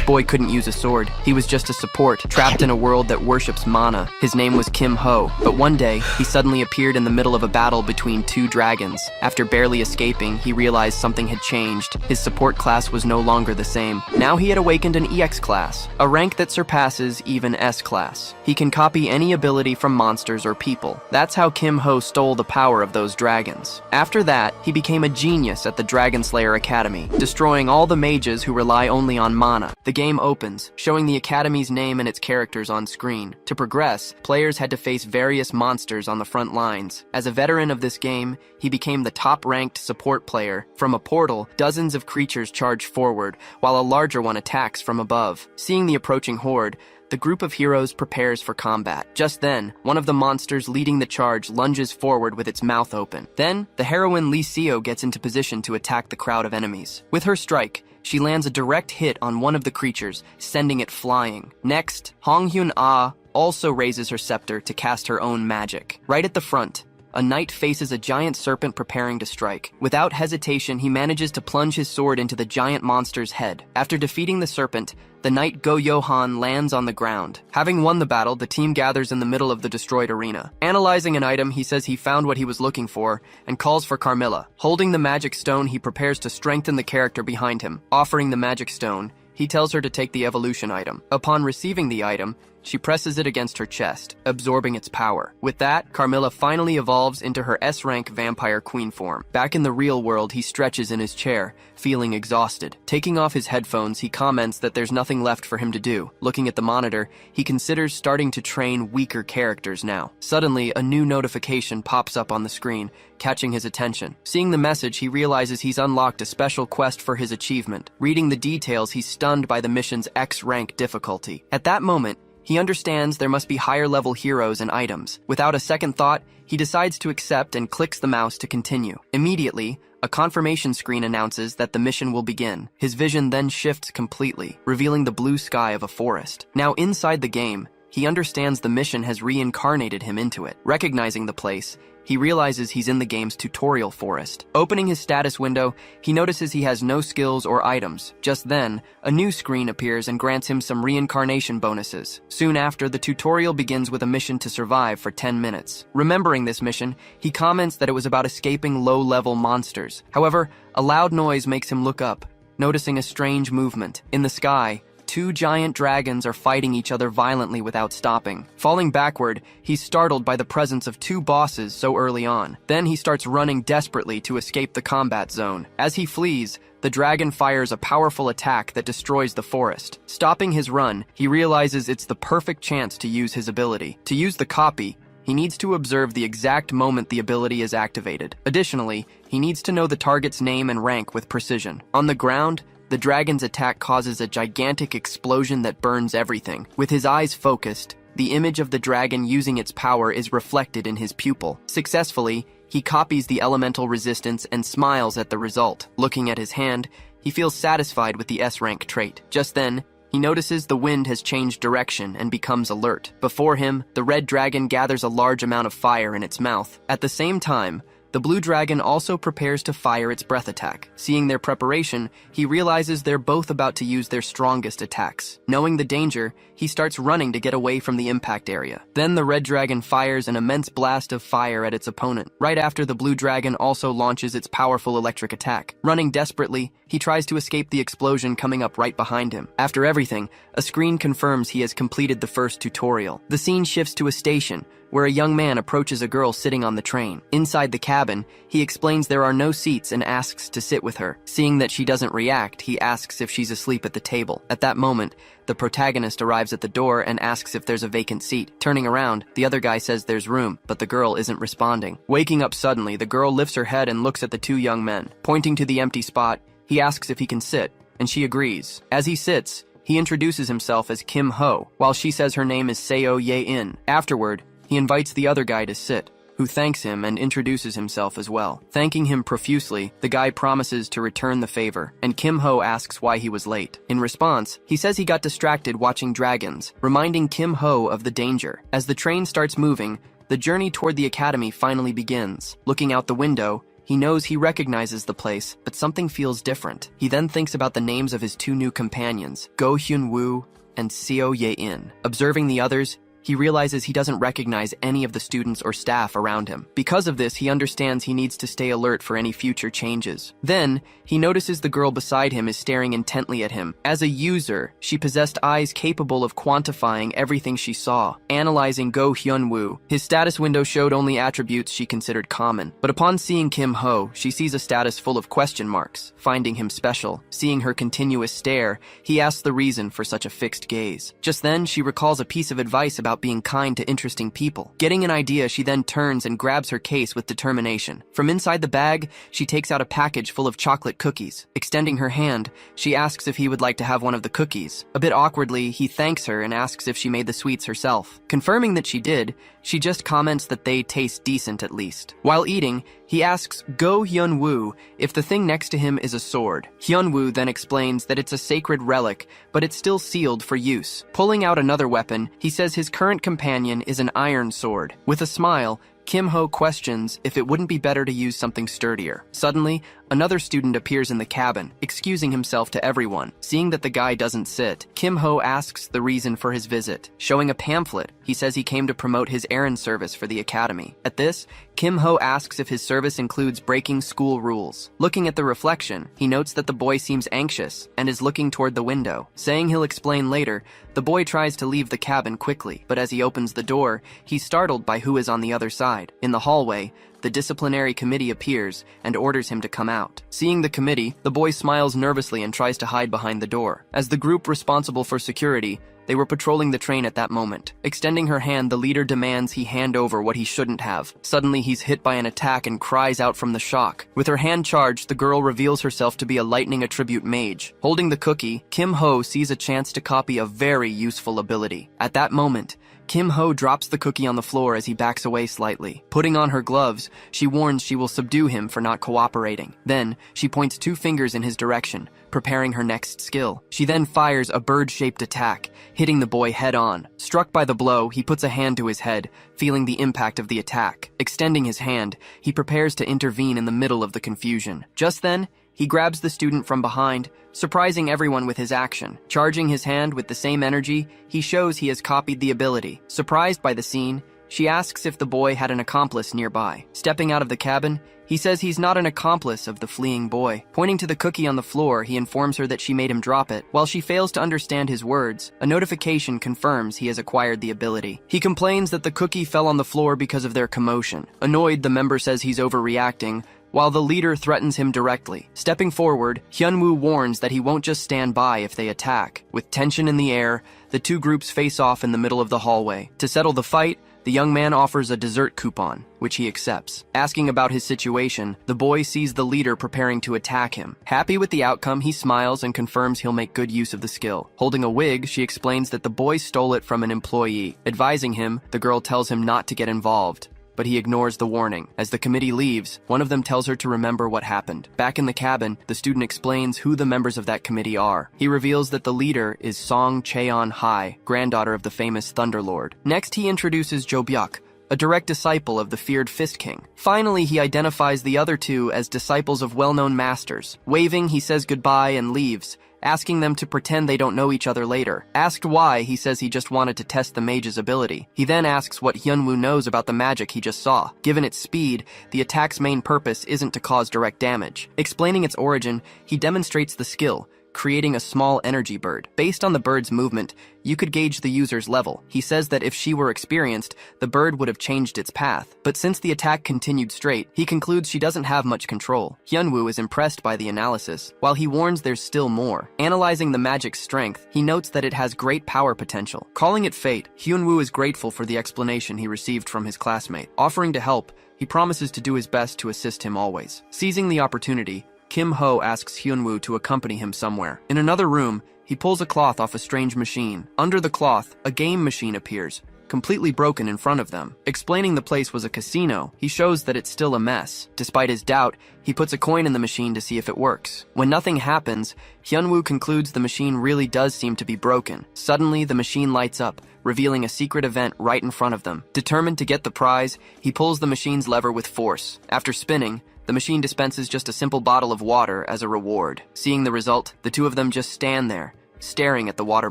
boy couldn't use a sword. He was just a support, trapped in a world that worships mana. His name was Kim Ho, but one day, he suddenly appeared in the middle of a battle between two dragons. After barely escaping, he realized something had changed. His support class was no longer the same. Now he had awakened an EX class, a rank that surpasses even S class. He can copy any ability from monsters or people. That's how Kim Ho stole the power of those dragons. After that, he became a genius at the Dragon Slayer Academy, destroying all the mages who rely only on mana. The game opens, showing the Academy's name and its characters on screen. To progress, players had to face various monsters on the front lines. As a veteran of this game, he became the top-ranked support player. From a portal, dozens of creatures charge forward, while a larger one attacks from above. Seeing the approaching horde, the group of heroes prepares for combat. Just then, one of the monsters leading the charge lunges forward with its mouth open. Then, the heroine Lee Seo gets into position to attack the crowd of enemies. With her strike, she lands a direct hit on one of the creatures, sending it flying. Next, Hong Hyun Ah also raises her scepter to cast her own magic. Right at the front, a knight faces a giant serpent preparing to strike. Without hesitation, he manages to plunge his sword into the giant monster's head. After defeating the serpent, the knight Go Yohan lands on the ground. Having won the battle, the team gathers in the middle of the destroyed arena. Analyzing an item, he says he found what he was looking for and calls for Carmilla. Holding the magic stone, he prepares to strengthen the character behind him. Offering the magic stone, he tells her to take the evolution item. Upon receiving the item, she presses it against her chest, absorbing its power. With that, Carmilla finally evolves into her S-rank vampire queen form. Back in the real world, he stretches in his chair, feeling exhausted. Taking off his headphones, he comments that there's nothing left for him to do. Looking at the monitor, he considers starting to train weaker characters now. Suddenly, a new notification pops up on the screen, catching his attention. Seeing the message, he realizes he's unlocked a special quest for his achievement. Reading the details, he's stunned by the mission's X-rank difficulty. At that moment, he understands there must be higher-level heroes and items. Without a second thought, he decides to accept and clicks the mouse to continue. Immediately, a confirmation screen announces that the mission will begin. His vision then shifts completely, revealing the blue sky of a forest. Now inside the game, he understands the mission has reincarnated him into it. Recognizing the place, he realizes he's in the game's tutorial forest. Opening his status window, he notices he has no skills or items. Just then, a new screen appears and grants him some reincarnation bonuses. Soon after, the tutorial begins with a mission to survive for 10 minutes. Remembering this mission, he comments that it was about escaping low-level monsters. However, a loud noise makes him look up, noticing a strange movement. In the sky, two giant dragons are fighting each other violently without stopping. Falling backward, he's startled by the presence of two bosses so early on. Then he starts running desperately to escape the combat zone. As he flees, the dragon fires a powerful attack that destroys the forest. Stopping his run, he realizes it's the perfect chance to use his ability. To use the copy, he needs to observe the exact moment the ability is activated. Additionally, he needs to know the target's name and rank with precision. On the ground, the dragon's attack causes a gigantic explosion that burns everything. With his eyes focused, the image of the dragon using its power is reflected in his pupil. Successfully, he copies the elemental resistance and smiles at the result. Looking at his hand, he feels satisfied with the S-rank trait. Just then, he notices the wind has changed direction and becomes alert. Before him, the red dragon gathers a large amount of fire in its mouth. At the same time, the blue dragon also prepares to fire its breath attack. Seeing their preparation, he realizes they're both about to use their strongest attacks. Knowing the danger, he starts running to get away from the impact area. Then the red dragon fires an immense blast of fire at its opponent. Right after, the blue dragon also launches its powerful electric attack. Running desperately, he tries to escape the explosion coming up right behind him. After everything, a screen confirms he has completed the first tutorial. The scene shifts to a station, where a young man approaches a girl sitting on the train. Inside the cabin, he explains there are no seats and asks to sit with her. Seeing that she doesn't react, he asks if she's asleep at the table. At that moment, the protagonist arrives at the door and asks if there's a vacant seat. Turning around, the other guy says there's room, but the girl isn't responding. Waking up suddenly, the girl lifts her head and looks at the two young men. Pointing to the empty spot, he asks if he can sit, and she agrees. As he sits, he introduces himself as Kim Ho, while she says her name is Seo Ye-in. Afterward, he invites the other guy to sit, who thanks him and introduces himself as well. Thanking him profusely, the guy promises to return the favor, and Kim Ho asks why he was late. In response, he says he got distracted watching dragons, reminding Kim Ho of the danger. As the train starts moving, the journey toward the academy finally begins. Looking out the window, He knows he recognizes the place, but something feels different. He then thinks about the names of his two new companions, Go Hyun-woo and Seo Ye-in. Observing the others, he realizes he doesn't recognize any of the students or staff around him. Because of this, he understands he needs to stay alert for any future changes. Then, he notices the girl beside him is staring intently at him. As a user, she possessed eyes capable of quantifying everything she saw. Analyzing Go Hyun-woo, his status window showed only attributes she considered common. But upon seeing Kim Ho, she sees a status full of question marks, finding him special. Seeing her continuous stare, he asks the reason for such a fixed gaze. Just then, she recalls a piece of advice about being kind to interesting people. Getting an idea, she then turns and grabs her case with determination. From inside the bag, she takes out a package full of chocolate cookies. Extending her hand, she asks if he would like to have one of the cookies. A bit awkwardly, he thanks her and asks if she made the sweets herself. Confirming that she did, she just comments that they taste decent at least. While eating, he asks Go Hyun-woo if the thing next to him is a sword. Hyun-woo then explains that it's a sacred relic, but it's still sealed for use. Pulling out another weapon, he says his current companion is an iron sword. With a smile, Kim Ho questions if it wouldn't be better to use something sturdier. Suddenly, another student appears in the cabin, excusing himself to everyone. Seeing that the guy doesn't sit, Kim Ho asks the reason for his visit. Showing a pamphlet, he says he came to promote his errand service for the academy. At this, Kim Ho asks if his service includes breaking school rules. Looking at the reflection, he notes that the boy seems anxious and is looking toward the window. Saying he'll explain later, the boy tries to leave the cabin quickly, but as he opens the door, he's startled by who is on the other side. In the hallway, the disciplinary committee appears and orders him to come out. Seeing the committee, the boy smiles nervously and tries to hide behind the door. As the group responsible for security, they were patrolling the train at that moment. Extending her hand, the leader demands he hand over what he shouldn't have. Suddenly, he's hit by an attack and cries out from the shock. With her hand charged, the girl reveals herself to be a lightning attribute mage. Holding the cookie, Kim Ho sees a chance to copy a very useful ability. At that moment, Kim Ho drops the cookie on the floor as he backs away slightly. Putting on her gloves, she warns she will subdue him for not cooperating. Then, she points two fingers in his direction, preparing her next skill. She then fires a bird-shaped attack, hitting the boy head-on. Struck by the blow, he puts a hand to his head, feeling the impact of the attack. Extending his hand, he prepares to intervene in the middle of the confusion. Just then, he grabs the student from behind, surprising everyone with his action. Charging his hand with the same energy, he shows he has copied the ability. Surprised by the scene, she asks if the boy had an accomplice nearby. Stepping out of the cabin, he says he's not an accomplice of the fleeing boy. Pointing to the cookie on the floor, he informs her that she made him drop it. While she fails to understand his words, a notification confirms he has acquired the ability. He complains that the cookie fell on the floor because of their commotion. Annoyed, the member says he's overreacting, while the leader threatens him directly. Stepping forward, Hyun-woo warns that he won't just stand by if they attack. With tension in the air, the two groups face off in the middle of the hallway. To settle the fight, the young man offers a dessert coupon, which he accepts. Asking about his situation, the boy sees the leader preparing to attack him. Happy with the outcome, he smiles and confirms he'll make good use of the skill. Holding a wig, she explains that the boy stole it from an employee. Advising him, the girl tells him not to get involved, but he ignores the warning. As the committee leaves, one of them tells her to remember what happened. Back in the cabin, the student explains who the members of that committee are. He reveals that the leader is Song Cheon-hai, granddaughter of the famous Thunderlord. Next, he introduces Jo Byuk, a direct disciple of the feared Fist King. Finally, he identifies the other two as disciples of well-known masters. Waving, he says goodbye and leaves, asking them to pretend they don't know each other later. Asked why, he says he just wanted to test the mage's ability. He then asks what Hyun-woo knows about the magic he just saw. Given its speed, the attack's main purpose isn't to cause direct damage. Explaining its origin, he demonstrates the skill, creating a small energy bird. Based on the bird's movement, you could gauge the user's level. He says that if she were experienced, the bird would have changed its path. But since the attack continued straight, he concludes she doesn't have much control. Hyun-woo is impressed by the analysis, while he warns there's still more. Analyzing the magic's strength, he notes that it has great power potential. Calling it fate, Hyun-woo is grateful for the explanation he received from his classmate. Offering to help, he promises to do his best to assist him always. Seizing the opportunity, Kim Ho asks Hyun-woo to accompany him somewhere. In another room, he pulls a cloth off a strange machine. Under the cloth, a game machine appears, completely broken in front of them. Explaining the place was a casino, he shows that it's still a mess. Despite his doubt, he puts a coin in the machine to see if it works. When nothing happens, Hyun-woo concludes the machine really does seem to be broken. Suddenly, the machine lights up, revealing a secret event right in front of them. Determined to get the prize, he pulls the machine's lever with force. After spinning, The machine dispenses just a simple bottle of water as a reward. Seeing the result, the two of them just stand there, staring at the water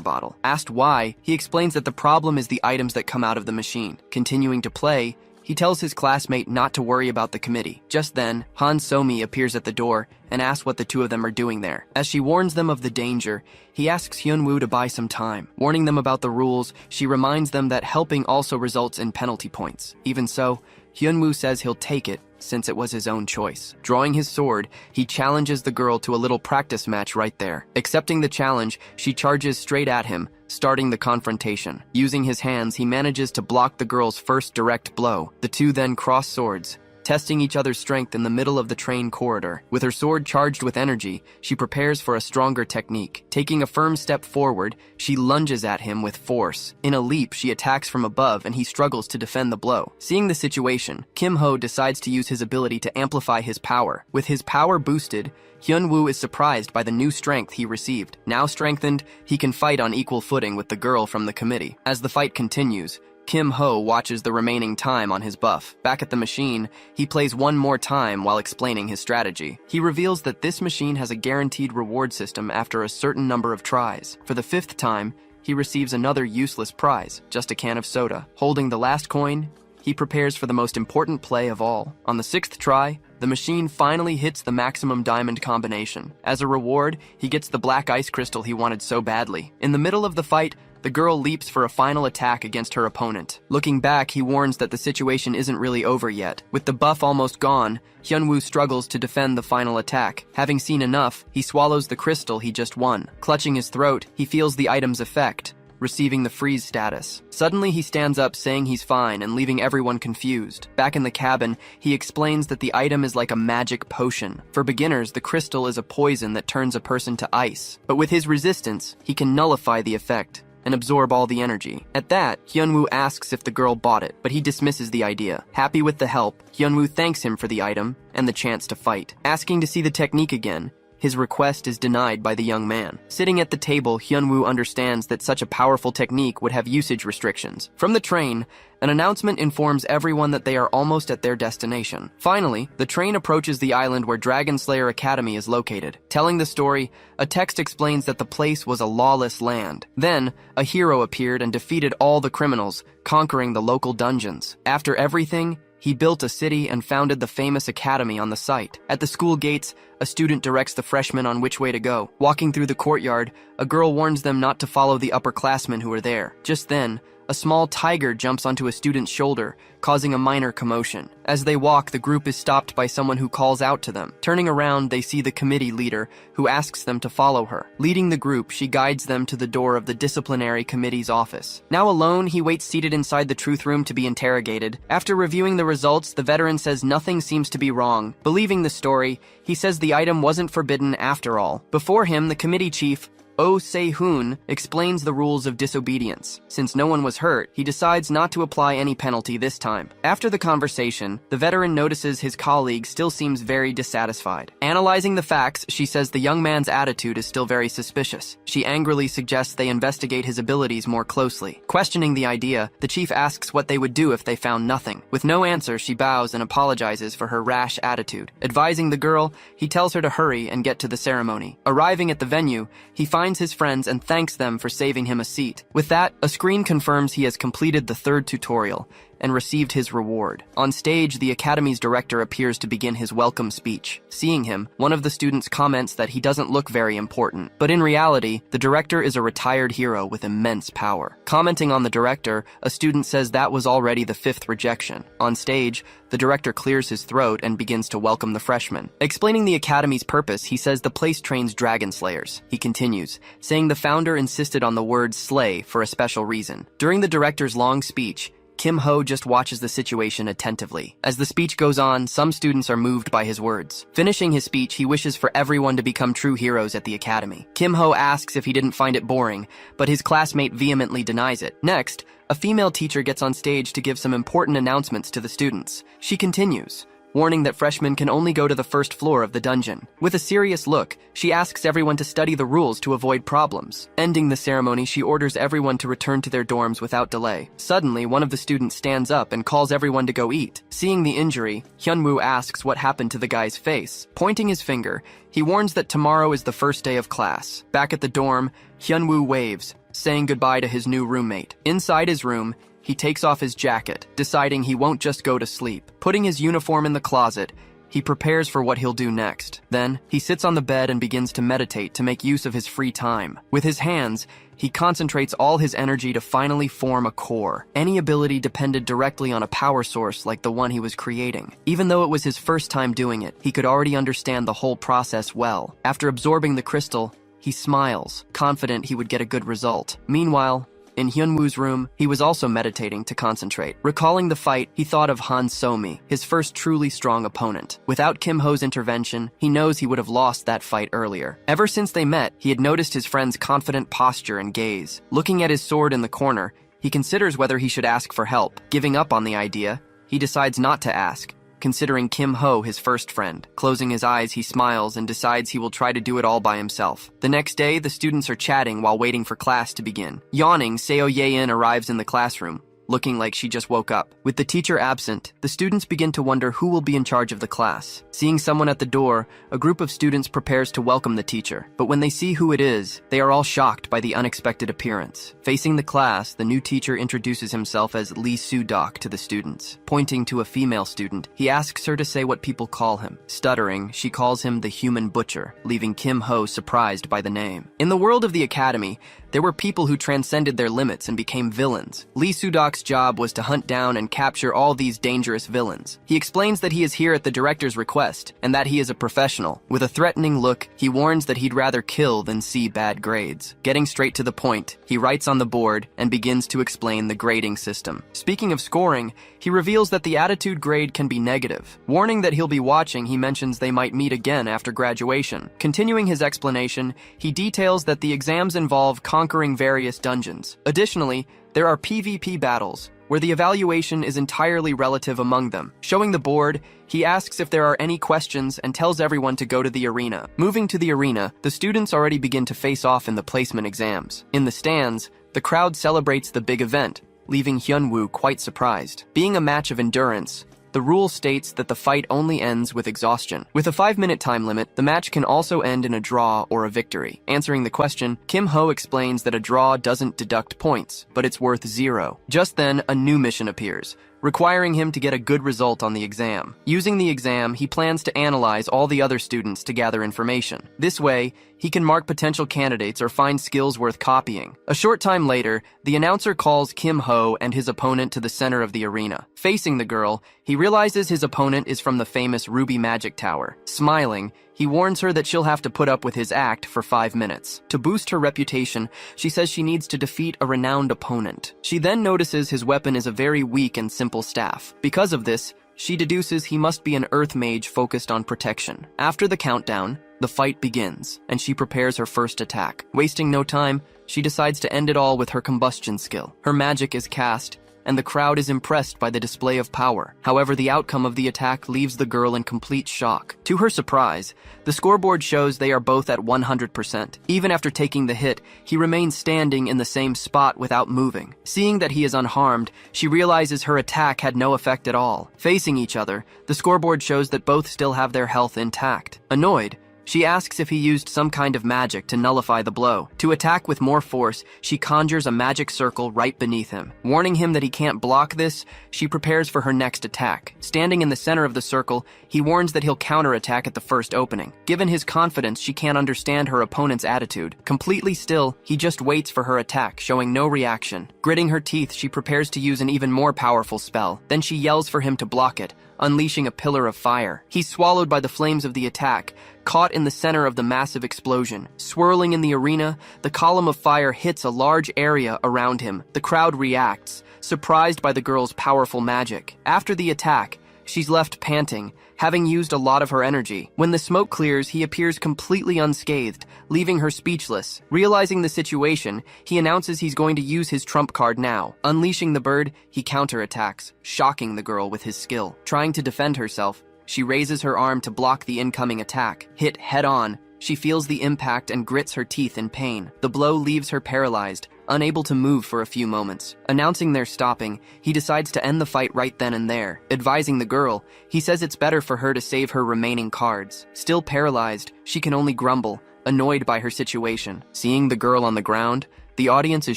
bottle. Asked why, he explains that the problem is the items that come out of the machine. Continuing to play, he tells his classmate not to worry about the committee. Just then, Han So-mi appears at the door and asks what the two of them are doing there. As she warns them of the danger, he asks Hyun-woo to buy some time. Warning them about the rules, she reminds them that helping also results in penalty points. Even so, Hyun-woo says he'll take it, since it was his own choice. Drawing his sword, he challenges the girl to a little practice match right there. Accepting the challenge, she charges straight at him, starting the confrontation. Using his hands, he manages to block the girl's first direct blow. The two then cross swords, testing each other's strength in the middle of the train corridor. With her sword charged with energy, she prepares for a stronger technique. Taking a firm step forward, she lunges at him with force. In a leap, she attacks from above and he struggles to defend the blow. Seeing the situation, Kim Ho decides to use his ability to amplify his power. With his power boosted, Hyun-woo is surprised by the new strength he received. Now strengthened, he can fight on equal footing with the girl from the committee. As the fight continues, Kim Ho watches the remaining time on his buff. Back at the machine, he plays one more time while explaining his strategy. He reveals that this machine has a guaranteed reward system after a certain number of tries. For the 5th time, he receives another useless prize, just a can of soda. Holding the last coin, he prepares for the most important play of all. On the 6th try, the machine finally hits the maximum diamond combination. As a reward, he gets the black ice crystal he wanted so badly. In the middle of the fight, the girl leaps for a final attack against her opponent. Looking back, he warns that the situation isn't really over yet. With the buff almost gone, Hyun-woo struggles to defend the final attack. Having seen enough, he swallows the crystal he just won. Clutching his throat, he feels the item's effect, receiving the freeze status. Suddenly, he stands up saying he's fine and leaving everyone confused. Back in the cabin, he explains that the item is like a magic potion. For beginners, the crystal is a poison that turns a person to ice. But with his resistance, he can nullify the effect and absorb all the energy. At that, Hyun-woo asks if the girl bought it, but he dismisses the idea. Happy with the help, Hyun-woo thanks him for the item and the chance to fight. Asking to see the technique again, his request is denied by the young man. Sitting at the table, Hyun-woo understands that such a powerful technique would have usage restrictions. From the train, an announcement informs everyone that they are almost at their destination. Finally, the train approaches the island where Dragon Slayer Academy is located. Telling the story, a text explains that the place was a lawless land. Then, a hero appeared and defeated all the criminals, conquering the local dungeons. After everything, he built a city and founded the famous academy on the site. At the school gates, a student directs the freshmen on which way to go. Walking through the courtyard, a girl warns them not to follow the upperclassmen who are there. Just then, a small tiger jumps onto a student's shoulder, causing a minor commotion. As they walk, the group is stopped by someone who calls out to them. Turning around, they see the committee leader, who asks them to follow her. Leading the group, she guides them to the door of the disciplinary committee's office. Now alone, he waits seated inside the truth room to be interrogated. After reviewing the results, the veteran says nothing seems to be wrong. Believing the story, he says the item wasn't forbidden after all. Before him, the committee chief, Oh Se-hoon, explains the rules of disobedience. Since no one was hurt, he decides not to apply any penalty this time. After the conversation, the veteran notices his colleague still seems very dissatisfied. Analyzing the facts, she says the young man's attitude is still very suspicious. She angrily suggests they investigate his abilities more closely. Questioning the idea, the chief asks what they would do if they found nothing. With no answer, she bows and apologizes for her rash attitude. Advising the girl, he tells her to hurry and get to the ceremony. Arriving at the venue, he finds his friends and thanks them for saving him a seat. With that, a screen confirms he has completed the 3rd tutorial and received his reward. On stage, the Academy's director appears to begin his welcome speech. Seeing him, one of the students comments that he doesn't look very important. But in reality, the director is a retired hero with immense power. Commenting on the director, a student says that was already the 5th rejection. On stage, the director clears his throat and begins to welcome the freshmen. Explaining the Academy's purpose, he says the place trains dragon slayers. He continues, saying the founder insisted on the word slay for a special reason. During the director's long speech, Kim Ho just watches the situation attentively. As the speech goes on, some students are moved by his words. Finishing his speech, he wishes for everyone to become true heroes at the academy. Kim Ho asks if he didn't find it boring, but his classmate vehemently denies it. Next, a female teacher gets on stage to give some important announcements to the students. She continues, warning that freshmen can only go to the first floor of the dungeon. With a serious look, she asks everyone to study the rules to avoid problems. Ending the ceremony, she orders everyone to return to their dorms without delay. Suddenly, one of the students stands up and calls everyone to go eat. Seeing the injury, Hyunwoo asks what happened to the guy's face. Pointing his finger, he warns that tomorrow is the first day of class. Back at the dorm, Hyunwoo waves, saying goodbye to his new roommate. Inside his room, he takes off his jacket, deciding he won't just go to sleep. Putting his uniform in the closet, he prepares for what he'll do next. Then, he sits on the bed and begins to meditate to make use of his free time. With his hands, he concentrates all his energy to finally form a core. Any ability depended directly on a power source like the one he was creating. Even though it was his first time doing it, he could already understand the whole process well. After absorbing the crystal, he smiles, confident he would get a good result. Meanwhile, in Hyunwoo's room, he was also meditating to concentrate. Recalling the fight, he thought of Han So-mi, his first truly strong opponent. Without Kim Ho's intervention, he knows he would have lost that fight earlier. Ever since they met, he had noticed his friend's confident posture and gaze. Looking at his sword in the corner, he considers whether he should ask for help. Giving up on the idea, he decides not to ask, considering Kim Ho his first friend. Closing his eyes, he smiles and decides he will try to do it all by himself. The next day, the students are chatting while waiting for class to begin. Yawning, Seo Ye-in arrives in the classroom, looking like she just woke up. With the teacher absent, the students begin to wonder who will be in charge of the class. Seeing someone at the door, a group of students prepares to welcome the teacher. But when they see who it is, they are all shocked by the unexpected appearance. Facing the class, the new teacher introduces himself as Lee Soo-dok to the students. Pointing to a female student, he asks her to say what people call him. Stuttering, she calls him the Human Butcher, leaving Kim Ho surprised by the name. In the world of the academy, there were people who transcended their limits and became villains. Lee Soo-dok's job was to hunt down and capture all these dangerous villains. He explains that he is here at the director's request, and that he is a professional. With a threatening look, he warns that he'd rather kill than see bad grades. Getting straight to the point, he writes on the board and begins to explain the grading system. Speaking of scoring, he reveals that the attitude grade can be negative. Warning that he'll be watching, he mentions they might meet again after graduation. Continuing his explanation, he details that the exams involve conquering various dungeons. Additionally, there are PvP battles, where the evaluation is entirely relative among them. Showing the board, he asks if there are any questions and tells everyone to go to the arena. Moving to the arena, the students already begin to face off in the placement exams. In the stands, the crowd celebrates the big event, leaving Hyunwoo quite surprised. Being a match of endurance, the rule states that the fight only ends with exhaustion. With a 5-minute time limit, the match can also end in a draw or a victory. Answering the question, Kim Ho explains that a draw doesn't deduct points, but it's worth 0. Just then, a new mission appears, requiring him to get a good result on the exam. Using the exam, he plans to analyze all the other students to gather information. This way, he can mark potential candidates or find skills worth copying. A short time later, the announcer calls Kim Ho and his opponent to the center of the arena. Facing the girl, he realizes his opponent is from the famous Ruby Magic Tower. Smiling, he warns her that she'll have to put up with his act for 5 minutes. To boost her reputation, she says she needs to defeat a renowned opponent. She then notices his weapon is a very weak and simple staff. Because of this, she deduces he must be an earth mage focused on protection. After the countdown, the fight begins, and she prepares her first attack. Wasting no time, she decides to end it all with her combustion skill. Her magic is cast, and the crowd is impressed by the display of power. However, the outcome of the attack leaves the girl in complete shock. To her surprise, the scoreboard shows they are both at 100%. Even after taking the hit, he remains standing in the same spot without moving. Seeing that he is unharmed, she realizes her attack had no effect at all. Facing each other, the scoreboard shows that both still have their health intact. Annoyed, she asks if he used some kind of magic to nullify the blow. To attack with more force, she conjures a magic circle right beneath him. Warning him that he can't block this, she prepares for her next attack. Standing in the center of the circle, he warns that he'll counterattack at the first opening. Given his confidence, she can't understand her opponent's attitude. Completely still, he just waits for her attack, showing no reaction. Gritting her teeth, she prepares to use an even more powerful spell. Then she yells for him to block it, unleashing a pillar of fire. He's swallowed by the flames of the attack, caught in the center of the massive explosion. Swirling in the arena, the column of fire hits a large area around him. The crowd reacts, surprised by the girl's powerful magic. After the attack, she's left panting, having used a lot of her energy. When the smoke clears, he appears completely unscathed, leaving her speechless. Realizing the situation, he announces he's going to use his trump card now. Unleashing the bird, he counterattacks, shocking the girl with his skill. Trying to defend herself, She raises her arm to block the incoming attack. Hit head-on, she feels the impact and grits her teeth in pain. The blow leaves her paralyzed, unable to move for a few moments. Announcing their stopping, he decides to end the fight right then and there. Advising the girl, he says it's better for her to save her remaining cards. Still paralyzed, she can only grumble, annoyed by her situation. Seeing the girl on the ground, the audience is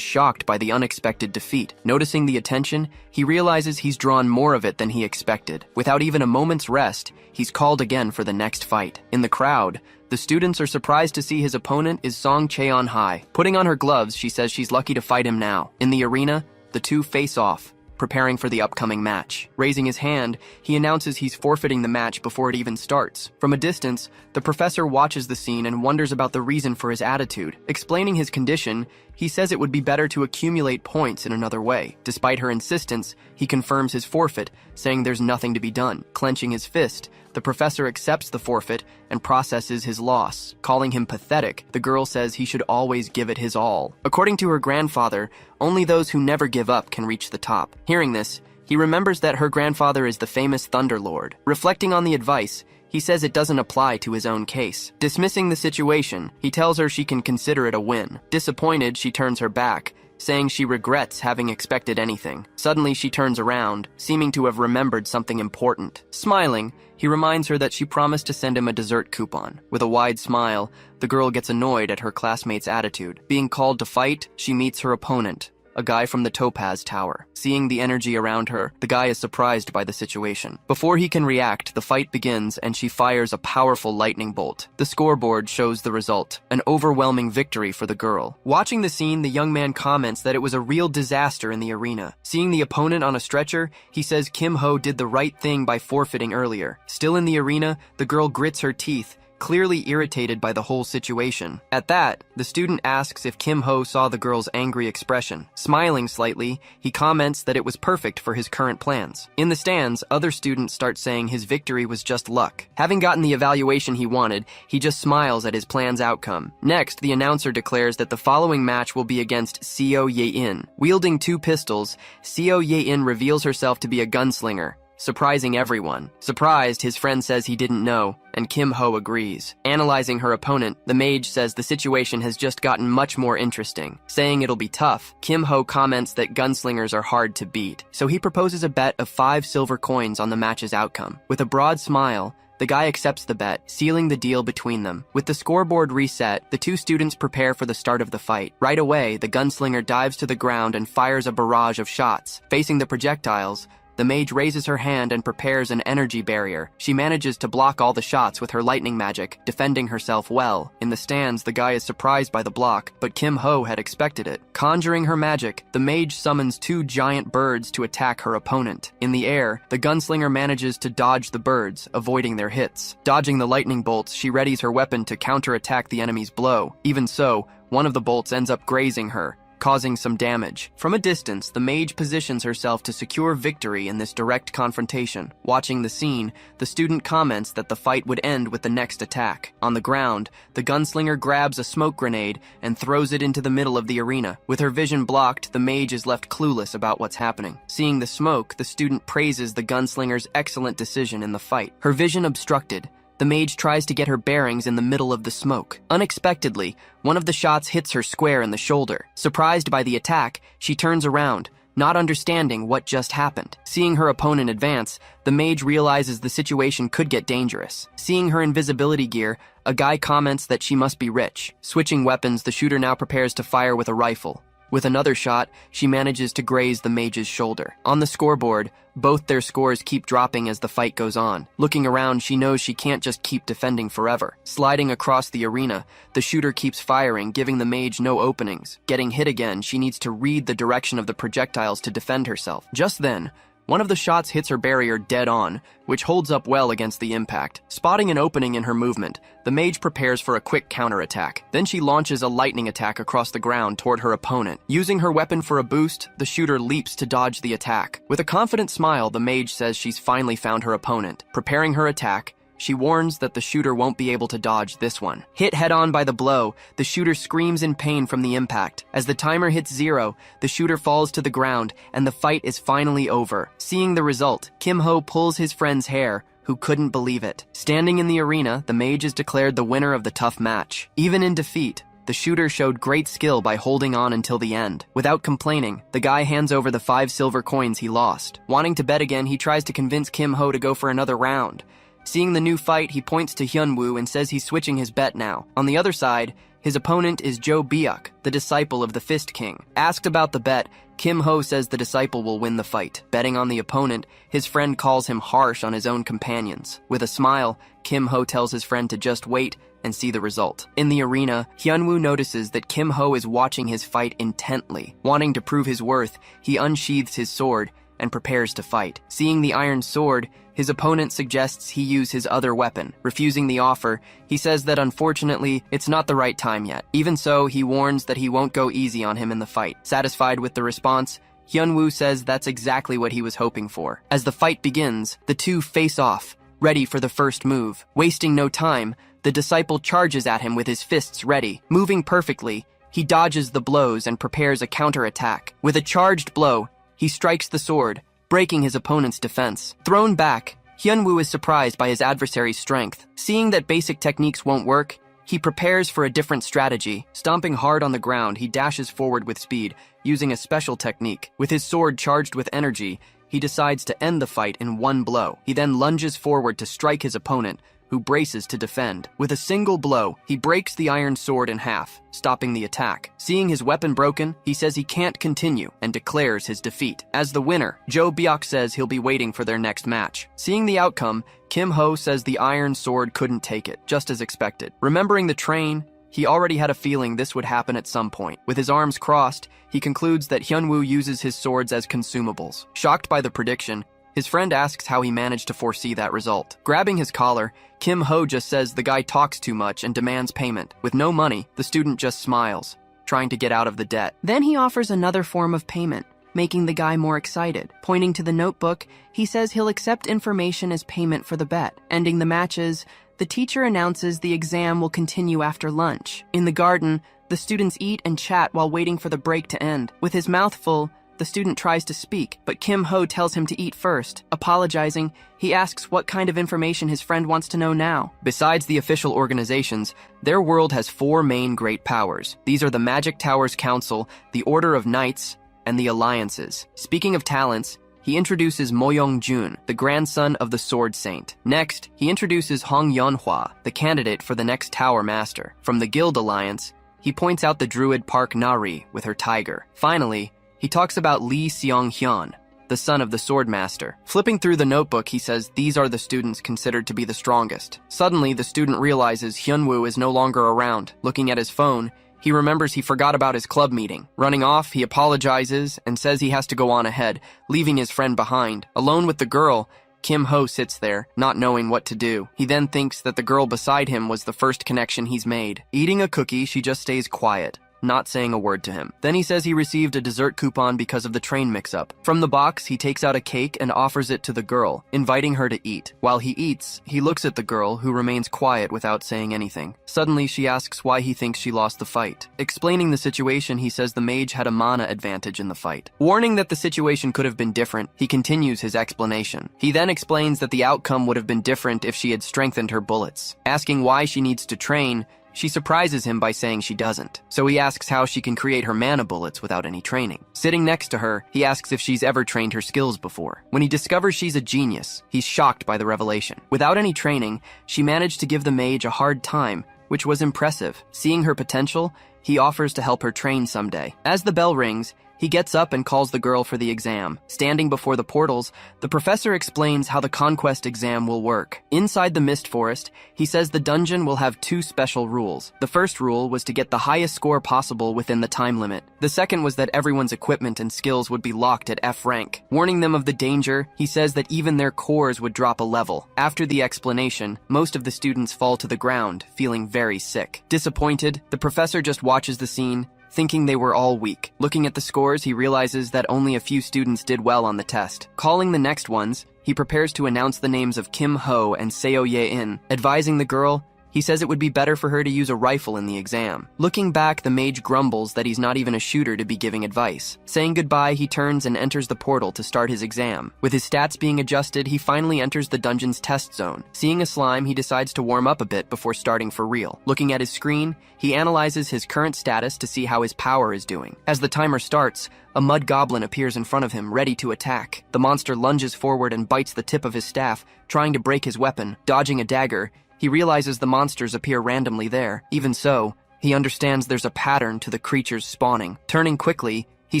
shocked by the unexpected defeat. Noticing the attention, he realizes he's drawn more of it than he expected. Without even a moment's rest, he's called again for the next fight. In the crowd, the students are surprised to see his opponent is Song Cheon-hai. Putting on her gloves, she says she's lucky to fight him now. In the arena, the two face off, preparing for the upcoming match. Raising his hand, he announces he's forfeiting the match before it even starts. From a distance, the professor watches the scene and wonders about the reason for his attitude. Explaining his condition, he says it would be better to accumulate points in another way. Despite her insistence, he confirms his forfeit, saying there's nothing to be done. Clenching his fist, the professor accepts the forfeit and processes his loss. Calling him pathetic, the girl says he should always give it his all. According to her grandfather, only those who never give up can reach the top. Hearing this, he remembers that her grandfather is the famous Thunderlord. Reflecting on the advice, he says it doesn't apply to his own case. Dismissing the situation, he tells her she can consider it a win. Disappointed, she turns her back, saying she regrets having expected anything. Suddenly, she turns around, seeming to have remembered something important. Smiling, he reminds her that she promised to send him a dessert coupon. With a wide smile, the girl gets annoyed at her classmate's attitude. Being called to fight, she meets her opponent, a guy from the Topaz Tower. Seeing the energy around her, the guy is surprised by the situation. Before he can react, the fight begins and she fires a powerful lightning bolt. The scoreboard shows the result, an overwhelming victory for the girl. Watching the scene, the young man comments that it was a real disaster in the arena. Seeing the opponent on a stretcher, he says Kim Ho did the right thing by forfeiting earlier. Still in the arena, the girl grits her teeth, clearly irritated by the whole situation. At that, the student asks if Kim Ho saw the girl's angry expression. Smiling slightly, he comments that it was perfect for his current plans. In the stands, other students start saying his victory was just luck. Having gotten the evaluation he wanted, he just smiles at his plan's outcome. Next, the announcer declares that the following match will be against Seo Ye-in. Wielding two pistols, Seo Ye-in reveals herself to be a gunslinger, surprising everyone. Surprised, his friend says he didn't know, and Kim Ho agrees. Analyzing her opponent, the mage says the situation has just gotten much more interesting. Saying it'll be tough, Kim Ho comments that gunslingers are hard to beat, so he proposes a bet of 5 silver coins on the match's outcome. With a broad smile, the guy accepts the bet, sealing the deal between them. With the scoreboard reset, the two students prepare for the start of the fight. Right away, the gunslinger dives to the ground and fires a barrage of shots. Facing the projectiles, the mage raises her hand and prepares an energy barrier. She manages to block all the shots with her lightning magic, defending herself well. In the stands, the guy is surprised by the block, but Kim Ho had expected it. Conjuring her magic, the mage summons 2 giant birds to attack her opponent. In the air, the gunslinger manages to dodge the birds, avoiding their hits. Dodging the lightning bolts, she readies her weapon to counterattack the enemy's blow. Even so, one of the bolts ends up grazing her, causing some damage. From a distance, the mage positions herself to secure victory in this direct confrontation. Watching the scene, the student comments that the fight would end with the next attack. On the ground, the gunslinger grabs a smoke grenade and throws it into the middle of the arena. With her vision blocked, the mage is left clueless about what's happening. Seeing the smoke, the student praises the gunslinger's excellent decision in the fight. Her vision obstructed, the mage tries to get her bearings in the middle of the smoke. Unexpectedly, one of the shots hits her square in the shoulder. Surprised by the attack, she turns around, not understanding what just happened. Seeing her opponent advance, the mage realizes the situation could get dangerous. Seeing her invisibility gear, a guy comments that she must be rich. Switching weapons, the shooter now prepares to fire with a rifle. With another shot, she manages to graze the mage's shoulder. On the scoreboard, both their scores keep dropping as the fight goes on. Looking around, she knows she can't just keep defending forever. Sliding across the arena, the shooter keeps firing, giving the mage no openings. Getting hit again, she needs to read the direction of the projectiles to defend herself. Just then, one of the shots hits her barrier dead on, which holds up well against the impact. Spotting an opening in her movement, the mage prepares for a quick counterattack. Then she launches a lightning attack across the ground toward her opponent. Using her weapon for a boost, the shooter leaps to dodge the attack. With a confident smile, the mage says she's finally found her opponent. Preparing her attack, she warns that the shooter won't be able to dodge this one. Hit head-on by the blow, the shooter screams in pain from the impact. As the timer hits 0, the shooter falls to the ground, and the fight is finally over. Seeing the result, Kim Ho pulls his friend's hair, who couldn't believe it. Standing in the arena, the mage is declared the winner of the tough match. Even in defeat, the shooter showed great skill by holding on until the end. Without complaining, the guy hands over the 5 silver coins he lost. Wanting to bet again, he tries to convince Kim Ho to go for another round. Seeing the new fight, he points to Hyunwoo and says he's switching his bet now. On the other side, his opponent is Jo Byuk, the disciple of the Fist King. Asked about the bet, Kim Ho says the disciple will win the fight. Betting on the opponent, his friend calls him harsh on his own companions. With a smile, Kim Ho tells his friend to just wait and see the result. In the arena, Hyunwoo notices that Kim Ho is watching his fight intently. Wanting to prove his worth, he unsheathes his sword and prepares to fight. Seeing the iron sword, his opponent suggests he use his other weapon. Refusing the offer, he says that unfortunately, it's not the right time yet. Even so, he warns that he won't go easy on him in the fight. Satisfied with the response, Hyunwoo says that's exactly what he was hoping for. As the fight begins, the two face off, ready for the first move. Wasting no time, the disciple charges at him with his fists ready. Moving perfectly, he dodges the blows and prepares a counterattack. With a charged blow, he strikes the sword, breaking his opponent's defense. Thrown back, Hyunwoo is surprised by his adversary's strength. Seeing that basic techniques won't work, he prepares for a different strategy. Stomping hard on the ground, he dashes forward with speed, using a special technique. With his sword charged with energy, he decides to end the fight in one blow. He then lunges forward to strike his opponent, who braces to defend. With a single blow, he breaks the iron sword in half, stopping the attack. Seeing his weapon broken, he says he can't continue and declares his defeat. As the winner, Jo Byuk says he'll be waiting for their next match. Seeing the outcome, Kim Ho says the iron sword couldn't take it, just as expected. Remembering the train, he already had a feeling this would happen at some point. With his arms crossed, he concludes that Hyunwoo uses his swords as consumables. Shocked by the prediction, his friend asks how he managed to foresee that result. Grabbing his collar, Kim Ho just says the guy talks too much and demands payment. With no money, the student just smiles, trying to get out of the debt. Then he offers another form of payment, making the guy more excited. Pointing to the notebook, he says he'll accept information as payment for the bet. Ending the matches, the teacher announces the exam will continue after lunch. In the garden, the students eat and chat while waiting for the break to end. With his mouth full, the student tries to speak, but Kim Ho tells him to eat first. Apologizing, he asks what kind of information his friend wants to know now. Besides the official organizations, their world has 4 main great powers. These are the Magic Towers Council, the Order of Knights, and the Alliances. Speaking of talents, he introduces Moyoung-jun, the grandson of the Sword Saint. Next, he introduces Hong Yeonhwa, the candidate for the next Tower Master. From the Guild Alliance, he points out the druid Park Nari with her tiger. Finally, he talks about Lee Seong-hyun, the son of the sword master. Flipping through the notebook, he says these are the students considered to be the strongest. Suddenly, the student realizes Hyunwoo is no longer around. Looking at his phone, he remembers he forgot about his club meeting. Running off, he apologizes and says he has to go on ahead, leaving his friend behind. Alone with the girl, Kim Ho sits there, not knowing what to do. He then thinks that the girl beside him was the first connection he's made. Eating a cookie, she just stays quiet, not saying a word to him. Then he says he received a dessert coupon because of the train mix-up. From the box, he takes out a cake and offers it to the girl, inviting her to eat. While he eats, he looks at the girl, who remains quiet without saying anything. Suddenly, she asks why he thinks she lost the fight. Explaining the situation, he says the mage had a mana advantage in the fight. Warning that the situation could have been different, he continues his explanation. He then explains that the outcome would have been different if she had strengthened her bullets. Asking why she needs to train, she surprises him by saying she doesn't. So he asks how she can create her mana bullets without any training. Sitting next to her, he asks if she's ever trained her skills before. When he discovers she's a genius, he's shocked by the revelation. Without any training, she managed to give the mage a hard time, which was impressive. Seeing her potential, he offers to help her train someday. As the bell rings, he gets up and calls the girl for the exam. Standing before the portals, the professor explains how the conquest exam will work. Inside the Mist Forest, he says the dungeon will have 2 special rules. The first rule was to get the highest score possible within the time limit. The second was that everyone's equipment and skills would be locked at F rank. Warning them of the danger, he says that even their cores would drop a level. After the explanation, most of the students fall to the ground, feeling very sick. Disappointed, the professor just watches the scene, thinking they were all weak. Looking at the scores, he realizes that only a few students did well on the test. Calling the next ones, he prepares to announce the names of Kim Ho and Seo Ye-in, advising the girl He says it would be better for her to use a rifle in the exam. Looking back, the mage grumbles that he's not even a shooter to be giving advice. Saying goodbye, he turns and enters the portal to start his exam. With his stats being adjusted, he finally enters the dungeon's test zone. Seeing a slime, he decides to warm up a bit before starting for real. Looking at his screen, he analyzes his current status to see how his power is doing. As the timer starts, a mud goblin appears in front of him, ready to attack. The monster lunges forward and bites the tip of his staff, trying to break his weapon. Dodging a dagger, he realizes the monsters appear randomly there. Even so, he understands there's a pattern to the creatures spawning. Turning quickly, he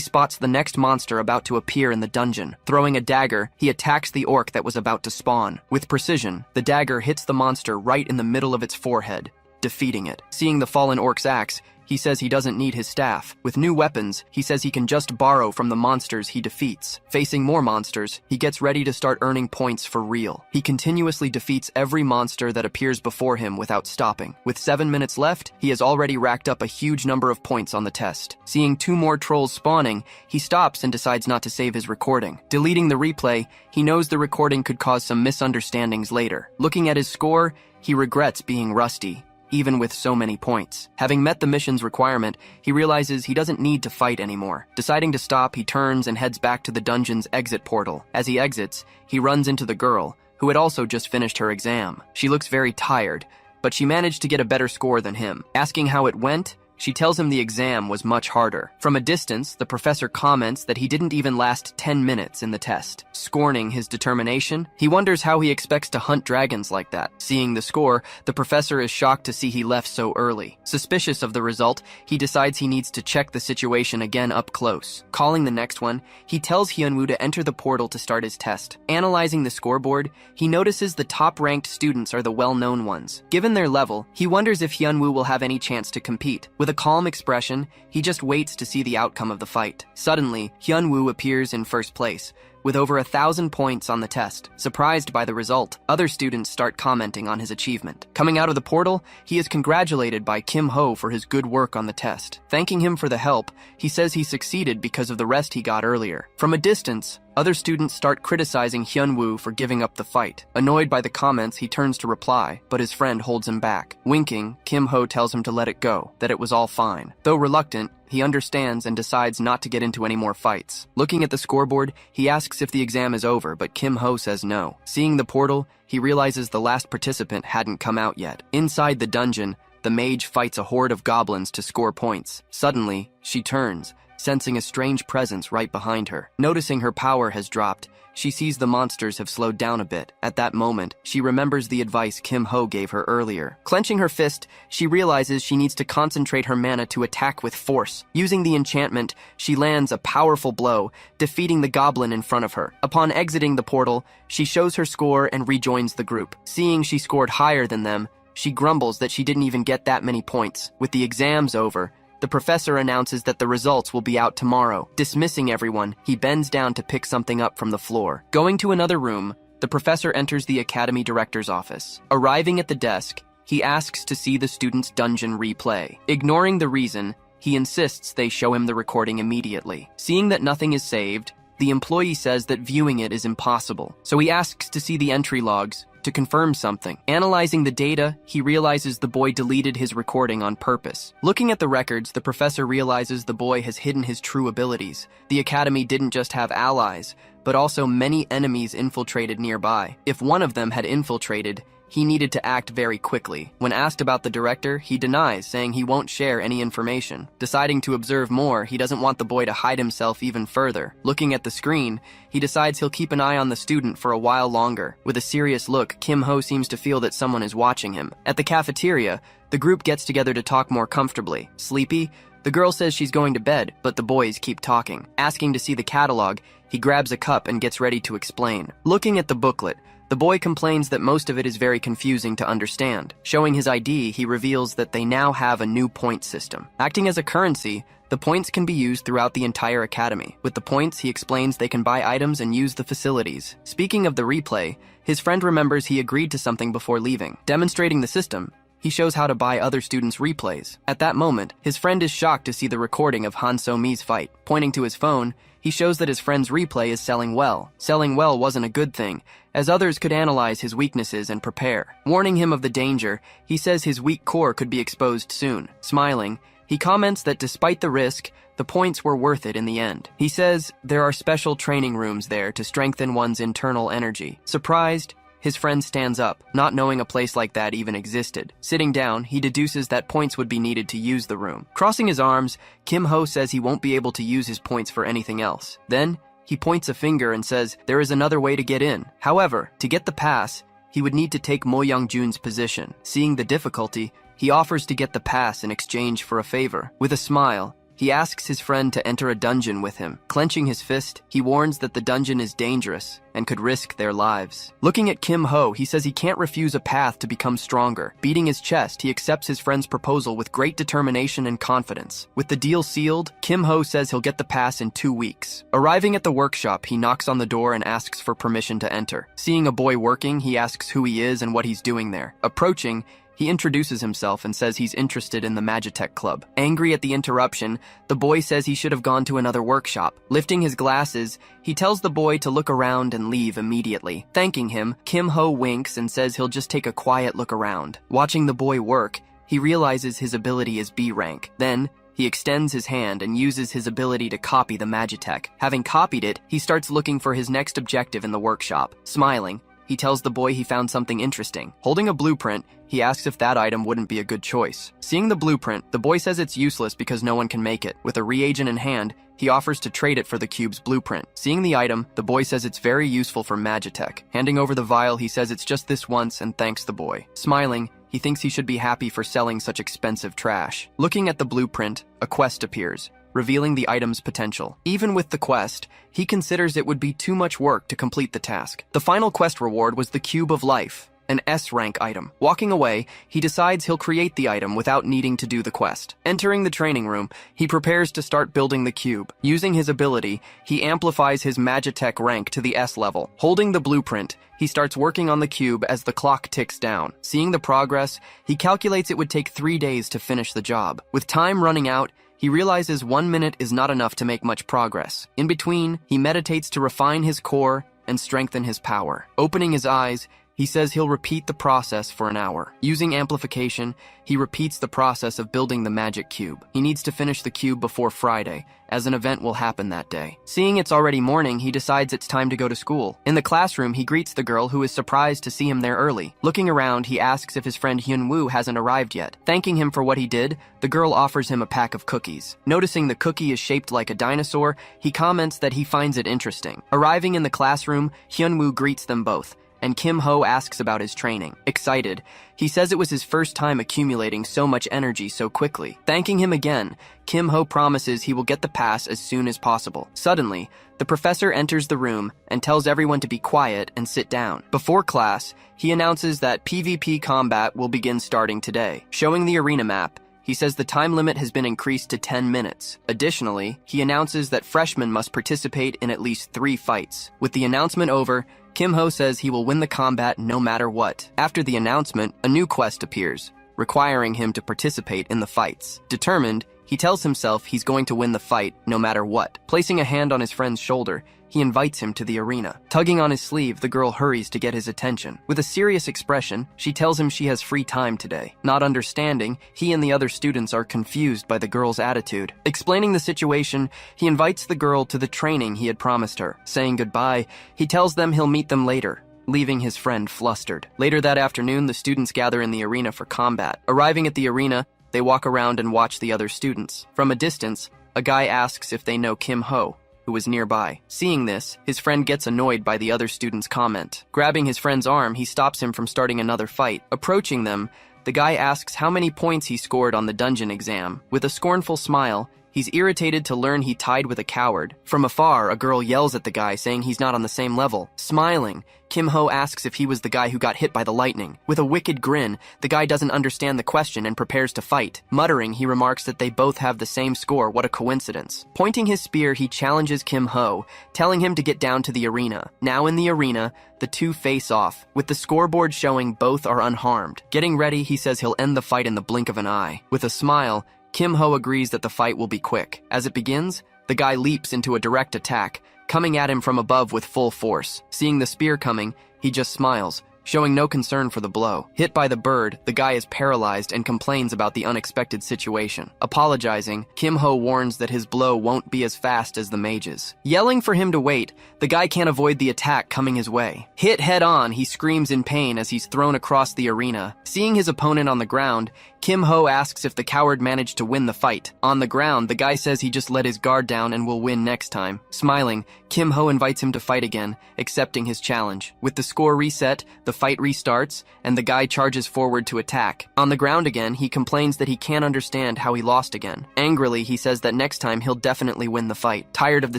spots the next monster about to appear in the dungeon. Throwing a dagger, he attacks the orc that was about to spawn. With precision, the dagger hits the monster right in the middle of its forehead, defeating it. Seeing the fallen orc's axe, he says he doesn't need his staff. With new weapons, he says he can just borrow from the monsters he defeats. Facing more monsters, he gets ready to start earning points for real. He continuously defeats every monster that appears before him without stopping. With 7 minutes left, he has already racked up a huge number of points on the test. Seeing 2 more trolls spawning, he stops and decides not to save his recording. Deleting the replay, he knows the recording could cause some misunderstandings later. Looking at his score, he regrets being rusty, even with so many points. Having met the mission's requirement, he realizes he doesn't need to fight anymore. Deciding to stop, he turns and heads back to the dungeon's exit portal. As he exits, he runs into the girl, who had also just finished her exam. She looks very tired, but she managed to get a better score than him. Asking how it went, she tells him the exam was much harder. From a distance, the professor comments that he didn't even last 10 minutes in the test. Scorning his determination, he wonders how he expects to hunt dragons like that. Seeing the score, the professor is shocked to see he left so early. Suspicious of the result, he decides he needs to check the situation again up close. Calling the next one, he tells Hyunwoo to enter the portal to start his test. Analyzing the scoreboard, he notices the top-ranked students are the well-known ones. Given their level, he wonders if Hyunwoo will have any chance to compete. With a calm expression, he just waits to see the outcome of the fight. Suddenly, Hyunwoo appears in first place, with over 1,000 points on the test. Surprised by the result, other students start commenting on his achievement. Coming out of the portal, he is congratulated by Kim Ho for his good work on the test. Thanking him for the help, he says he succeeded because of the rest he got earlier. From a distance, other students start criticizing Hyunwoo for giving up the fight. Annoyed by the comments, he turns to reply, but his friend holds him back. Winking, Kim Ho tells him to let it go, that it was all fine. Though reluctant, he understands and decides not to get into any more fights. Looking at the scoreboard, he asks if the exam is over, but Kim Ho says no. Seeing the portal, he realizes the last participant hadn't come out yet. Inside the dungeon, the mage fights a horde of goblins to score points. Suddenly, she turns, sensing a strange presence right behind her. Noticing her power has dropped, she sees the monsters have slowed down a bit. At that moment, she remembers the advice Kim Ho gave her earlier. Clenching her fist, she realizes she needs to concentrate her mana to attack with force. Using the enchantment, she lands a powerful blow, defeating the goblin in front of her. Upon exiting the portal, she shows her score and rejoins the group. Seeing she scored higher than them, she grumbles that she didn't even get that many points. With the exams over, the professor announces that the results will be out tomorrow. Dismissing everyone, he bends down to pick something up from the floor. Going to another room, the professor enters the academy director's office. Arriving at the desk, he asks to see the student's dungeon replay. Ignoring the reason, he insists they show him the recording immediately. Seeing that nothing is saved, the employee says that viewing it is impossible, so he asks to see the entry logs to confirm something. Analyzing the data, he realizes the boy deleted his recording on purpose. Looking at the records, the professor realizes the boy has hidden his true abilities. The academy didn't just have allies, but also many enemies infiltrated nearby. If one of them had infiltrated, he needed to act very quickly. When asked about the director, he denies, saying he won't share any information. Deciding to observe more, he doesn't want the boy to hide himself even further. Looking at the screen, he decides he'll keep an eye on the student for a while longer. With a serious look, Kim Ho seems to feel that someone is watching him. At the cafeteria, the group gets together to talk more comfortably. Sleepy, the girl says she's going to bed, but the boys keep talking. Asking to see the catalog, he grabs a cup and gets ready to explain. Looking at the booklet, the boy complains that most of it is very confusing to understand. Showing his ID, he reveals that they now have a new point system. Acting as a currency, the points can be used throughout the entire academy. With the points, he explains they can buy items and use the facilities. Speaking of the replay, his friend remembers he agreed to something before leaving. Demonstrating the system, he shows how to buy other students' replays. At that moment, his friend is shocked to see the recording of Han So-mi's fight. Pointing to his phone, he shows that his friend's replay is selling well. Selling well wasn't a good thing, as others could analyze his weaknesses and prepare. Warning him of the danger, he says his weak core could be exposed soon. Smiling, he comments that despite the risk, the points were worth it in the end. He says there are special training rooms there to strengthen one's internal energy. Surprised, his friend stands up, not knowing a place like that even existed. Sitting down, he deduces that points would be needed to use the room. Crossing his arms, Kim Ho says he won't be able to use his points for anything else. Then, he points a finger and says there is another way to get in. However, to get the pass, he would need to take Mo Young-jun's position. Seeing the difficulty, he offers to get the pass in exchange for a favor. With a smile, he asks his friend to enter a dungeon with him. Clenching his fist, he warns that the dungeon is dangerous and could risk their lives. Looking at Kim Ho, he says he can't refuse a path to become stronger. Beating his chest, he accepts his friend's proposal with great determination and confidence. With the deal sealed, Kim Ho says he'll get the pass in 2 weeks. Arriving at the workshop, he knocks on the door and asks for permission to enter. Seeing a boy working, he asks who he is and what he's doing there. Approaching, he introduces himself and says he's interested in the Magitech Club. Angry at the interruption, the boy says he should have gone to another workshop. Lifting his glasses, he tells the boy to look around and leave immediately. Thanking him, Kim Ho winks and says he'll just take a quiet look around. Watching the boy work, he realizes his ability is B rank. Then, he extends his hand and uses his ability to copy the Magitech. Having copied it, he starts looking for his next objective in the workshop. Smiling, he tells the boy he found something interesting. Holding a blueprint, he asks if that item wouldn't be a good choice. Seeing the blueprint, the boy says it's useless because no one can make it. With a reagent in hand, he offers to trade it for the cube's blueprint. Seeing the item, the boy says it's very useful for Magitech. Handing over the vial, he says it's just this once and thanks the boy. Smiling, he thinks he should be happy for selling such expensive trash. Looking at the blueprint, a quest appears, revealing the item's potential. Even with the quest, he considers it would be too much work to complete the task. The final quest reward was the Cube of Life, an S-rank item. Walking away, he decides he'll create the item without needing to do the quest. Entering the training room, he prepares to start building the cube. Using his ability, he amplifies his Magitech rank to the S level. Holding the blueprint, he starts working on the cube as the clock ticks down. Seeing the progress, he calculates it would take 3 days to finish the job. With time running out, he realizes 1 minute is not enough to make much progress. In between, he meditates to refine his core and strengthen his power. Opening his eyes, he says he'll repeat the process for an hour. Using amplification, he repeats the process of building the magic cube. He needs to finish the cube before Friday, as an event will happen that day. Seeing it's already morning, he decides it's time to go to school. In the classroom, he greets the girl who is surprised to see him there early. Looking around, he asks if his friend Hyun-woo hasn't arrived yet. Thanking him for what he did, the girl offers him a pack of cookies. Noticing the cookie is shaped like a dinosaur, he comments that he finds it interesting. Arriving in the classroom, Hyun-woo greets them both, and Kim Ho asks about his training. Excited, he says it was his first time accumulating so much energy so quickly. Thanking him again, Kim Ho promises he will get the pass as soon as possible. Suddenly, the professor enters the room and tells everyone to be quiet and sit down. Before class, he announces that PvP combat will begin starting today. Showing the arena map, he says the time limit has been increased to 10 minutes. Additionally, he announces that freshmen must participate in at least 3 fights. With the announcement over, Kim Ho says he will win the combat no matter what. After the announcement, a new quest appears, requiring him to participate in the fights. Determined, he tells himself he's going to win the fight no matter what. Placing a hand on his friend's shoulder, he invites him to the arena. Tugging on his sleeve, the girl hurries to get his attention. With a serious expression, she tells him she has free time today. Not understanding, he and the other students are confused by the girl's attitude. Explaining the situation, he invites the girl to the training he had promised her. Saying goodbye, he tells them he'll meet them later, leaving his friend flustered. Later that afternoon, the students gather in the arena for combat. Arriving at the arena, they walk around and watch the other students. From a distance, a guy asks if they know Kim Ho, who was nearby. Seeing this, his friend gets annoyed by the other student's comment. Grabbing his friend's arm, he stops him from starting another fight. Approaching them, the guy asks how many points he scored on the dungeon exam. With a scornful smile, He's irritated to learn he tied with a coward. From afar, a girl yells at the guy saying he's not on the same level. Smiling, Kim Ho asks if he was the guy who got hit by the lightning. With a wicked grin, the guy doesn't understand the question and prepares to fight. Muttering, he remarks that they both have the same score, what a coincidence. Pointing his spear, he challenges Kim Ho, telling him to get down to the arena. Now in the arena, the two face off, with the scoreboard showing both are unharmed. Getting ready, he says he'll end the fight in the blink of an eye. With a smile, Kim Ho agrees that the fight will be quick. As it begins, the guy leaps into a direct attack, coming at him from above with full force. Seeing the spear coming, he just smiles, showing no concern for the blow. Hit by the bird, the guy is paralyzed and complains about the unexpected situation. Apologizing, Kim Ho warns that his blow won't be as fast as the mage's. Yelling for him to wait, the guy can't avoid the attack coming his way. Hit head on, he screams in pain as he's thrown across the arena. Seeing his opponent on the ground, Kim Ho asks if the coward managed to win the fight. On the ground, the guy says he just let his guard down and will win next time. Smiling, Kim Ho invites him to fight again, accepting his challenge. With the score reset, the fight restarts, and the guy charges forward to attack. On the ground again, he complains that he can't understand how he lost again. Angrily, he says that next time he'll definitely win the fight. Tired of the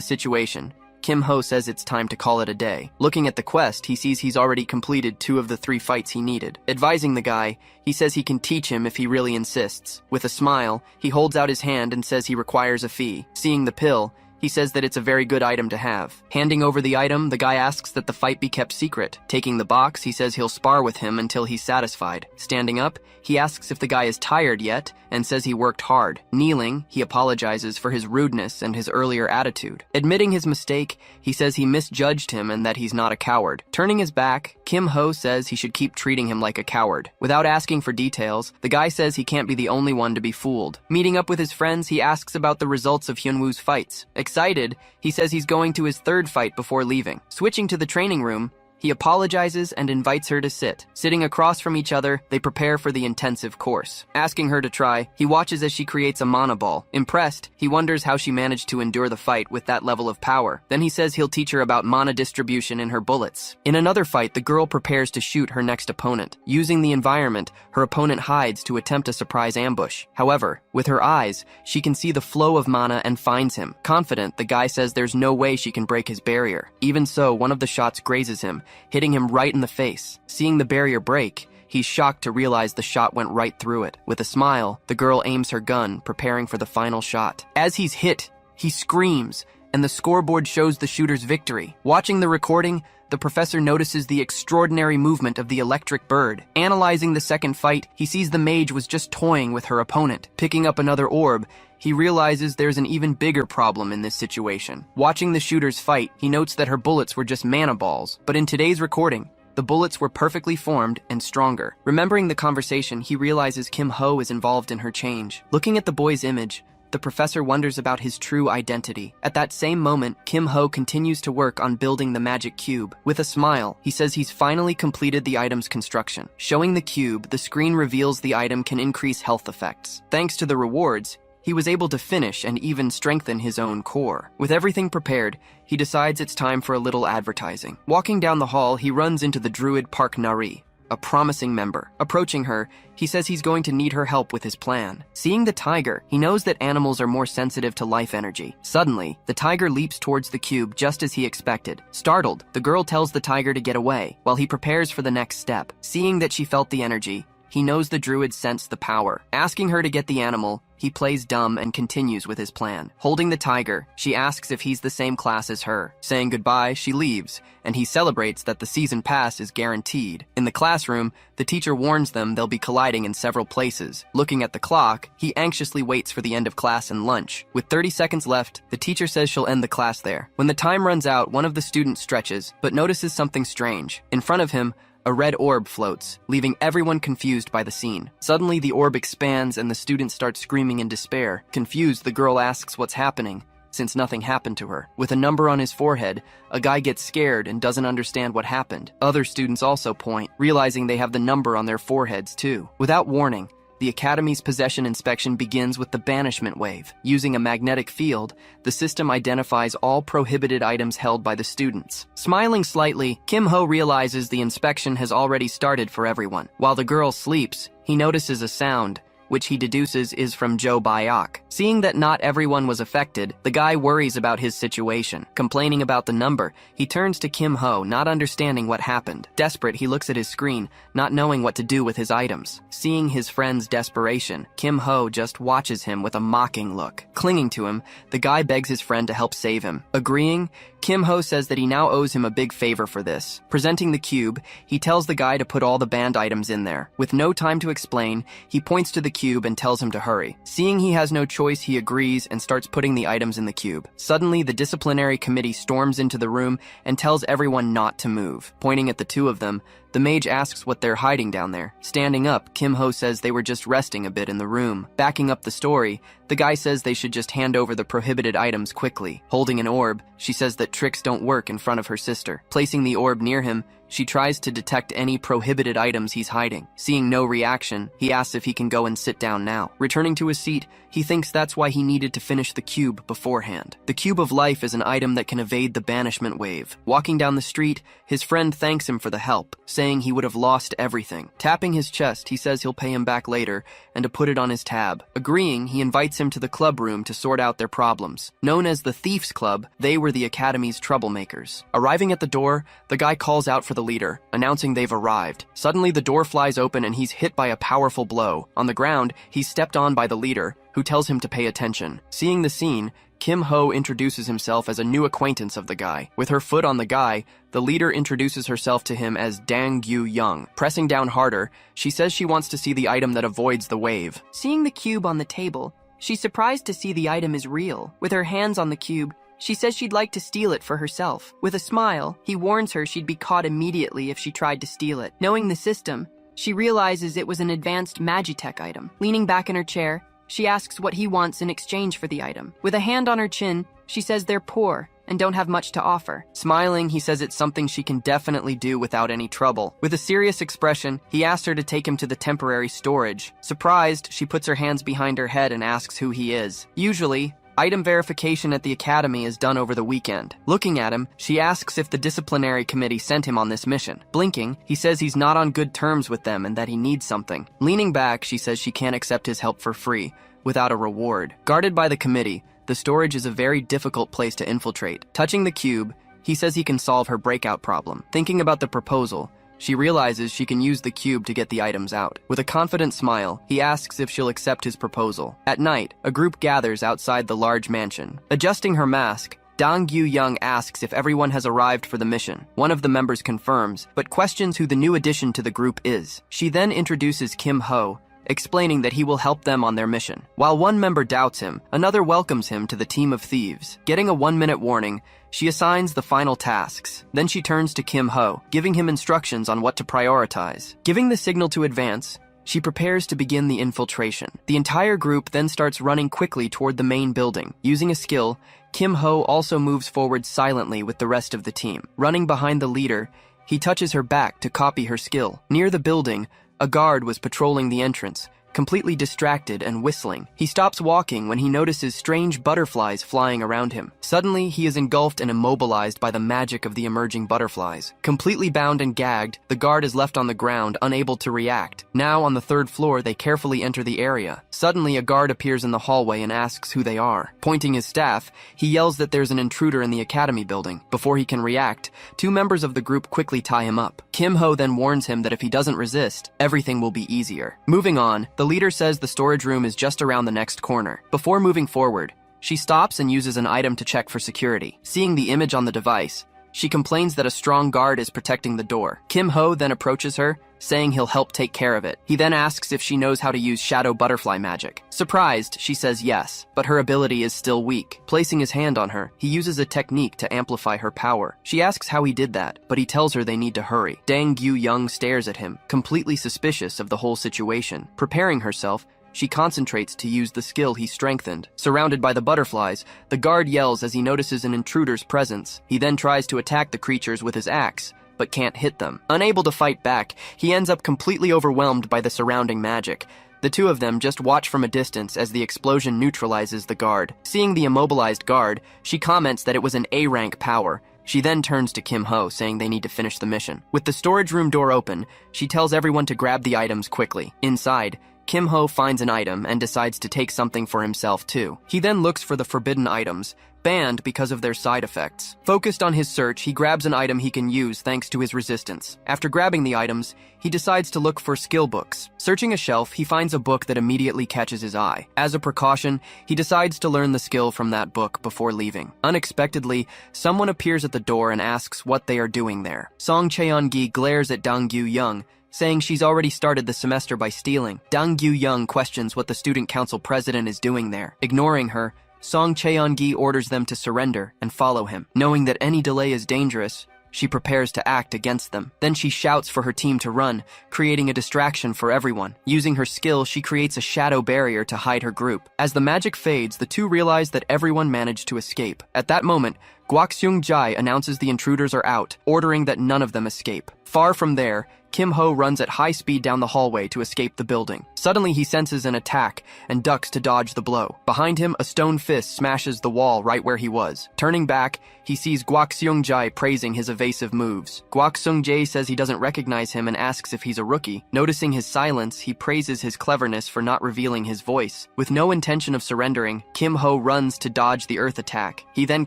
situation, Kim Ho says it's time to call it a day. Looking at the quest, he sees he's already completed 2 of the 3 fights he needed. Advising the guy, he says he can teach him if he really insists. With a smile, he holds out his hand and says he requires a fee. Seeing the pill, he says that it's a very good item to have. Handing over the item, the guy asks that the fight be kept secret. Taking the box, he says he'll spar with him until he's satisfied. Standing up, he asks if the guy is tired yet, and says he worked hard. Kneeling, he apologizes for his rudeness and his earlier attitude. Admitting his mistake, he says he misjudged him and that he's not a coward. Turning his back, Kim Ho says he should keep treating him like a coward. Without asking for details, the guy says he can't be the only one to be fooled. Meeting up with his friends, he asks about the results of Hyunwoo's fights. Excited, he says he's going to his 3rd fight before leaving. Switching to the training room, he apologizes and invites her to sit. Sitting across from each other, they prepare for the intensive course. Asking her to try, he watches as she creates a mana ball. Impressed, he wonders how she managed to endure the fight with that level of power. Then he says he'll teach her about mana distribution in her bullets. In another fight, the girl prepares to shoot her next opponent. Using the environment, her opponent hides to attempt a surprise ambush. However, with her eyes, she can see the flow of mana and finds him. Confident, the guy says there's no way she can break his barrier. Even so, one of the shots grazes him, hitting him right in the face. Seeing the barrier break, he's shocked to realize the shot went right through it. With a smile, the girl aims her gun, preparing for the final shot. As he's hit, he screams, and the scoreboard shows the shooter's victory. Watching the recording, the professor notices the extraordinary movement of the electric bird. Analyzing the second fight, he sees the mage was just toying with her opponent. Picking up another orb, he realizes there's an even bigger problem in this situation. Watching the shooters fight, he notes that her bullets were just mana balls, but in today's recording, the bullets were perfectly formed and stronger. Remembering the conversation, he realizes Kim Ho is involved in her change. Looking at the boy's image, the professor wonders about his true identity. At that same moment, Kim Ho continues to work on building the magic cube. With a smile, he says he's finally completed the item's construction. Showing the cube, the screen reveals the item can increase health effects. Thanks to the rewards, he was able to finish and even strengthen his own core. With everything prepared, he decides it's time for a little advertising. Walking down the hall, he runs into the druid Park Nari, a promising member. Approaching her, he says he's going to need her help with his plan. Seeing the tiger, he knows that animals are more sensitive to life energy. Suddenly, the tiger leaps towards the cube just as he expected. Startled, the girl tells the tiger to get away, while he prepares for the next step. Seeing that she felt the energy, he knows the druid sensed the power. Asking her to get the animal, he plays dumb and continues with his plan. Holding the tiger, she asks if he's the same class as her. Saying goodbye, she leaves, and he celebrates that the season pass is guaranteed. In the classroom, the teacher warns them they'll be colliding in several places. Looking at the clock, he anxiously waits for the end of class and lunch. With 30 seconds left, the teacher says she'll end the class there. When the time runs out, one of the students stretches, but notices something strange. In front of him, a red orb floats, leaving everyone confused by the scene. Suddenly, the orb expands and the student starts screaming in despair. Confused, the girl asks what's happening, since nothing happened to her. With a number on his forehead, a guy gets scared and doesn't understand what happened. Other students also point, realizing they have the number on their foreheads too. Without warning, the Academy's possession inspection begins with the banishment wave. Using a magnetic field, the system identifies all prohibited items held by the students. Smiling slightly, Kim Ho realizes the inspection has already started for everyone. While the girl sleeps, he notices a sound, which he deduces is from Joe Bayok. Seeing that not everyone was affected, the guy worries about his situation. Complaining about the number, he turns to Kim Ho, not understanding what happened. Desperate, he looks at his screen, not knowing what to do with his items. Seeing his friend's desperation, Kim Ho just watches him with a mocking look. Clinging to him, the guy begs his friend to help save him. Agreeing, Kim Ho says that he now owes him a big favor for this. Presenting the cube, he tells the guy to put all the banned items in there. With no time to explain, he points to the cube and tells him to hurry. Seeing he has no choice, he agrees and starts putting the items in the cube. Suddenly, the disciplinary committee storms into the room and tells everyone not to move. Pointing at the two of them, the mage asks what they're hiding down there. Standing up, Kim Ho says they were just resting a bit in the room. Backing up the story, the guy says they should just hand over the prohibited items quickly. Holding an orb, she says that tricks don't work in front of her sister. Placing the orb near him, she tries to detect any prohibited items he's hiding. Seeing no reaction, he asks if he can go and sit down now. Returning to his seat, he thinks that's why he needed to finish the cube beforehand. The Cube of Life is an item that can evade the banishment wave. Walking down the street, his friend thanks him for the help, saying he would have lost everything. Tapping his chest, he says he'll pay him back later and to put it on his tab. Agreeing, he invites him to the club room to sort out their problems. Known as the Thieves Club, they were the Academy's troublemakers. Arriving at the door, the guy calls out for the leader, announcing they've arrived. Suddenly, the door flies open and he's hit by a powerful blow. On the ground, he's stepped on by the leader, who tells him to pay attention. Seeing the scene, Kim Ho introduces himself as a new acquaintance of the guy. With her foot on the guy, the leader introduces herself to him as Dang Yu Young. Pressing down harder, she says she wants to see the item that avoids the wave. Seeing the cube on the table, she's surprised to see the item is real. With her hands on the cube, she says she'd like to steal it for herself. With a smile, he warns her she'd be caught immediately if she tried to steal it. Knowing the system, she realizes it was an advanced Magitech item. Leaning back in her chair, she asks what he wants in exchange for the item. With a hand on her chin, she says they're poor and don't have much to offer. Smiling, he says it's something she can definitely do without any trouble. With a serious expression, he asks her to take him to the temporary storage. Surprised, she puts her hands behind her head and asks who he is. Usually, item verification at the academy is done over the weekend. Looking at him, she asks if the disciplinary committee sent him on this mission. Blinking, he says he's not on good terms with them and that he needs something. Leaning back, she says she can't accept his help for free, without a reward. Guarded by the committee, the storage is a very difficult place to infiltrate. Touching the cube, he says he can solve her breakout problem. Thinking about the proposal, she realizes she can use the cube to get the items out. With a confident smile, he asks if she'll accept his proposal. At night, a group gathers outside the large mansion. Adjusting her mask, Dang Yu Young asks if everyone has arrived for the mission. One of the members confirms, but questions who the new addition to the group is. She then introduces Kim Ho, explaining that he will help them on their mission. While one member doubts him, another welcomes him to the team of thieves. Getting a 1-minute warning, she assigns the final tasks. Then she turns to Kim Ho, giving him instructions on what to prioritize. Giving the signal to advance, she prepares to begin the infiltration. The entire group then starts running quickly toward the main building. Using a skill, Kim Ho also moves forward silently with the rest of the team. Running behind the leader, he touches her back to copy her skill. Near the building, a guard was patrolling the entrance, completely distracted and whistling. He stops walking when he notices strange butterflies flying around him. Suddenly, he is engulfed and immobilized by the magic of the emerging butterflies. Completely bound and gagged, the guard is left on the ground, unable to react. Now, on the 3rd floor, they carefully enter the area. Suddenly, a guard appears in the hallway and asks who they are. Pointing his staff, he yells that there's an intruder in the academy building. Before he can react, 2 members of the group quickly tie him up. Kim Ho then warns him that if he doesn't resist, everything will be easier. Moving on, the leader says the storage room is just around the next corner. Before moving forward, she stops and uses an item to check for security. Seeing the image on the device, she complains that a strong guard is protecting the door. Kim Ho then approaches her, saying he'll help take care of it. He then asks if she knows how to use shadow butterfly magic. Surprised, she says yes, but her ability is still weak. Placing his hand on her, he uses a technique to amplify her power. She asks how he did that, but he tells her they need to hurry. Dang Yu Young stares at him, completely suspicious of the whole situation. Preparing herself, she concentrates to use the skill he strengthened. Surrounded by the butterflies, the guard yells as he notices an intruder's presence. He then tries to attack the creatures with his axe, but can't hit them. Unable to fight back, he ends up completely overwhelmed by the surrounding magic. The two of them just watch from a distance as the explosion neutralizes the guard. Seeing the immobilized guard, she comments that it was an A-rank power. She then turns to Kim Ho, saying they need to finish the mission. With the storage room door open, she tells everyone to grab the items quickly. Inside, Kim Ho finds an item and decides to take something for himself too. He then looks for the forbidden items, banned because of their side effects. Focused on his search, he grabs an item he can use thanks to his resistance. After grabbing the items, he decides to look for skill books. Searching a shelf, he finds a book that immediately catches his eye. As a precaution, he decides to learn the skill from that book before leaving. Unexpectedly, someone appears at the door and asks what they are doing there. Song Cheon-gi glares at Dang Gyu-young, saying she's already started the semester by stealing. Dang Gyu-young questions what the student council president is doing there. Ignoring her, Song Cheon-gi orders them to surrender and follow him. Knowing that any delay is dangerous, she prepares to act against them. Then she shouts for her team to run, creating a distraction for everyone. Using her skill, she creates a shadow barrier to hide her group. As the magic fades, the two realize that everyone managed to escape. At that moment, Gwaksung-jae announces the intruders are out, ordering that none of them escape. Far from there, Kim Ho runs at high speed down the hallway to escape the building. Suddenly, he senses an attack and ducks to dodge the blow. Behind him, a stone fist smashes the wall right where he was. Turning back, he sees Gwaksung-jae praising his evasive moves. Gwaksung-jae says he doesn't recognize him and asks if he's a rookie. Noticing his silence, he praises his cleverness for not revealing his voice. With no intention of surrendering, Kim Ho runs to dodge the earth attack. He then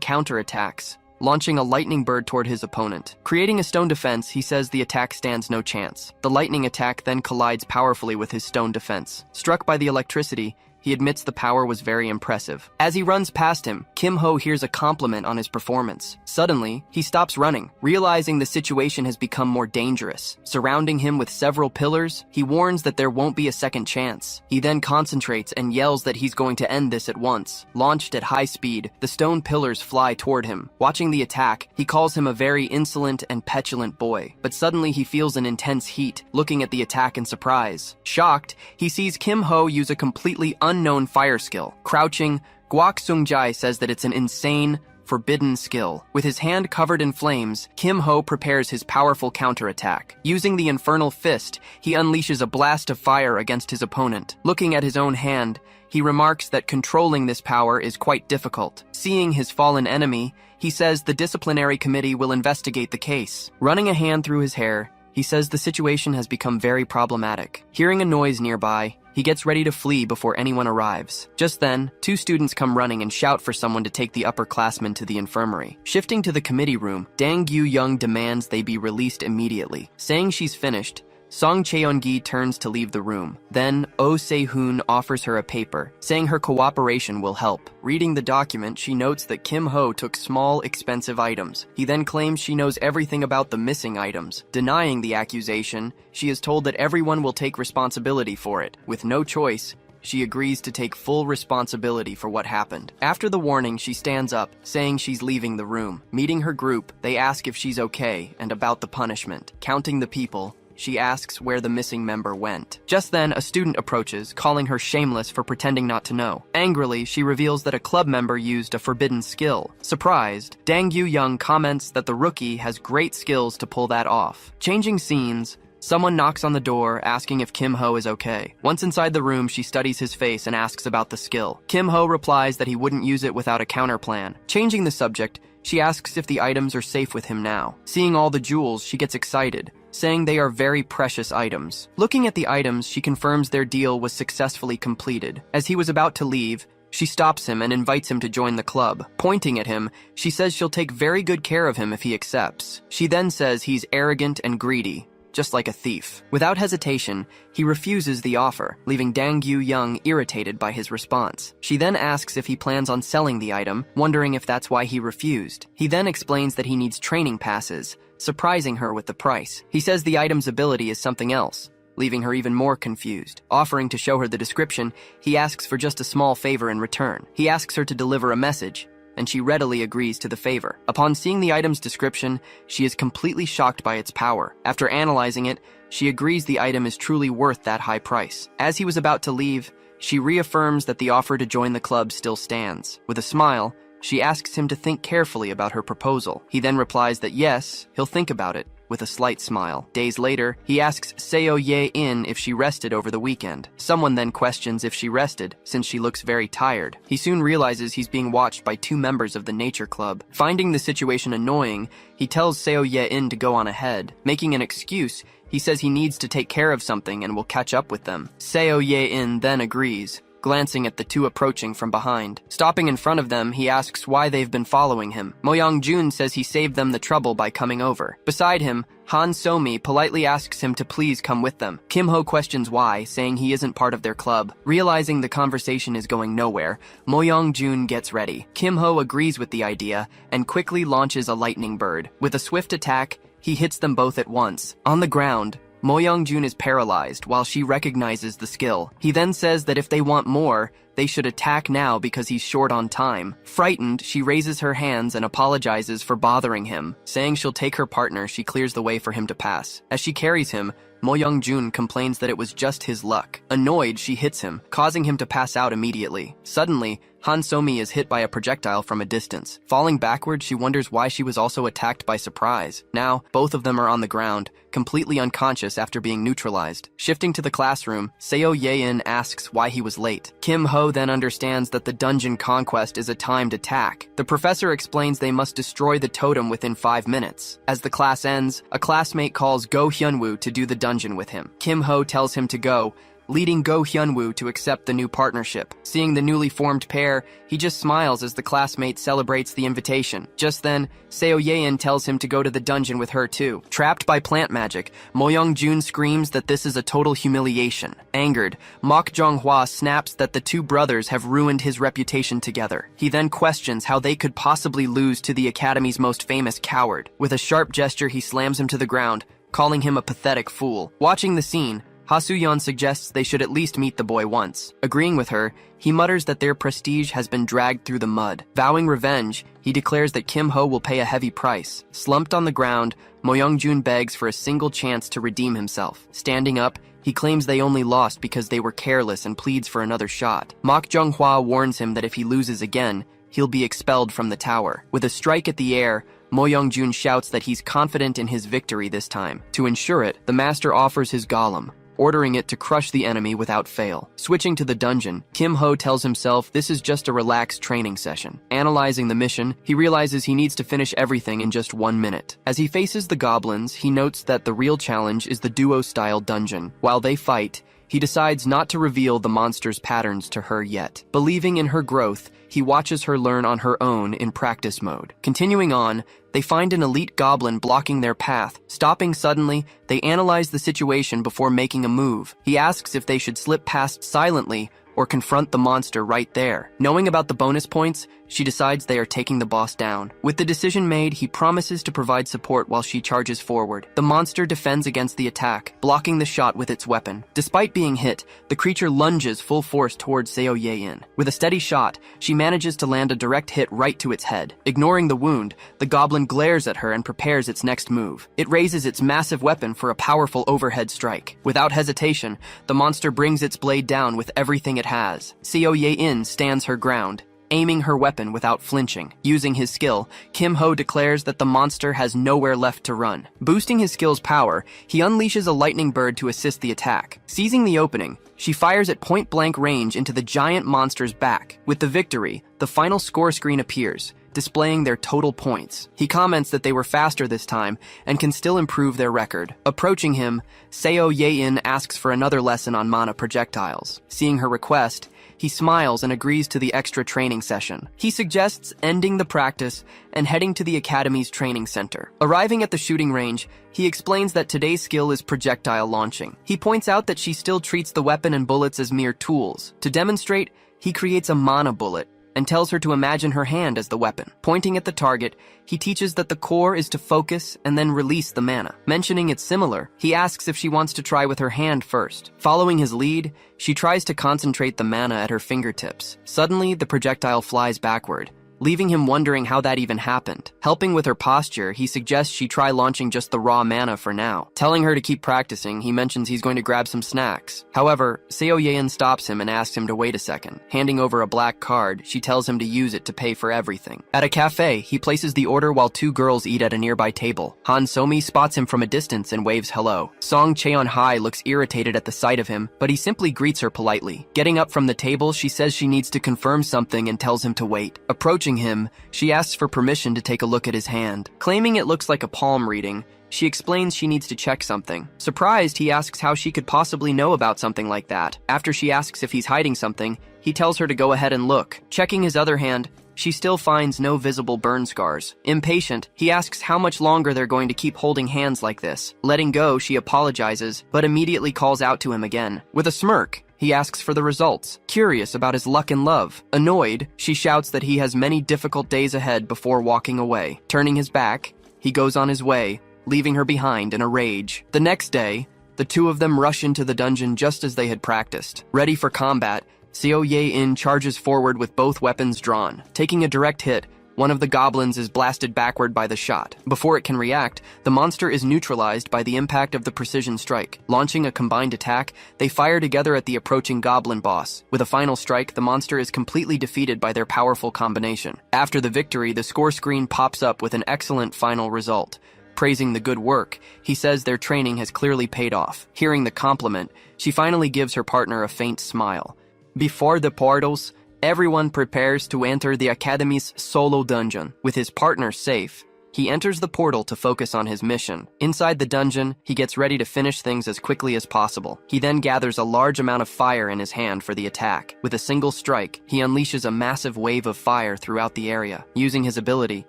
counterattacks, launching a lightning bird toward his opponent. Creating a stone defense, he says the attack stands no chance. The lightning attack then collides powerfully with his stone defense. Struck by the electricity, he admits the power was very impressive. As he runs past him, Kim Ho hears a compliment on his performance. Suddenly, he stops running, realizing the situation has become more dangerous. Surrounding him with several pillars, he warns that there won't be a second chance. He then concentrates and yells that he's going to end this at once. Launched at high speed, the stone pillars fly toward him. Watching the attack, he calls him a very insolent and petulant boy. But suddenly he feels an intense heat, looking at the attack in surprise. Shocked, he sees Kim Ho use a completely unknown fire skill. Crouching, Gwaksung-jae says that it's an insane, forbidden skill. With his hand covered in flames, Kim Ho prepares his powerful counterattack. Using the infernal fist, he unleashes a blast of fire against his opponent. Looking at his own hand, he remarks that controlling this power is quite difficult. Seeing his fallen enemy, he says the disciplinary committee will investigate the case. Running a hand through his hair, he says the situation has become very problematic. Hearing a noise nearby, he gets ready to flee before anyone arrives. Just then, two students come running and shout for someone to take the upperclassmen to the infirmary. Shifting to the committee room, Dang Gyu-young demands they be released immediately. Saying she's finished, Song Cheon-gi turns to leave the room. Then, Oh Se-hoon offers her a paper, saying her cooperation will help. Reading the document, she notes that Kim Ho took small, expensive items. He then claims she knows everything about the missing items. Denying the accusation, she is told that everyone will take responsibility for it. With no choice, she agrees to take full responsibility for what happened. After the warning, she stands up, saying she's leaving the room. Meeting her group, they ask if she's okay and about the punishment. Counting the people, she asks where the missing member went. Just then, a student approaches, calling her shameless for pretending not to know. Angrily, she reveals that a club member used a forbidden skill. Surprised, Dang Gyu-young comments that the rookie has great skills to pull that off. Changing scenes, someone knocks on the door, asking if Kim Ho is okay. Once inside the room, she studies his face and asks about the skill. Kim Ho replies that he wouldn't use it without a counterplan. Changing the subject, she asks if the items are safe with him now. Seeing all the jewels, she gets excited, saying they are very precious items. Looking at the items, she confirms their deal was successfully completed. As he was about to leave, she stops him and invites him to join the club. Pointing at him, she says she'll take very good care of him if he accepts. She then says he's arrogant and greedy, just like a thief. Without hesitation, he refuses the offer, leaving Dang Gyu-young irritated by his response. She then asks if he plans on selling the item, wondering if that's why he refused. He then explains that he needs training passes, surprising her with the price. He says the item's ability is something else, leaving her even more confused. Offering to show her the description, he asks for just a small favor in return. He asks her to deliver a message, and she readily agrees to the favor. Upon seeing the item's description, she is completely shocked by its power. After analyzing it, she agrees the item is truly worth that high price. As he was about to leave, she reaffirms that the offer to join the club still stands. With a smile, she asks him to think carefully about her proposal. He then replies that yes, he'll think about it, with a slight smile. Days later, he asks Seo Ye-in if she rested over the weekend. Someone then questions if she rested, since she looks very tired. He soon realizes he's being watched by 2 members of the nature club. Finding the situation annoying, he tells Seo Ye-in to go on ahead. Making an excuse, he says he needs to take care of something and will catch up with them. Seo Ye-in then agrees, glancing at the 2 approaching from behind. Stopping in front of them, he asks why they've been following him. Mo Young-jun says he saved them the trouble by coming over. Beside him, Han So-mi politely asks him to please come with them. Kim Ho questions why, saying he isn't part of their club. Realizing the conversation is going nowhere, Mo Young-jun gets ready. Kim Ho agrees with the idea and quickly launches a lightning bird. With a swift attack, he hits them both at once. On the ground, Mo Young-jun is paralyzed while she recognizes the skill. He then says that if they want more, they should attack now because he's short on time. Frightened, she raises her hands and apologizes for bothering him. Saying she'll take her partner, she clears the way for him to pass. As she carries him, Mo Young-jun complains that it was just his luck. Annoyed, she hits him, causing him to pass out immediately. Suddenly, Han So-mi is hit by a projectile from a distance. Falling backward, she wonders why she was also attacked by surprise. Now, both of them are on the ground, completely unconscious after being neutralized. Shifting to the classroom, Seo Ye-in asks why he was late. Kim Ho then understands that the dungeon conquest is a timed attack. The professor explains they must destroy the totem within 5 minutes. As the class ends, a classmate calls Go Hyunwoo to do the dungeon with him. Kim Ho tells him to go, leading Go Hyunwoo to accept the new partnership. Seeing the newly formed pair, he just smiles as the classmate celebrates the invitation. Just then, Seo Ye-in tells him to go to the dungeon with her too. Trapped by plant magic, Mo Young-jun screams that this is a total humiliation. Angered, Mok Jong-hwa snaps that the 2 brothers have ruined his reputation together. He then questions how they could possibly lose to the Academy's most famous coward. With a sharp gesture, he slams him to the ground, calling him a pathetic fool. Watching the scene, Ha Soo-yeon suggests they should at least meet the boy once. Agreeing with her, he mutters that their prestige has been dragged through the mud. Vowing revenge, he declares that Kim Ho will pay a heavy price. Slumped on the ground, Mo Young-jun begs for a single chance to redeem himself. Standing up, he claims they only lost because they were careless and pleads for another shot. Mok Jong-hwa warns him that if he loses again, he'll be expelled from the tower. With a strike at the air, Mo Young-jun shouts that he's confident in his victory this time. To ensure it, the master offers his golem, ordering it to crush the enemy without fail. Switching to the dungeon, Kim Ho tells himself this is just a relaxed training session. Analyzing the mission, he realizes he needs to finish everything in just 1 minute. As he faces the goblins, he notes that the real challenge is the duo-style dungeon. While they fight, he decides not to reveal the monster's patterns to her yet. Believing in her growth, he watches her learn on her own in practice mode. Continuing on, they find an elite goblin blocking their path. Stopping suddenly, they analyze the situation before making a move. He asks if they should slip past silently or confront the monster right there. Knowing about the bonus points, she decides they are taking the boss down. With the decision made, he promises to provide support while she charges forward. The monster defends against the attack, blocking the shot with its weapon. Despite being hit, the creature lunges full force towards Seo Ye-in. With a steady shot, she manages to land a direct hit right to its head. Ignoring the wound, the goblin glares at her and prepares its next move. It raises its massive weapon for a powerful overhead strike. Without hesitation, the monster brings its blade down with everything it has. Seo Ye-in stands her ground, aiming her weapon without flinching. Using his skill, Kim Ho declares that the monster has nowhere left to run. Boosting his skill's power, he unleashes a lightning bird to assist the attack. Seizing the opening, she fires at point-blank range into the giant monster's back. With the victory, the final score screen appears, displaying their total points. He comments that they were faster this time and can still improve their record. Approaching him, Seo Ye-in asks for another lesson on mana projectiles. Seeing her request, he smiles and agrees to the extra training session. He suggests ending the practice and heading to the Academy's training center. Arriving at the shooting range, he explains that today's skill is projectile launching. He points out that she still treats the weapon and bullets as mere tools. To demonstrate, he creates a mana bullet and tells her to imagine her hand as the weapon. Pointing at the target, he teaches that the core is to focus and then release the mana. Mentioning it's similar, he asks if she wants to try with her hand first. Following his lead, she tries to concentrate the mana at her fingertips. Suddenly, the projectile flies backward, leaving him wondering how that even happened. Helping with her posture, he suggests she try launching just the raw mana for now. Telling her to keep practicing, he mentions he's going to grab some snacks. However, Seo Yeon stops him and asks him to wait a second. Handing over a black card, she tells him to use it to pay for everything. At a cafe, he places the order while two girls eat at a nearby table. Han Somi spots him from a distance and waves hello. Song Cheon-hai looks irritated at the sight of him, but he simply greets her politely. Getting up from the table, she says she needs to confirm something and tells him to wait. Approaching him, she asks for permission to take a look at his hand. Claiming it looks like a palm reading, she explains she needs to check something. Surprised, he asks how she could possibly know about something like that. After she asks if he's hiding something, he tells her to go ahead and look. Checking his other hand, she still finds no visible burn scars. Impatient, he asks how much longer they're going to keep holding hands like this. Letting go, she apologizes, but immediately calls out to him again. With a smirk, he asks for the results, curious about his luck and love. Annoyed, she shouts that he has many difficult days ahead before walking away. Turning his back, he goes on his way, leaving her behind in a rage. The next day, the two of them rush into the dungeon just as they had practiced. Ready for combat, Seo Ye-in charges forward with both weapons drawn. Taking a direct hit, one of the goblins is blasted backward by the shot. Before it can react, the monster is neutralized by the impact of the precision strike. Launching a combined attack, they fire together at the approaching goblin boss. With a final strike, the monster is completely defeated by their powerful combination. After the victory, the score screen pops up with an excellent final result. Praising the good work, he says their training has clearly paid off. Hearing the compliment, she finally gives her partner a faint smile. Before the portals, everyone prepares to enter the Academy's solo dungeon. With his partner safe, he enters the portal to focus on his mission. Inside the dungeon, he gets ready to finish things as quickly as possible. He then gathers a large amount of fire in his hand for the attack. With a single strike, he unleashes a massive wave of fire throughout the area. Using his ability,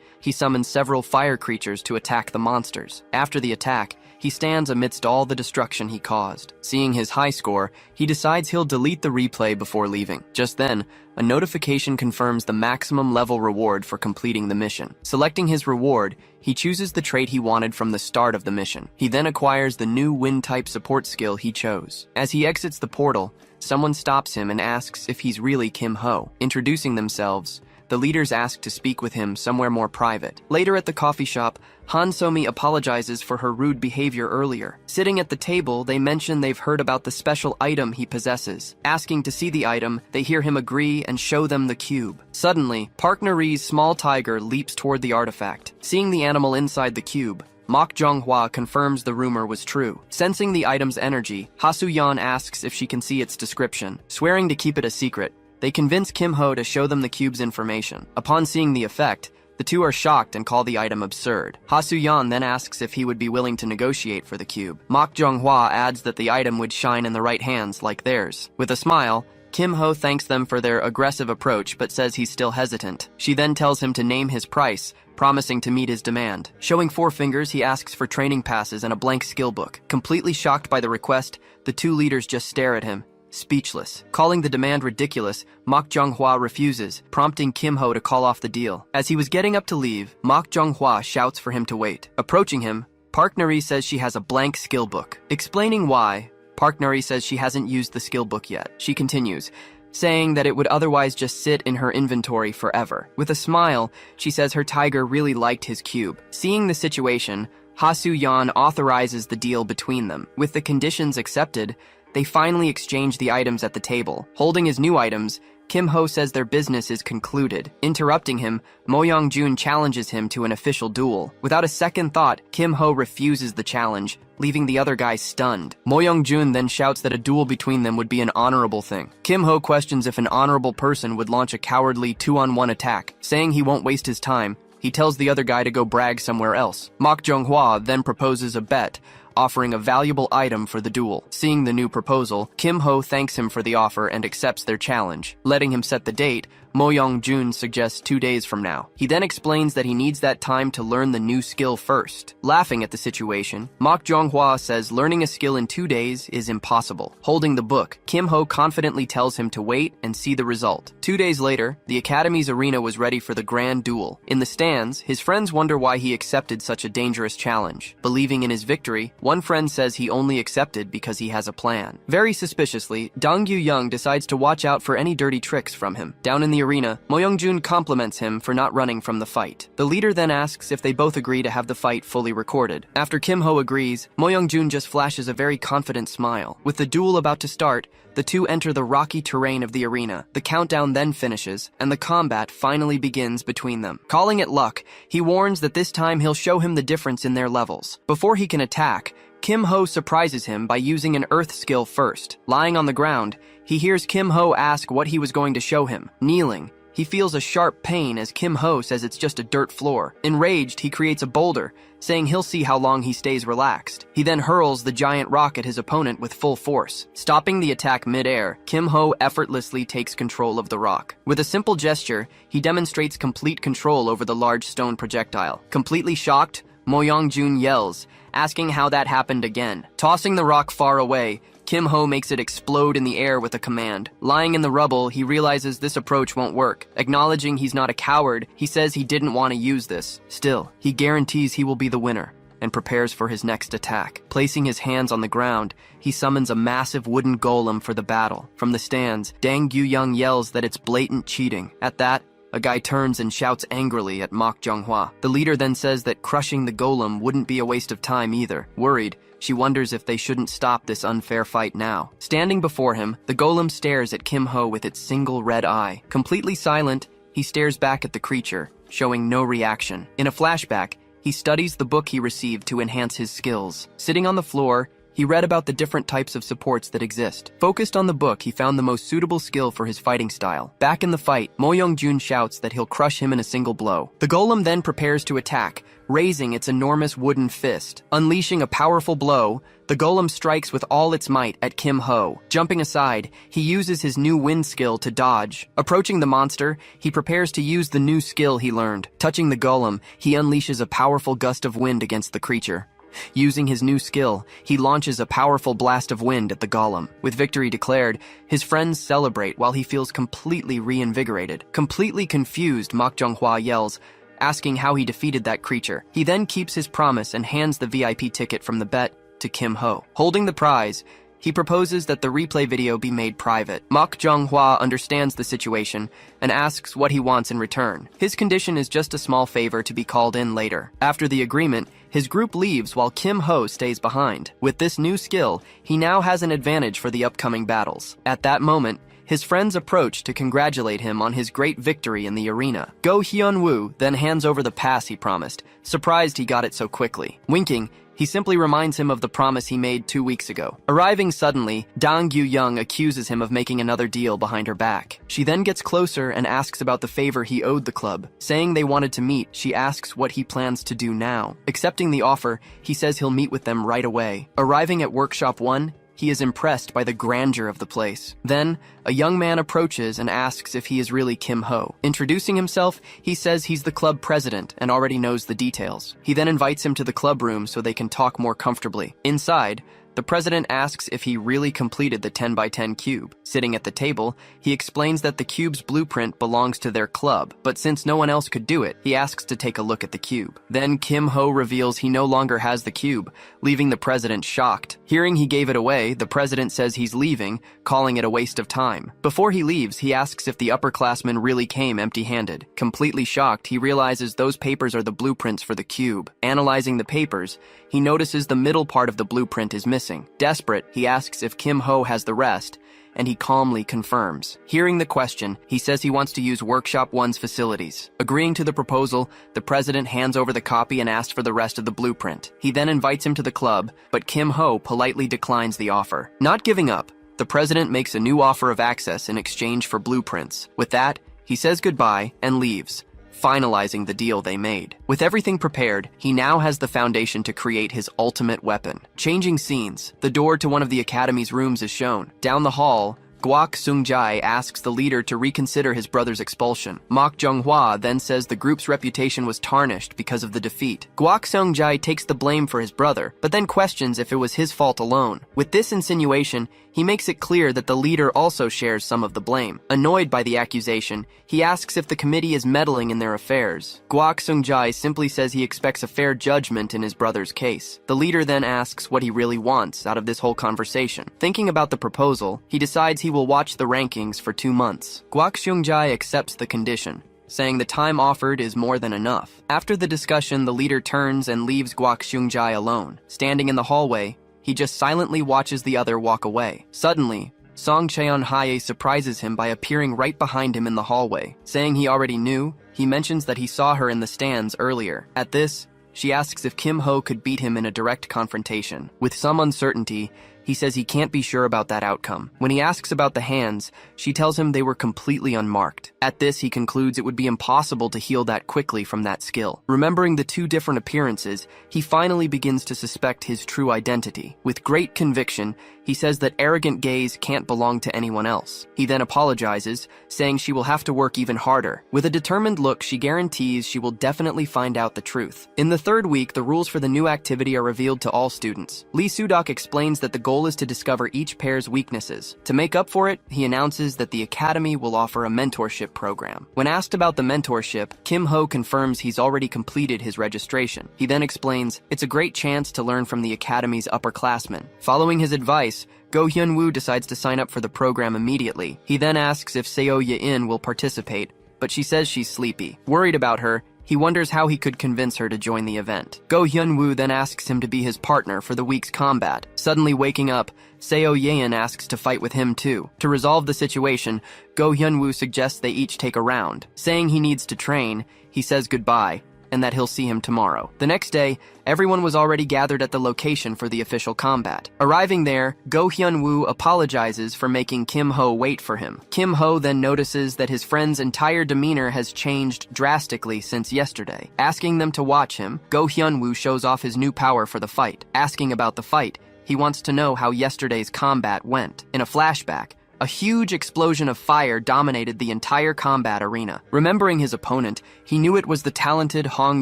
he summons several fire creatures to attack the monsters. After the attack, he stands amidst all the destruction he caused. Seeing his high score, he decides he'll delete the replay before leaving. Just then, a notification confirms the maximum level reward for completing the mission. Selecting his reward, he chooses the trait he wanted from the start of the mission. He then acquires the new wind-type support skill he chose. As he exits the portal, someone stops him and asks if he's really Kim Ho. Introducing themselves, the leaders ask to speak with him somewhere more private. Later at the coffee shop, Han Somi apologizes for her rude behavior earlier. Sitting at the table, they mention they've heard about the special item he possesses. Asking to see the item, they hear him agree and show them the cube. Suddenly, Park Nari's small tiger leaps toward the artifact. Seeing the animal inside the cube, Mok Jong-hwa confirms the rumor was true. Sensing the item's energy, Ha Soo-yeon asks if she can see its description. Swearing to keep it a secret, they convince Kim Ho to show them the cube's information. Upon seeing the effect, the two are shocked and call the item absurd. Ha Soo-yeon then asks if he would be willing to negotiate for the cube. Mok Jong-hwa adds that the item would shine in the right hands like theirs. With a smile, Kim Ho thanks them for their aggressive approach but says he's still hesitant. She then tells him to name his price, promising to meet his demand. Showing 4 fingers, he asks for training passes and a blank skill book. Completely shocked by the request, the two leaders just stare at him, speechless. Calling the demand ridiculous, Mok Jong-hwa refuses, prompting Kim Ho to call off the deal. As he was getting up to leave, Mok Jong-hwa shouts for him to wait. Approaching him, Park Nari says she has a blank skill book. Explaining why, Park Nari says she hasn't used the skill book yet. She continues, saying that it would otherwise just sit in her inventory forever. With a smile, she says her tiger really liked his cube. Seeing the situation, Ha Soo-yeon authorizes the deal between them. With the conditions accepted, they finally exchange the items at the table. Holding his new items, Kim Ho says their business is concluded. Interrupting him, Mo Young-jun challenges him to an official duel. Without a second thought, Kim Ho refuses the challenge, leaving the other guy stunned. Mo Young-jun then shouts that a duel between them would be an honorable thing. Kim Ho questions if an honorable person would launch a cowardly 2-on-1 attack. Saying he won't waste his time, he tells the other guy to go brag somewhere else. Mok Jong-hwa then proposes a bet, offering a valuable item for the duel. Seeing the new proposal, Kim Ho thanks him for the offer and accepts their challenge. Letting him set the date, Mo Young-jun suggests 2 days from now. He then explains that he needs that time to learn the new skill first. Laughing at the situation, Mok Jong-hwa says learning a skill in 2 days is impossible. Holding the book, Kim Ho confidently tells him to wait and see the result. 2 days later, the Academy's arena was ready for the grand duel. In the stands, his friends wonder why he accepted such a dangerous challenge. Believing in his victory, One friend says he only accepted because he has a plan. Very suspiciously, Dong Yu-young decides to watch out for any dirty tricks from him. Down in the arena, Mo Young-jun compliments him for not running from the fight. The leader then asks if they both agree to have the fight fully recorded. After Kim Ho agrees, Mo Young-jun just flashes a very confident smile. With the duel about to start, the two enter the rocky terrain of the arena. The countdown then finishes, and the combat finally begins between them. Calling it luck, he warns that this time he'll show him the difference in their levels. Before he can attack, Kim Ho surprises him by using an earth skill first. Lying on the ground, he hears Kim Ho ask what he was going to show him. Kneeling, he feels a sharp pain as Kim Ho says it's just a dirt floor. Enraged, he creates a boulder, saying he'll see how long he stays relaxed. He then hurls the giant rock at his opponent with full force. Stopping the attack mid-air, Kim Ho effortlessly takes control of the rock. With a simple gesture, he demonstrates complete control over the large stone projectile. Completely shocked, Mo Young-jun yells, asking how that happened again. Tossing the rock far away, Kim Ho makes it explode in the air with a command. Lying in the rubble, he realizes this approach won't work. Acknowledging he's not a coward, he says he didn't want to use this. Still, he guarantees he will be the winner and prepares for his next attack. Placing his hands on the ground, he summons a massive wooden golem for the battle. From the stands, Dang Yu-young yells that it's blatant cheating. At that, a guy turns and shouts angrily at Mok Jung-hwa. The leader then says that crushing the golem wouldn't be a waste of time either. Worried, she wonders if they shouldn't stop this unfair fight now. Standing before him, the golem stares at Kim Ho with its single red eye. Completely silent, he stares back at the creature, showing no reaction. In a flashback, he studies the book he received to enhance his skills. Sitting on the floor, he read about the different types of supports that exist. Focused on the book, he found the most suitable skill for his fighting style. Back in the fight, Mo Young-jun shouts that he'll crush him in a single blow. The golem then prepares to attack, raising its enormous wooden fist. Unleashing a powerful blow, the golem strikes with all its might at Kim Ho. Jumping aside, he uses his new wind skill to dodge. Approaching the monster, he prepares to use the new skill he learned. Touching the golem, he unleashes a powerful gust of wind against the creature. Using his new skill, he launches a powerful blast of wind at the golem. With victory declared, his friends celebrate while he feels completely reinvigorated. Completely confused, Mok Jung-hwa yells, asking how he defeated that creature. He then keeps his promise and hands the VIP ticket from the bet to Kim Ho. Holding the prize, he proposes that the replay video be made private. Mok Jung-hwa understands the situation and asks what he wants in return. His condition is just a small favor to be called in later. After the agreement, his group leaves while Kim Ho stays behind. With this new skill, he now has an advantage for the upcoming battles. At that moment, his friends approach to congratulate him on his great victory in the arena. Go Hyun-woo then hands over the pass he promised, surprised he got it so quickly. Winking, he simply reminds him of the promise he made 2 weeks ago. Arriving suddenly, Dang Yu-young accuses him of making another deal behind her back. She then gets closer and asks about the favor he owed the club. Saying they wanted to meet, she asks what he plans to do now. Accepting the offer, he says he'll meet with them right away. Arriving at Workshop 1, he is impressed by the grandeur of the place. Then, a young man approaches and asks if he is really Kim Ho. Introducing himself, he says he's the club president and already knows the details. He then invites him to the club room so they can talk more comfortably. Inside, the president asks if he really completed the 10x10 cube. Sitting at the table, he explains that the cube's blueprint belongs to their club, but since no one else could do it, he asks to take a look at the cube. Then Kim Ho reveals he no longer has the cube, leaving the president shocked. Hearing he gave it away, the president says he's leaving, calling it a waste of time. Before he leaves, he asks if the upperclassmen really came empty-handed. Completely shocked, he realizes those papers are the blueprints for the cube. Analyzing the papers, he notices the middle part of the blueprint is missing. Desperate, he asks if Kim Ho has the rest, and he calmly confirms. Hearing the question, he says he wants to use Workshop 1's facilities. Agreeing to the proposal, the president hands over the copy and asks for the rest of the blueprint. He then invites him to the club, but Kim Ho politely declines the offer. Not giving up, the president makes a new offer of access in exchange for blueprints. With that, he says goodbye and leaves, finalizing the deal they made. With everything prepared, he now has the foundation to create his ultimate weapon. Changing scenes, the door to one of the academy's rooms is shown. Down the hall, Guak Sungjai asks the leader to reconsider his brother's expulsion. Mok Jonghwa then says the group's reputation was tarnished because of the defeat. Guak Sungjai takes the blame for his brother, but then questions if it was his fault alone. With this insinuation, he makes it clear that the leader also shares some of the blame. Annoyed by the accusation, he asks if the committee is meddling in their affairs. Guak Sungjai simply says he expects a fair judgment in his brother's case. The leader then asks what he really wants out of this whole conversation. Thinking about the proposal, he decides he will watch the rankings for 2 months. Guak Sungjai accepts the condition, saying the time offered is more than enough. After the discussion, the leader turns and leaves Guak Sungjai alone. Standing in the hallway, he just silently watches the other walk away. Suddenly, Song Cheon-hae surprises him by appearing right behind him in the hallway. Saying he already knew, he mentions that he saw her in the stands earlier. At this, she asks if Kim Ho could beat him in a direct confrontation. With some uncertainty, he says he can't be sure about that outcome. When he asks about the hands, she tells him they were completely unmarked. At this, he concludes it would be impossible to heal that quickly from that skill. Remembering the 2 different appearances, he finally begins to suspect his true identity. With great conviction, he says that arrogant gaze can't belong to anyone else. He then apologizes, saying she will have to work even harder. With a determined look, she guarantees she will definitely find out the truth. In the 3rd week, the rules for the new activity are revealed to all students. Lee Sudok explains that the goal is to discover each pair's weaknesses. To make up for it, he announces that the academy will offer a mentorship program. When asked about the mentorship, Kim Ho confirms he's already completed his registration. He then explains, it's a great chance to learn from the academy's upperclassmen. Following his advice, Go Hyun-woo decides to sign up for the program immediately. He then asks if Seo Ye-in will participate, but she says she's sleepy. Worried about her, he wonders how he could convince her to join the event. Go Hyun-woo then asks him to be his partner for the week's combat. Suddenly waking up, Seo Ye-in asks to fight with him too. To resolve the situation, Go Hyun-woo suggests they each take a round. Saying he needs to train, he says goodbye, and that he'll see him tomorrow. The next day, everyone was already gathered at the location for the official combat. Arriving there, Go Hyun-woo apologizes for making Kim Ho wait for him. Kim Ho then notices that his friend's entire demeanor has changed drastically since yesterday. Asking them to watch him, Go Hyun-woo shows off his new power for the fight. Asking about the fight, he wants to know how yesterday's combat went. In a flashback, a huge explosion of fire dominated the entire combat arena. Remembering his opponent, he knew it was the talented Hong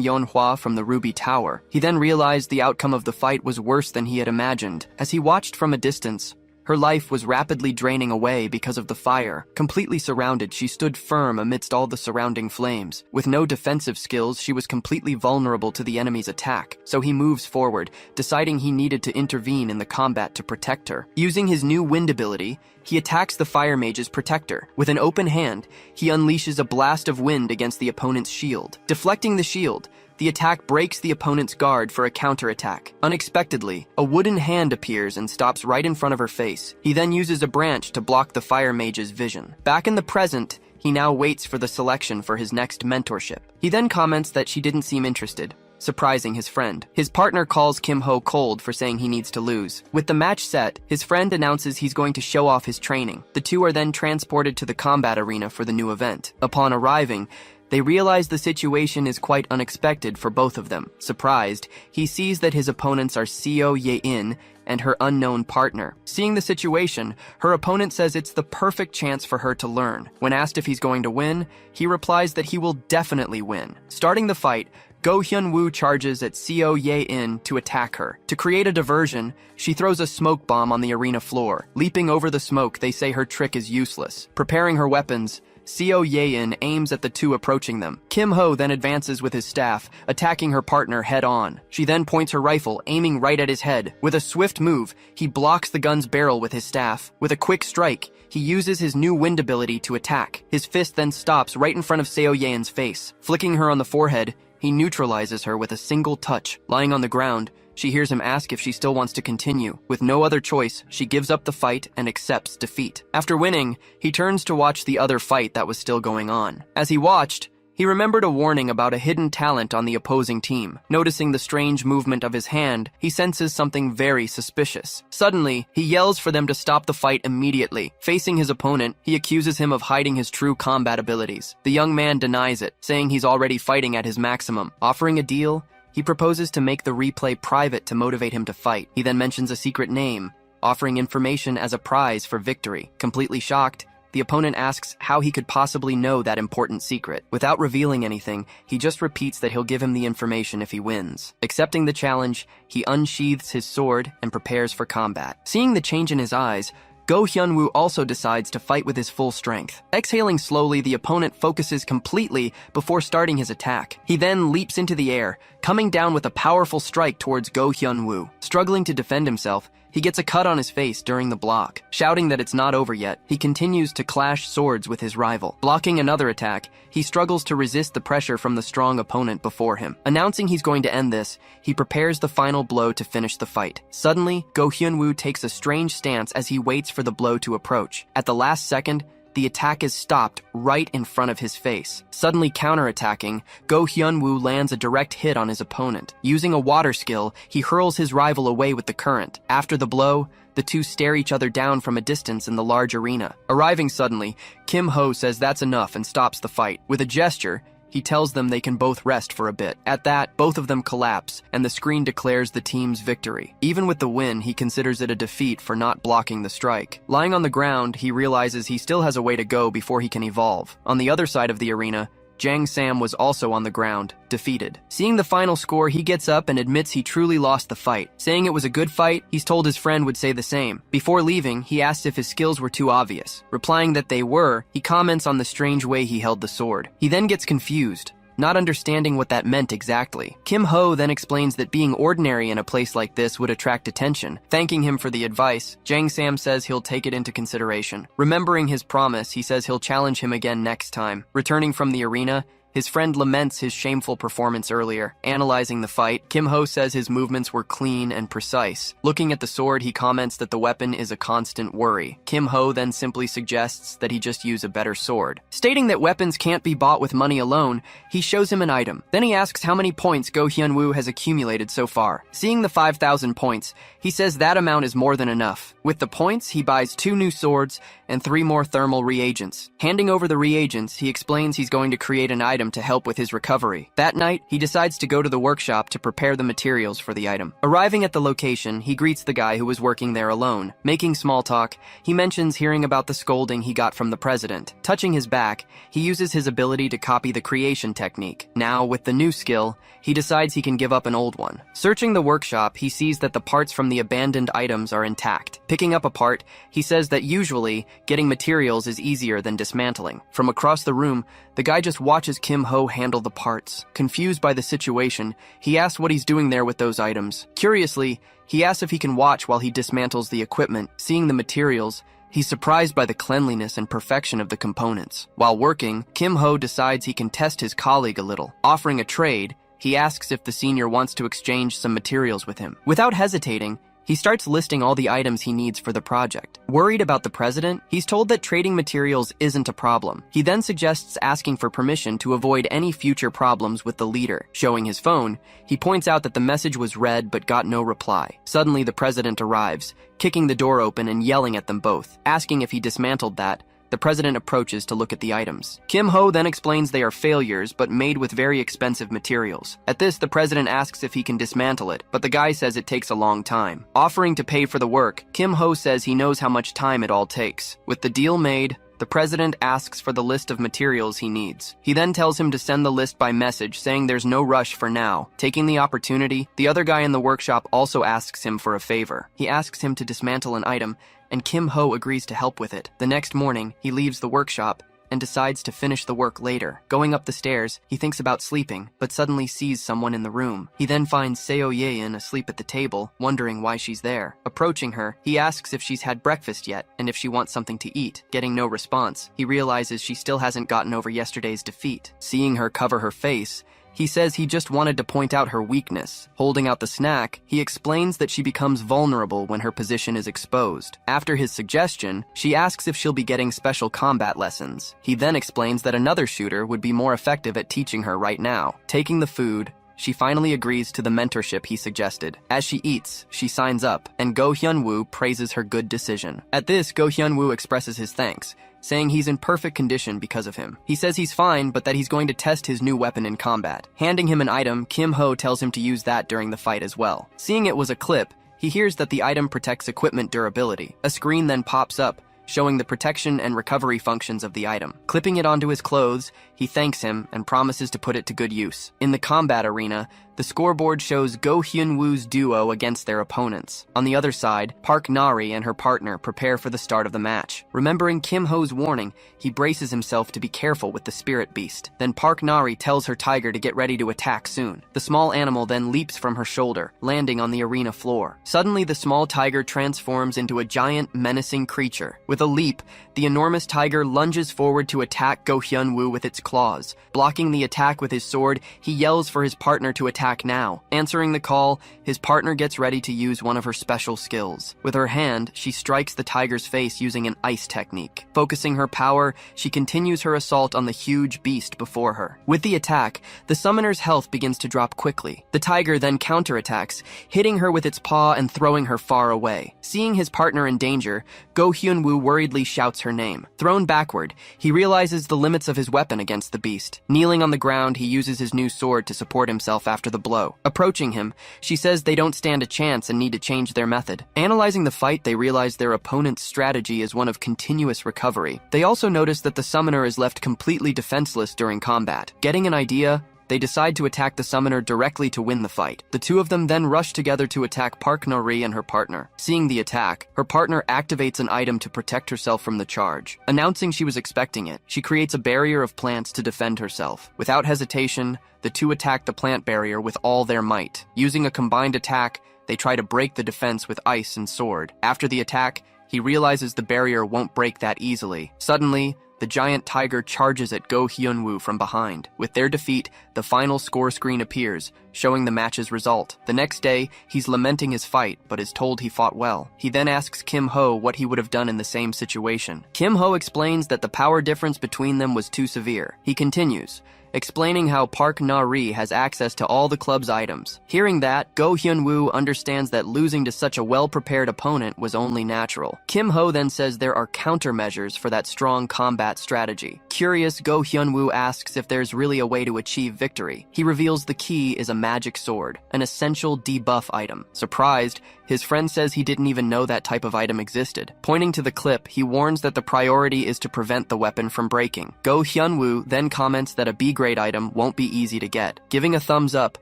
Yeonhwa from the Ruby Tower. He then realized the outcome of the fight was worse than he had imagined. As he watched from a distance, her life was rapidly draining away because of the fire. Completely surrounded, she stood firm amidst all the surrounding flames. With no defensive skills, she was completely vulnerable to the enemy's attack. So he moves forward, deciding he needed to intervene in the combat to protect her. Using his new wind ability, he attacks the fire mage's protector. With an open hand, he unleashes a blast of wind against the opponent's shield. Deflecting the shield, the attack breaks the opponent's guard for a counterattack. Unexpectedly, a wooden hand appears and stops right in front of her face. He then uses a branch to block the fire mage's vision. Back in the present, he now waits for the selection for his next mentorship. He then comments that she didn't seem interested, surprising his friend. His partner calls Kim Ho cold for saying he needs to lose. With the match set, his friend announces he's going to show off his training. The two are then transported to the combat arena for the new event. Upon arriving, they realize the situation is quite unexpected for both of them. Surprised, he sees that his opponents are Seo Ye-in and her unknown partner. Seeing the situation, her opponent says it's the perfect chance for her to learn. When asked if he's going to win, he replies that he will definitely win. Starting the fight, Go Hyun-woo charges at Seo Ye-in to attack her. To create a diversion, she throws a smoke bomb on the arena floor. Leaping over the smoke, they say her trick is useless. Preparing her weapons, Seo Ye-in aims at the two approaching them. Kim Ho then advances with his staff, attacking her partner head-on. She then points her rifle, aiming right at his head. With a swift move, he blocks the gun's barrel with his staff. With a quick strike, he uses his new wind ability to attack. His fist then stops right in front of Seo Ye-in's face. Flicking her on the forehead, he neutralizes her with a single touch. Lying on the ground, she hears him ask if she still wants to continue. With no other choice, she gives up the fight and accepts defeat. After winning, he turns to watch the other fight that was still going on. As he watched, he remembered a warning about a hidden talent on the opposing team. Noticing the strange movement of his hand, he senses something very suspicious. Suddenly, he yells for them to stop the fight immediately. Facing his opponent, he accuses him of hiding his true combat abilities. The young man denies it, saying he's already fighting at his maximum. Offering a deal, he proposes to make the replay private to motivate him to fight. He then mentions a secret name, offering information as a prize for victory. Completely shocked, the opponent asks how he could possibly know that important secret. Without revealing anything, he just repeats that he'll give him the information if he wins. Accepting the challenge, he unsheathes his sword and prepares for combat. Seeing the change in his eyes, Go Hyun-woo also decides to fight with his full strength. Exhaling slowly, the opponent focuses completely before starting his attack. He then leaps into the air, coming down with a powerful strike towards Go Hyun-woo. Struggling to defend himself, he gets a cut on his face during the block. Shouting that it's not over yet, he continues to clash swords with his rival. Blocking another attack, he struggles to resist the pressure from the strong opponent before him. Announcing he's going to end this, he prepares the final blow to finish the fight. Suddenly, Go Hyun-woo takes a strange stance as he waits for the blow to approach. At the last second, the attack is stopped right in front of his face. Suddenly counterattacking, Go Hyun-woo lands a direct hit on his opponent. Using a water skill, he hurls his rival away with the current. After the blow, the two stare each other down from a distance in the large arena. Arriving suddenly, Kim Ho says that's enough and stops the fight. With a gesture, he tells them they can both rest for a bit. At that, both of them collapse, and the screen declares the team's victory. Even with the win, he considers it a defeat for not blocking the strike. Lying on the ground, he realizes he still has a way to go before he can evolve. On the other side of the arena, Jang Sam was also on the ground, defeated. Seeing the final score, he gets up and admits he truly lost the fight. Saying it was a good fight, he's told his friend would say the same. Before leaving, he asks if his skills were too obvious. Replying that they were, he comments on the strange way he held the sword. He then gets confused, not understanding what that meant exactly. Kim Ho then explains that being ordinary in a place like this would attract attention. Thanking him for the advice, Jang Sam says he'll take it into consideration. Remembering his promise, he says he'll challenge him again next time. Returning from the arena, his friend laments his shameful performance earlier. Analyzing the fight, Kim Ho says his movements were clean and precise. Looking at the sword, he comments that the weapon is a constant worry. Kim Ho then simply suggests that he just use a better sword. Stating that weapons can't be bought with money alone, he shows him an item. Then he asks how many points Go Hyun-woo has accumulated so far. Seeing the 5,000 points, he says that amount is more than enough. With the points, he buys 2 new swords and 3 more thermal reagents. Handing over the reagents, he explains he's going to create an item to help with his recovery. That night, he decides to go to the workshop to prepare the materials for the item. Arriving at the location, he greets the guy who was working there alone. Making small talk, he mentions hearing about the scolding he got from the president. Touching his back, he uses his ability to copy the creation technique. Now, with the new skill, he decides he can give up an old one. Searching the workshop, he sees that the parts from the abandoned items are intact. Picking up a part, he says that usually, getting materials is easier than dismantling. From across the room, the guy just watches Kim Ho handle the parts. Confused by the situation, he asks what he's doing there with those items. Curiously, he asks if he can watch while he dismantles the equipment. Seeing the materials, he's surprised by the cleanliness and perfection of the components. While working, Kim Ho decides he can test his colleague a little. Offering a trade, he asks if the senior wants to exchange some materials with him. Without hesitating, he starts listing all the items he needs for the project. Worried about the president, he's told that trading materials isn't a problem. He then suggests asking for permission to avoid any future problems with the leader. Showing his phone, he points out that the message was read but got no reply. Suddenly, the president arrives, kicking the door open and yelling at them both. Asking if he dismantled that, the president approaches to look at the items. Kim Ho then explains they are failures, but made with very expensive materials. At this, the president asks if he can dismantle it, but the guy says it takes a long time. Offering to pay for the work, Kim Ho says he knows how much time it all takes. With the deal made, the president asks for the list of materials he needs. He then tells him to send the list by message, saying there's no rush for now. Taking the opportunity, the other guy in the workshop also asks him for a favor. He asks him to dismantle an item, and Kim Ho agrees to help with it. The next morning, he leaves the workshop and decides to finish the work later. Going up the stairs, he thinks about sleeping, but suddenly sees someone in the room. He then finds Seo Yeon asleep at the table, wondering why she's there. Approaching her, he asks if she's had breakfast yet, and if she wants something to eat. Getting no response, he realizes she still hasn't gotten over yesterday's defeat. Seeing her cover her face, he says he just wanted to point out her weakness. Holding out the snack, he explains that she becomes vulnerable when her position is exposed. After his suggestion, she asks if she'll be getting special combat lessons. He then explains that another shooter would be more effective at teaching her right now. Taking the food, she finally agrees to the mentorship he suggested. As she eats, she signs up, and Go Hyun-woo praises her good decision. At this, Go Hyun-woo expresses his thanks, saying he's in perfect condition because of him. He says he's fine, but that he's going to test his new weapon in combat. Handing him an item, Kim Ho tells him to use that during the fight as well. Seeing it was a clip, he hears that the item protects equipment durability. A screen then pops up, showing the protection and recovery functions of the item. Clipping it onto his clothes, he thanks him and promises to put it to good use. In the combat arena, the scoreboard shows Go Hyun-woo's duo against their opponents. On the other side, Park Nari and her partner prepare for the start of the match. Remembering Kim Ho's warning, he braces himself to be careful with the spirit beast. Then Park Nari tells her tiger to get ready to attack soon. The small animal then leaps from her shoulder, landing on the arena floor. Suddenly, the small tiger transforms into a giant, menacing creature. With a leap, the enormous tiger lunges forward to attack Go Hyun-woo with its claws. Blocking the attack with his sword, he yells for his partner to attack now. Answering the call, his partner gets ready to use one of her special skills. With her hand, she strikes the tiger's face using an ice technique. Focusing her power, she continues her assault on the huge beast before her. With the attack, the summoner's health begins to drop quickly. The tiger then counterattacks, hitting her with its paw and throwing her far away. Seeing his partner in danger, Go Hyun-woo worriedly shouts her name. Thrown backward, he realizes the limits of his weapon against the beast. Kneeling on the ground, he uses his new sword to support himself after the blow. Approaching him, she says they don't stand a chance and need to change their method. Analyzing the fight, they realize their opponent's strategy is one of continuous recovery. They also notice that the summoner is left completely defenseless during combat. Getting an idea, they decide to attack the summoner directly to win the fight. The two of them then rush together to attack Park Nori and her partner. Seeing the attack, her partner activates an item to protect herself from the charge. Announcing she was expecting it, she creates a barrier of plants to defend herself. Without hesitation, the two attack the plant barrier with all their might. Using a combined attack, they try to break the defense with ice and sword. After the attack, he realizes the barrier won't break that easily. Suddenly, the giant tiger charges at Go Hyun-woo from behind. With their defeat, the final score screen appears, showing the match's result. The next day, he's lamenting his fight, but is told he fought well. He then asks Kim Ho what he would have done in the same situation. Kim Ho explains that the power difference between them was too severe. He continues, explaining how Park Na-ri has access to all the club's items. Hearing that, Go Hyun-woo understands that losing to such a well-prepared opponent was only natural. Kim Ho then says there are countermeasures for that strong combat strategy. Curious, Go Hyun-woo asks if there's really a way to achieve victory. He reveals the key is a magic sword, an essential debuff item. Surprised, his friend says he didn't even know that type of item existed. Pointing to the clip, he warns that the priority is to prevent the weapon from breaking. Go Hyun-woo then comments that a B-grade item won't be easy to get. Giving a thumbs up,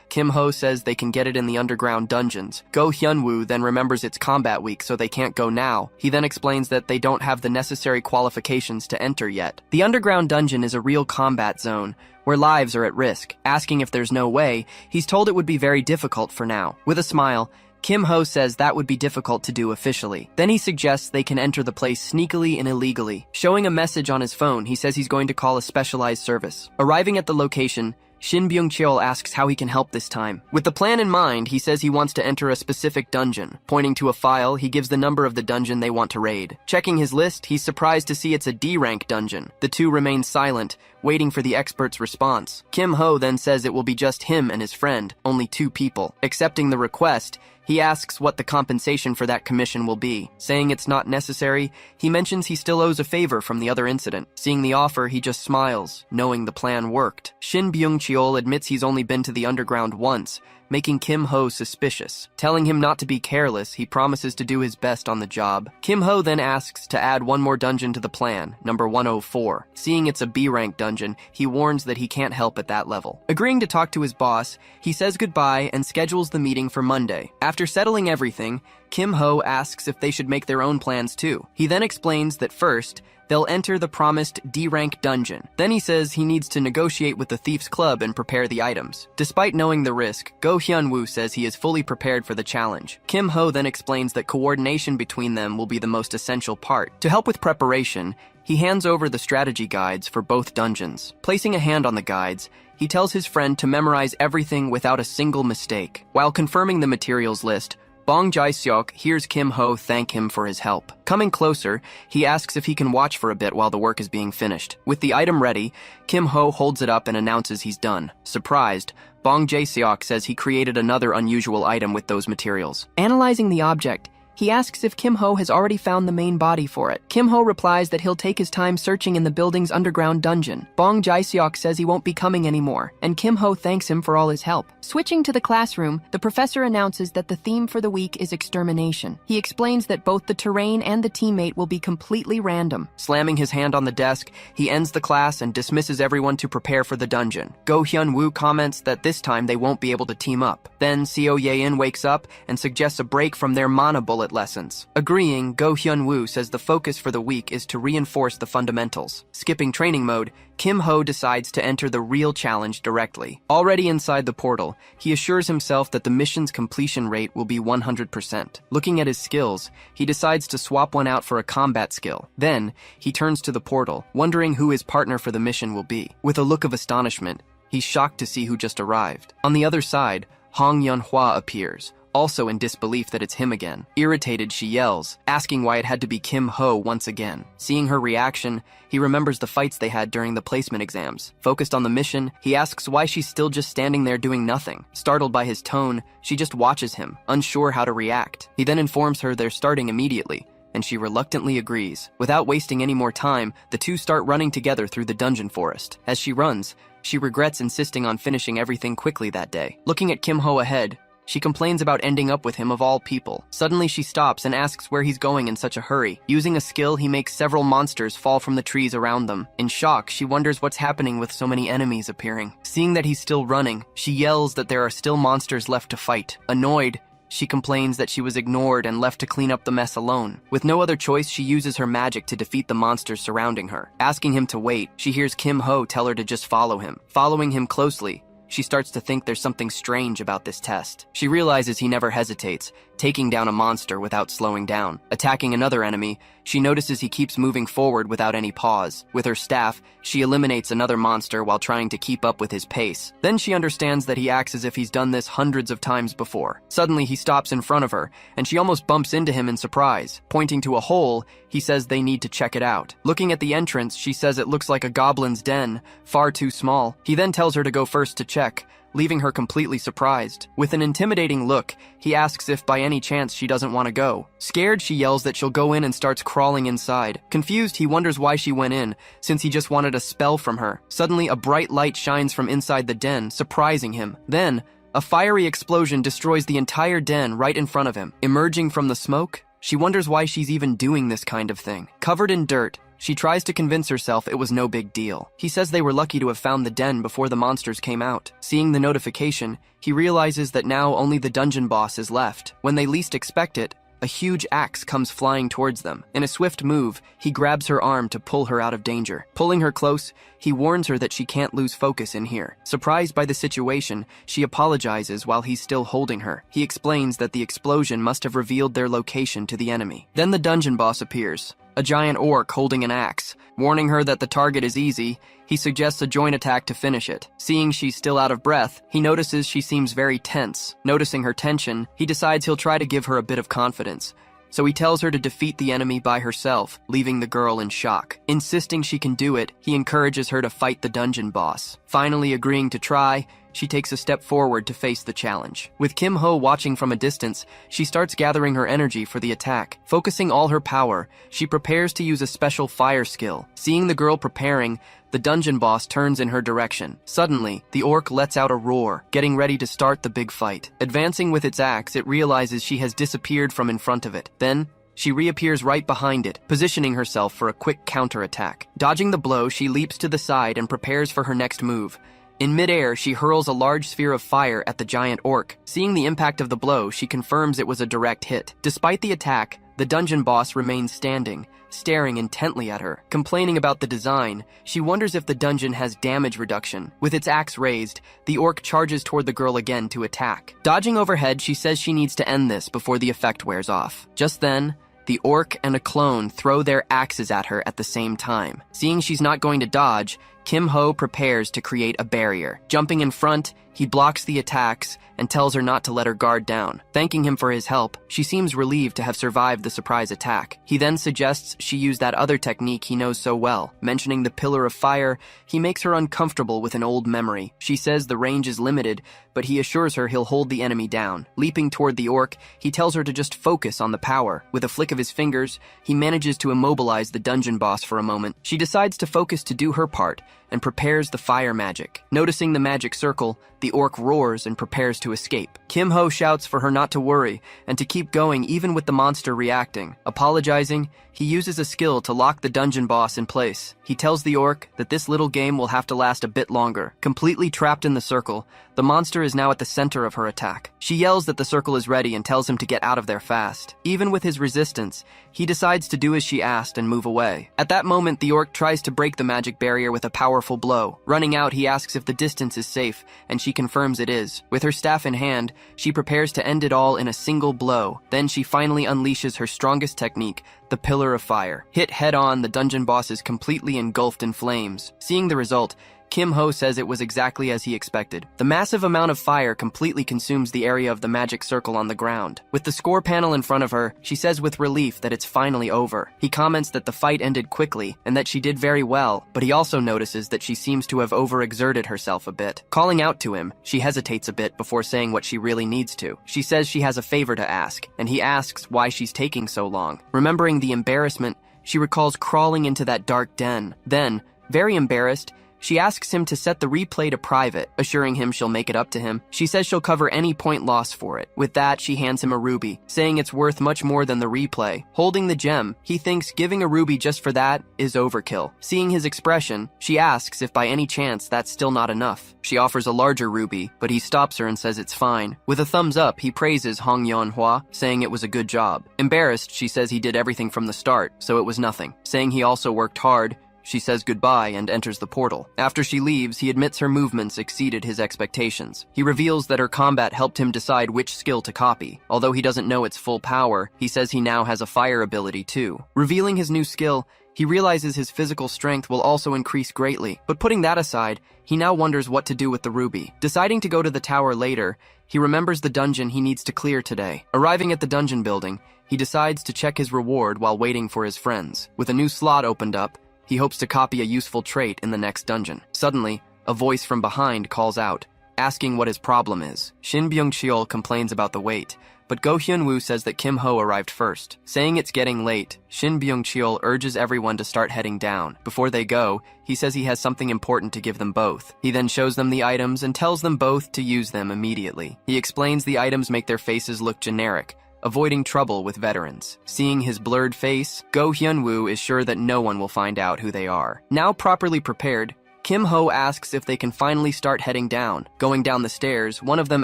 Kim Ho says they can get it in the underground dungeons. Go Hyun-woo then remembers it's combat week, so they can't go now. He then explains that they don't have the necessary qualifications to enter yet. The underground dungeon is a real combat zone, where lives are at risk. Asking if there's no way, he's told it would be very difficult for now. With a smile, Kim Ho says that would be difficult to do officially. Then he suggests they can enter the place sneakily and illegally. Showing a message on his phone, he says he's going to call a specialized service. Arriving at the location, Shin Byung-cheol asks how he can help this time. With the plan in mind, he says he wants to enter a specific dungeon. Pointing to a file, he gives the number of the dungeon they want to raid. Checking his list, he's surprised to see it's a D-rank dungeon. The two remain silent, waiting for the expert's response. Kim Ho then says it will be just him and his friend, only 2 people. Accepting the request, he asks what the compensation for that commission will be. Saying it's not necessary, he mentions he still owes a favor from the other incident. Seeing the offer, he just smiles, knowing the plan worked. Shin Byung-cheol admits he's only been to the underground once, making Kim Ho suspicious. Telling him not to be careless, he promises to do his best on the job. Kim Ho then asks to add one more dungeon to the plan, number 104. Seeing it's a B-rank dungeon, he warns that he can't help at that level. Agreeing to talk to his boss, he says goodbye and schedules the meeting for Monday. After settling everything, Kim Ho asks if they should make their own plans too. He then explains that first, they'll enter the promised D-rank dungeon. Then he says he needs to negotiate with the Thief's Club and prepare the items. Despite knowing the risk, Go Hyun-woo says he is fully prepared for the challenge. Kim Ho then explains that coordination between them will be the most essential part. To help with preparation, he hands over the strategy guides for both dungeons. Placing a hand on the guides, he tells his friend to memorize everything without a single mistake. While confirming the materials list, Bong Jae-seok hears Kim Ho thank him for his help. Coming closer, he asks if he can watch for a bit while the work is being finished. With the item ready, Kim Ho holds it up and announces he's done. Surprised, Bong Jae-seok says he created another unusual item with those materials. Analyzing the object, He asks if Kim Ho has already found the main body for it. Kim Ho replies that he'll take his time searching in the building's underground dungeon. Bong Jae-seok says he won't be coming anymore, and Kim Ho thanks him for all his help. Switching to the classroom, the professor announces that the theme for the week is extermination. He explains that both the terrain and the teammate will be completely random. Slamming his hand on the desk, he ends the class and dismisses everyone to prepare for the dungeon. Go Hyun-woo comments that this time they won't be able to team up. Then Seo Ye-in wakes up and suggests a break from their mana bullet lessons. Agreeing, Go Hyun-woo says the focus for the week is to reinforce the fundamentals. Skipping training mode, Kim Ho decides to enter the real challenge directly. Already inside the portal, he assures himself that the mission's completion rate will be 100%. Looking at his skills, he decides to swap one out for a combat skill. Then, he turns to the portal, wondering who his partner for the mission will be. With a look of astonishment, he's shocked to see who just arrived. On the other side, Hong Yeon-hwa appears, also in disbelief that it's him again. Irritated, she yells, asking why it had to be Kim Ho once again. Seeing her reaction, he remembers the fights they had during the placement exams. Focused on the mission, he asks why she's still just standing there doing nothing. Startled by his tone, she just watches him, unsure how to react. He then informs her they're starting immediately, and she reluctantly agrees. Without wasting any more time, the two start running together through the dungeon forest. As she runs, she regrets insisting on finishing everything quickly that day. Looking at Kim Ho ahead, she complains about ending up with him of all people. Suddenly she stops and asks where he's going in such a hurry. Using a skill, he makes several monsters fall from the trees around them. In shock, she wonders what's happening with so many enemies appearing. Seeing that he's still running, she yells that there are still monsters left to fight. Annoyed, she complains that she was ignored and left to clean up the mess alone. With no other choice, she uses her magic to defeat the monsters surrounding her. Asking him to wait, she hears Kim Ho tell her to just follow him. Following him closely, she starts to think there's something strange about this test. She realizes he never hesitates, taking down a monster without slowing down. Attacking another enemy, she notices he keeps moving forward without any pause. With her staff, she eliminates another monster while trying to keep up with his pace. Then she understands that he acts as if he's done this hundreds of times before. Suddenly, he stops in front of her, and she almost bumps into him in surprise. Pointing to a hole, he says they need to check it out. Looking at the entrance, she says it looks like a goblin's den, far too small. He then tells her to go first to check, leaving her completely surprised. With an intimidating look, he asks if by any chance she doesn't want to go. Scared, she yells that she'll go in and starts crawling inside. Confused, he wonders why she went in, since he just wanted a spell from her. Suddenly, a bright light shines from inside the den, surprising him. Then, a fiery explosion destroys the entire den right in front of him. Emerging from the smoke, she wonders why she's even doing this kind of thing. Covered in dirt, she tries to convince herself it was no big deal. He says they were lucky to have found the den before the monsters came out. Seeing the notification, he realizes that now only the dungeon boss is left. When they least expect it, a huge axe comes flying towards them. In a swift move, he grabs her arm to pull her out of danger. Pulling her close, he warns her that she can't lose focus in here. Surprised by the situation, she apologizes while he's still holding her. He explains that the explosion must have revealed their location to the enemy. Then the dungeon boss appears, a giant orc holding an axe. Warning her that the target is easy, he suggests a joint attack to finish it. Seeing she's still out of breath, he notices she seems very tense. Noticing her tension, he decides he'll try to give her a bit of confidence. So he tells her to defeat the enemy by herself, leaving the girl in shock. Insisting she can do it, he encourages her to fight the dungeon boss. Finally agreeing to try, she takes a step forward to face the challenge. With Kim Ho watching from a distance, she starts gathering her energy for the attack. Focusing all her power, she prepares to use a special fire skill. Seeing the girl preparing, the dungeon boss turns in her direction. Suddenly, the orc lets out a roar, getting ready to start the big fight. Advancing with its axe, it realizes she has disappeared from in front of it. Then, she reappears right behind it, positioning herself for a quick counterattack. Dodging the blow, she leaps to the side and prepares for her next move. In midair, she hurls a large sphere of fire at the giant orc. Seeing the impact of the blow, she confirms it was a direct hit. Despite the attack, the dungeon boss remains standing, staring intently at her. Complaining about the design, she wonders if the dungeon has damage reduction. With its axe raised, the orc charges toward the girl again to attack. Dodging overhead, she says she needs to end this before the effect wears off. Just then, the orc and a clone throw their axes at her at the same time. Seeing she's not going to dodge, Kim Ho prepares to create a barrier. Jumping in front, he blocks the attacks and tells her not to let her guard down. Thanking him for his help, she seems relieved to have survived the surprise attack. He then suggests she use that other technique he knows so well. Mentioning the pillar of fire, he makes her uncomfortable with an old memory. She says the range is limited, but he assures her he'll hold the enemy down. Leaping toward the orc, he tells her to just focus on the power. With a flick of his fingers, he manages to immobilize the dungeon boss for a moment. She decides to focus to do her part and prepares the fire magic. Noticing the magic circle, the orc roars and prepares to escape. Kim Ho shouts for her not to worry and to keep going even with the monster reacting. Apologizing, he uses a skill to lock the dungeon boss in place. He tells the orc that this little game will have to last a bit longer. Completely trapped in the circle, the monster is now at the center of her attack. She yells that the circle is ready and tells him to get out of there fast. Even with his resistance, he decides to do as she asked and move away. At that moment, the orc tries to break the magic barrier with a powerful blow. Running out, he asks if the distance is safe, and she confirms it is. With her staff in hand, she prepares to end it all in a single blow. Then she finally unleashes her strongest technique, the pillar of fire. Hit head-on, the dungeon boss is completely engulfed in flames. Seeing the result, Kim Ho says it was exactly as he expected. The massive amount of fire completely consumes the area of the magic circle on the ground. With the score panel in front of her, she says with relief that it's finally over. He comments that the fight ended quickly and that she did very well, but he also notices that she seems to have overexerted herself a bit. Calling out to him, she hesitates a bit before saying what she really needs to. She says she has a favor to ask, and he asks why she's taking so long. Remembering the embarrassment, she recalls crawling into that dark den. Then, very embarrassed, she asks him to set the replay to private, assuring him she'll make it up to him. She says she'll cover any point loss for it. With that, she hands him a ruby, saying it's worth much more than the replay. Holding the gem, he thinks giving a ruby just for that is overkill. Seeing his expression, she asks if by any chance that's still not enough. She offers a larger ruby, but he stops her and says it's fine. With a thumbs up, he praises Hong Yeonhwa, saying it was a good job. Embarrassed, she says he did everything from the start, so it was nothing. Saying he also worked hard, she says goodbye and enters the portal. After she leaves, he admits her movements exceeded his expectations. He reveals that her combat helped him decide which skill to copy. Although he doesn't know its full power, he says he now has a fire ability too. Revealing his new skill, he realizes his physical strength will also increase greatly. But putting that aside, he now wonders what to do with the ruby. Deciding to go to the tower later, he remembers the dungeon he needs to clear today. Arriving at the dungeon building, he decides to check his reward while waiting for his friends. With a new slot opened up, he hopes to copy a useful trait in the next dungeon. Suddenly, a voice from behind calls out, asking what his problem is. Shin Byung-cheol complains about the wait, but Go Hyun-woo says that Kim Ho arrived first. Saying it's getting late, Shin Byung-cheol urges everyone to start heading down. Before they go, he says he has something important to give them both. He then shows them the items and tells them both to use them immediately. He explains the items make their faces look generic, avoiding trouble with veterans. Seeing his blurred face, Go Hyun-woo is sure that no one will find out who they are. Now properly prepared, Kim Ho asks if they can finally start heading down. Going down the stairs, one of them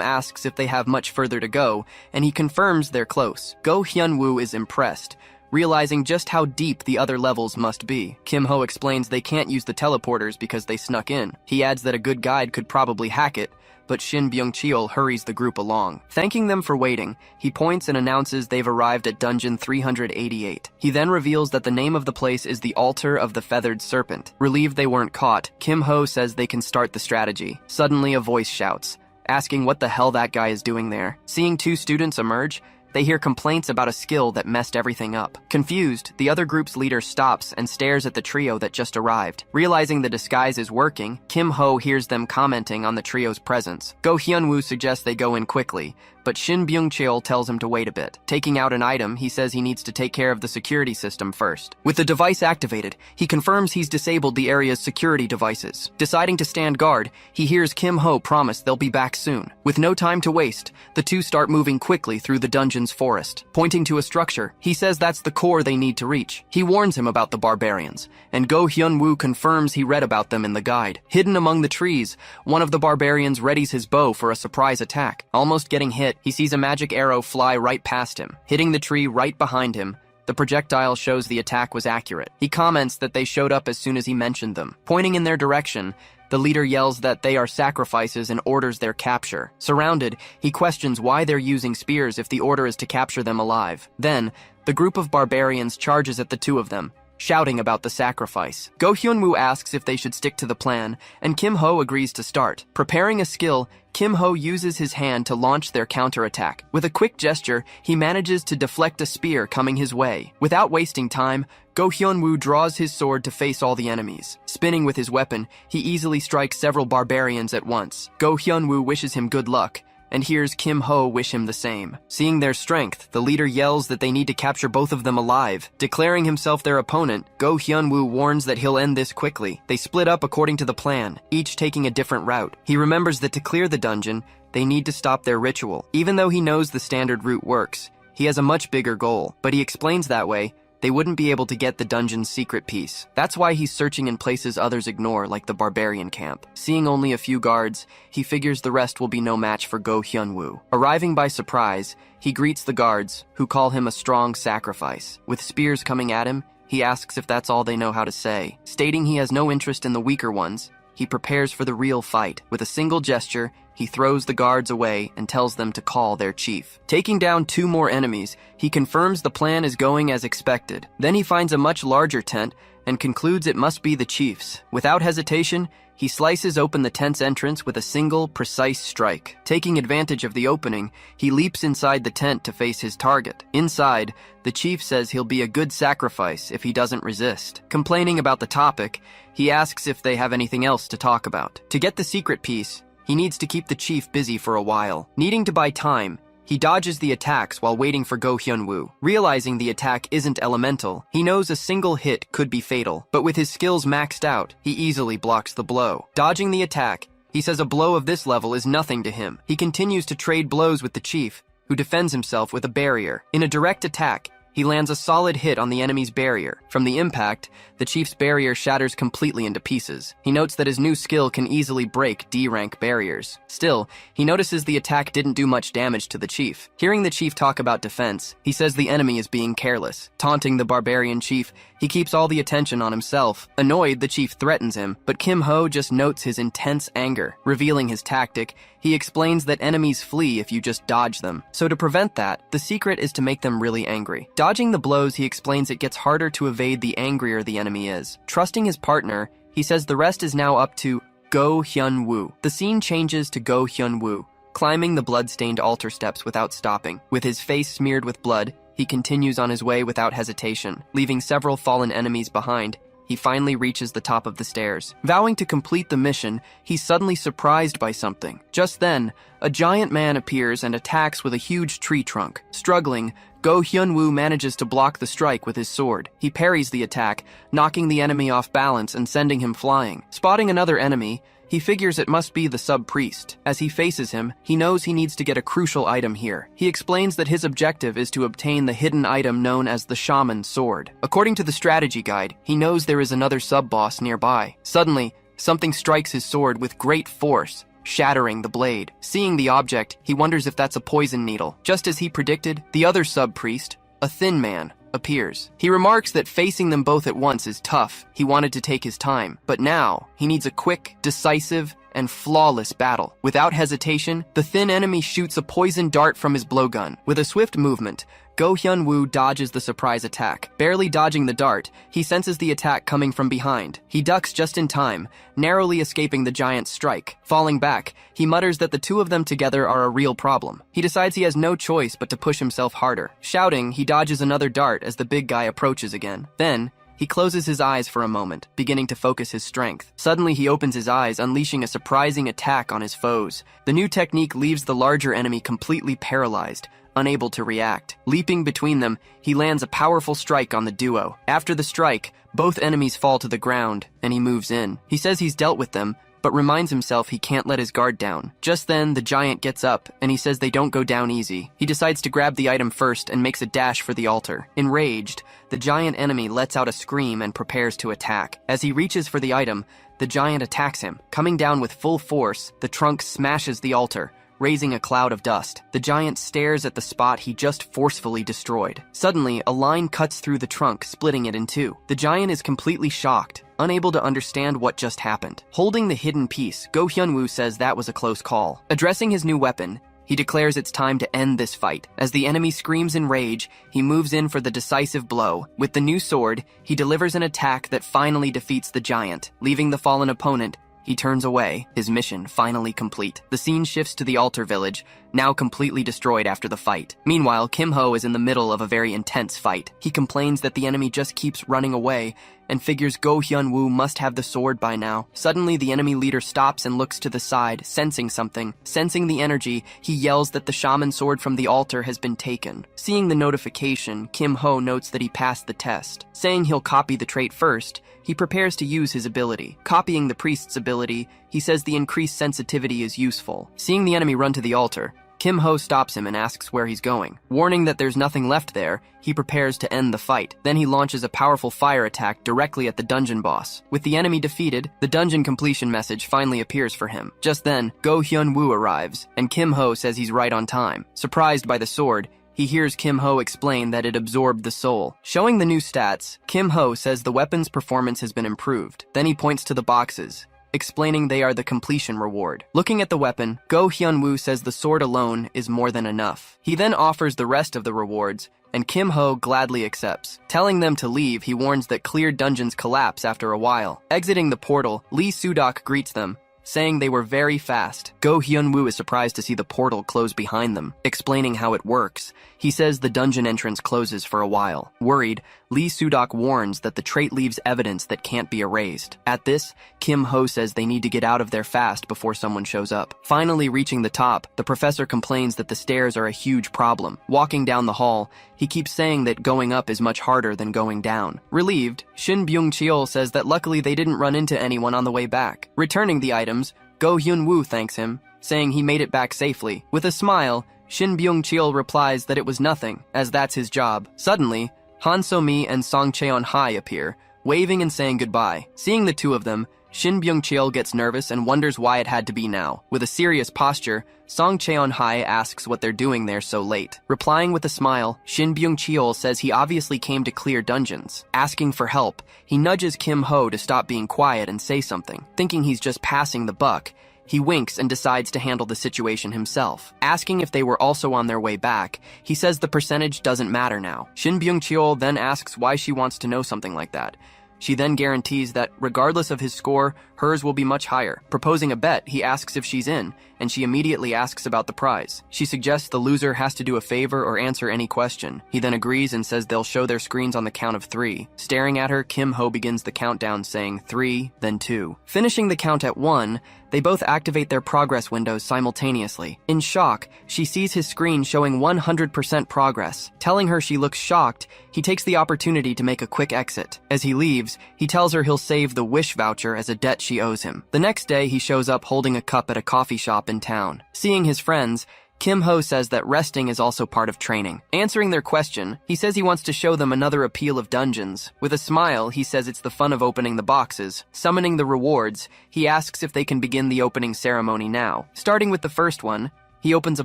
asks if they have much further to go, and he confirms they're close. Go Hyun-woo is impressed, realizing just how deep the other levels must be. Kim Ho explains they can't use the teleporters because they snuck in. He adds that a good guide could probably hack it, but Shin Byung-cheol hurries the group along. Thanking them for waiting, he points and announces they've arrived at dungeon 388. He then reveals that the name of the place is the Altar of the Feathered Serpent. Relieved they weren't caught, Kim Ho says they can start the strategy. Suddenly a voice shouts, asking what the hell that guy is doing there. Seeing two students emerge, they hear complaints about a skill that messed everything up. Confused, the other group's leader stops and stares at the trio that just arrived. Realizing the disguise is working, Kim Ho hears them commenting on the trio's presence. Go Hyun-woo suggests they go in quickly, but Shin Byung-cheol tells him to wait a bit. Taking out an item, he says he needs to take care of the security system first. With the device activated, he confirms he's disabled the area's security devices. Deciding to stand guard, he hears Kim Ho promise they'll be back soon. With no time to waste, the two start moving quickly through the dungeon's forest. Pointing to a structure, he says that's the core they need to reach. He warns him about the barbarians, and Go Hyun-woo confirms he read about them in the guide. Hidden among the trees, one of the barbarians readies his bow for a surprise attack. Almost getting hit, he sees a magic arrow fly right past him. Hitting the tree right behind him, the projectile shows the attack was accurate. He comments that they showed up as soon as he mentioned them. Pointing in their direction, the leader yells that they are sacrifices and orders their capture. Surrounded, he questions why they're using spears if the order is to capture them alive. Then, the group of barbarians charges at the two of them, shouting about the sacrifice. Go Hyunwoo asks if they should stick to the plan, and Kim Ho agrees to start. Preparing a skill, Kim Ho uses his hand to launch their counterattack. With a quick gesture, he manages to deflect a spear coming his way. Without wasting time, Go Hyunwoo draws his sword to face all the enemies. Spinning with his weapon, he easily strikes several barbarians at once. Go Hyunwoo wishes him good luck, and hears Kim Ho wish him the same. Seeing their strength, the leader yells that they need to capture both of them alive. Declaring himself their opponent, Go Hyunwoo warns that he'll end this quickly. They split up according to the plan, each taking a different route. He remembers that to clear the dungeon, they need to stop their ritual. Even though he knows the standard route works, he has a much bigger goal, but he explains that way they wouldn't be able to get the dungeon's secret piece. That's why he's searching in places others ignore, like the barbarian camp. Seeing only a few guards, he figures the rest will be no match for Go Hyunwoo. Arriving by surprise, he greets the guards, who call him a strong sacrifice. With spears coming at him, he asks if that's all they know how to say. Stating he has no interest in the weaker ones, he prepares for the real fight. With a single gesture, he throws the guards away and tells them to call their chief. Taking down 2 more enemies, he confirms the plan is going as expected. Then he finds a much larger tent and concludes it must be the chief's. Without hesitation, he slices open the tent's entrance with a single, precise strike. Taking advantage of the opening, he leaps inside the tent to face his target. Inside, the chief says he'll be a good sacrifice if he doesn't resist. Complaining about the topic, he asks if they have anything else to talk about. To get the secret piece, he needs to keep the chief busy for a while. Needing to buy time, he dodges the attacks while waiting for Go Hyunwoo. Realizing the attack isn't elemental, he knows a single hit could be fatal, but with his skills maxed out, he easily blocks the blow. Dodging the attack, he says a blow of this level is nothing to him. He continues to trade blows with the chief, who defends himself with a barrier. In a direct attack, he lands a solid hit on the enemy's barrier. From the impact, the chief's barrier shatters completely into pieces. He notes that his new skill can easily break D-rank barriers. Still, he notices the attack didn't do much damage to the chief. Hearing the chief talk about defense, he says the enemy is being careless. Taunting the barbarian chief, he keeps all the attention on himself. Annoyed, the chief threatens him, but Kim Ho just notes his intense anger. Revealing his tactic, he explains that enemies flee if you just dodge them. So to prevent that, the secret is to make them really angry. Dodging the blows, he explains it gets harder to evade the angrier the enemy is. Trusting his partner, he says the rest is now up to Go Hyunwoo. The scene changes to Go Hyunwoo, climbing the blood-stained altar steps without stopping. With his face smeared with blood, he continues on his way without hesitation. Leaving several fallen enemies behind, he finally reaches the top of the stairs. Vowing to complete the mission, he's suddenly surprised by something. Just then, a giant man appears and attacks with a huge tree trunk. Struggling, Go Hyunwoo manages to block the strike with his sword. He parries the attack, knocking the enemy off balance and sending him flying. Spotting another enemy, he figures it must be the sub-priest. As he faces him, he knows he needs to get a crucial item here. He explains that his objective is to obtain the hidden item known as the shaman's sword. According to the strategy guide, he knows there is another sub-boss nearby. Suddenly, something strikes his sword with great force, shattering the blade. Seeing the object, he wonders if that's a poison needle. Just as he predicted, the other sub-priest, a thin man, appears. He remarks that facing them both at once is tough. He wanted to take his time, but now he needs a quick, decisive, and flawless battle. Without hesitation, the thin enemy shoots a poison dart from his blowgun. With a swift movement, Go Hyunwoo dodges the surprise attack. Barely dodging the dart, he senses the attack coming from behind. He ducks just in time, narrowly escaping the giant's strike. Falling back, he mutters that the two of them together are a real problem. He decides he has no choice but to push himself harder. Shouting, he dodges another dart as the big guy approaches again. Then, he closes his eyes for a moment, beginning to focus his strength. Suddenly, he opens his eyes, unleashing a surprising attack on his foes. The new technique leaves the larger enemy completely paralyzed, unable to react. Leaping between them, he lands a powerful strike on the duo. After the strike, both enemies fall to the ground, and he moves in. He says he's dealt with them, but reminds himself he can't let his guard down. Just then, the giant gets up, and he says they don't go down easy. He decides to grab the item first and makes a dash for the altar. Enraged, the giant enemy lets out a scream and prepares to attack. As he reaches for the item, the giant attacks him. Coming down with full force, the trunk smashes the altar, raising a cloud of dust. The giant stares at the spot he just forcefully destroyed. Suddenly, a line cuts through the trunk, splitting it in two. The giant is completely shocked, unable to understand what just happened. Holding the hidden piece, Go Hyunwoo says that was a close call. Addressing his new weapon, He declares it's time to end this fight. As the enemy screams in rage, he moves in for the decisive blow. With the new sword, he delivers an attack that finally defeats the giant. Leaving the fallen opponent, he turns away, his mission finally complete. The scene shifts to the altar village, now completely destroyed after the fight. Meanwhile, Kim Ho is in the middle of a very intense fight. He complains that the enemy just keeps running away, and figures Go Hyun-woo must have the sword by now. Suddenly, the enemy leader stops and looks to the side, sensing something. Sensing the energy, he yells that the shaman sword from the altar has been taken. Seeing the notification, Kim Ho notes that he passed the test. Saying he'll copy the trait first, he prepares to use his ability. Copying the priest's ability, he says the increased sensitivity is useful. Seeing the enemy run to the altar, Kim Ho stops him and asks where he's going. Warning that there's nothing left there, he prepares to end the fight. Then he launches a powerful fire attack directly at the dungeon boss. With the enemy defeated, the dungeon completion message finally appears for him. Just then, Go Hyun-woo arrives, and Kim Ho says he's right on time. Surprised by the sword, he hears Kim Ho explain that it absorbed the soul. Showing the new stats, Kim Ho says the weapon's performance has been improved. Then he points to the boxes, explaining they are the completion reward. Looking at the weapon, Go Hyun-woo says the sword alone is more than enough. He then offers the rest of the rewards, and Kim Ho gladly accepts. Telling them to leave, he warns that cleared dungeons collapse after a while. Exiting the portal, Lee Sudok greets them, saying they were very fast. Go Hyun-woo is surprised to see the portal close behind them. Explaining how it works, he says the dungeon entrance closes for a while. Worried, Lee Sudok warns that the trait leaves evidence that can't be erased. At this, Kim Ho says they need to get out of there fast before someone shows up. Finally reaching the top, the professor complains that the stairs are a huge problem. Walking down the hall, he keeps saying that going up is much harder than going down. Relieved, Shin Byung-cheol says that luckily they didn't run into anyone on the way back. Returning the items, Go Hyun-woo thanks him, saying he made it back safely. With a smile, Shin Byung-cheol replies that it was nothing, as that's his job. Suddenly, Han So-mi and Song Cheon-hai appear, waving and saying goodbye. Seeing the two of them, Shin Byung-cheol gets nervous and wonders why it had to be now. With a serious posture, Song Cheon-hai asks what they're doing there so late. Replying with a smile, Shin Byung-cheol says he obviously came to clear dungeons. Asking for help, he nudges Kim Ho to stop being quiet and say something. Thinking he's just passing the buck, he winks and decides to handle the situation himself. Asking if they were also on their way back, he says the percentage doesn't matter now. Shin Byung-cheol then asks why she wants to know something like that. She then guarantees that, regardless of his score, hers will be much higher. Proposing a bet, he asks if she's in, and she immediately asks about the prize. She suggests the loser has to do a favor or answer any question. He then agrees and says they'll show their screens on the count of 3. Staring at her, Kim Ho begins the countdown saying 3, then 2. Finishing the count at 1, they both activate their progress windows simultaneously. In shock, she sees his screen showing 100% progress. Telling her she looks shocked, he takes the opportunity to make a quick exit. As he leaves, he tells her he'll save the wish voucher as a debt she owes him. The next day, he shows up holding a cup at a coffee shop in town. Seeing his friends, Kim Ho says that resting is also part of training. Answering their question, he says he wants to show them another appeal of dungeons. With a smile, he says it's the fun of opening the boxes. Summoning the rewards, he asks if they can begin the opening ceremony now. Starting with the first one, he opens a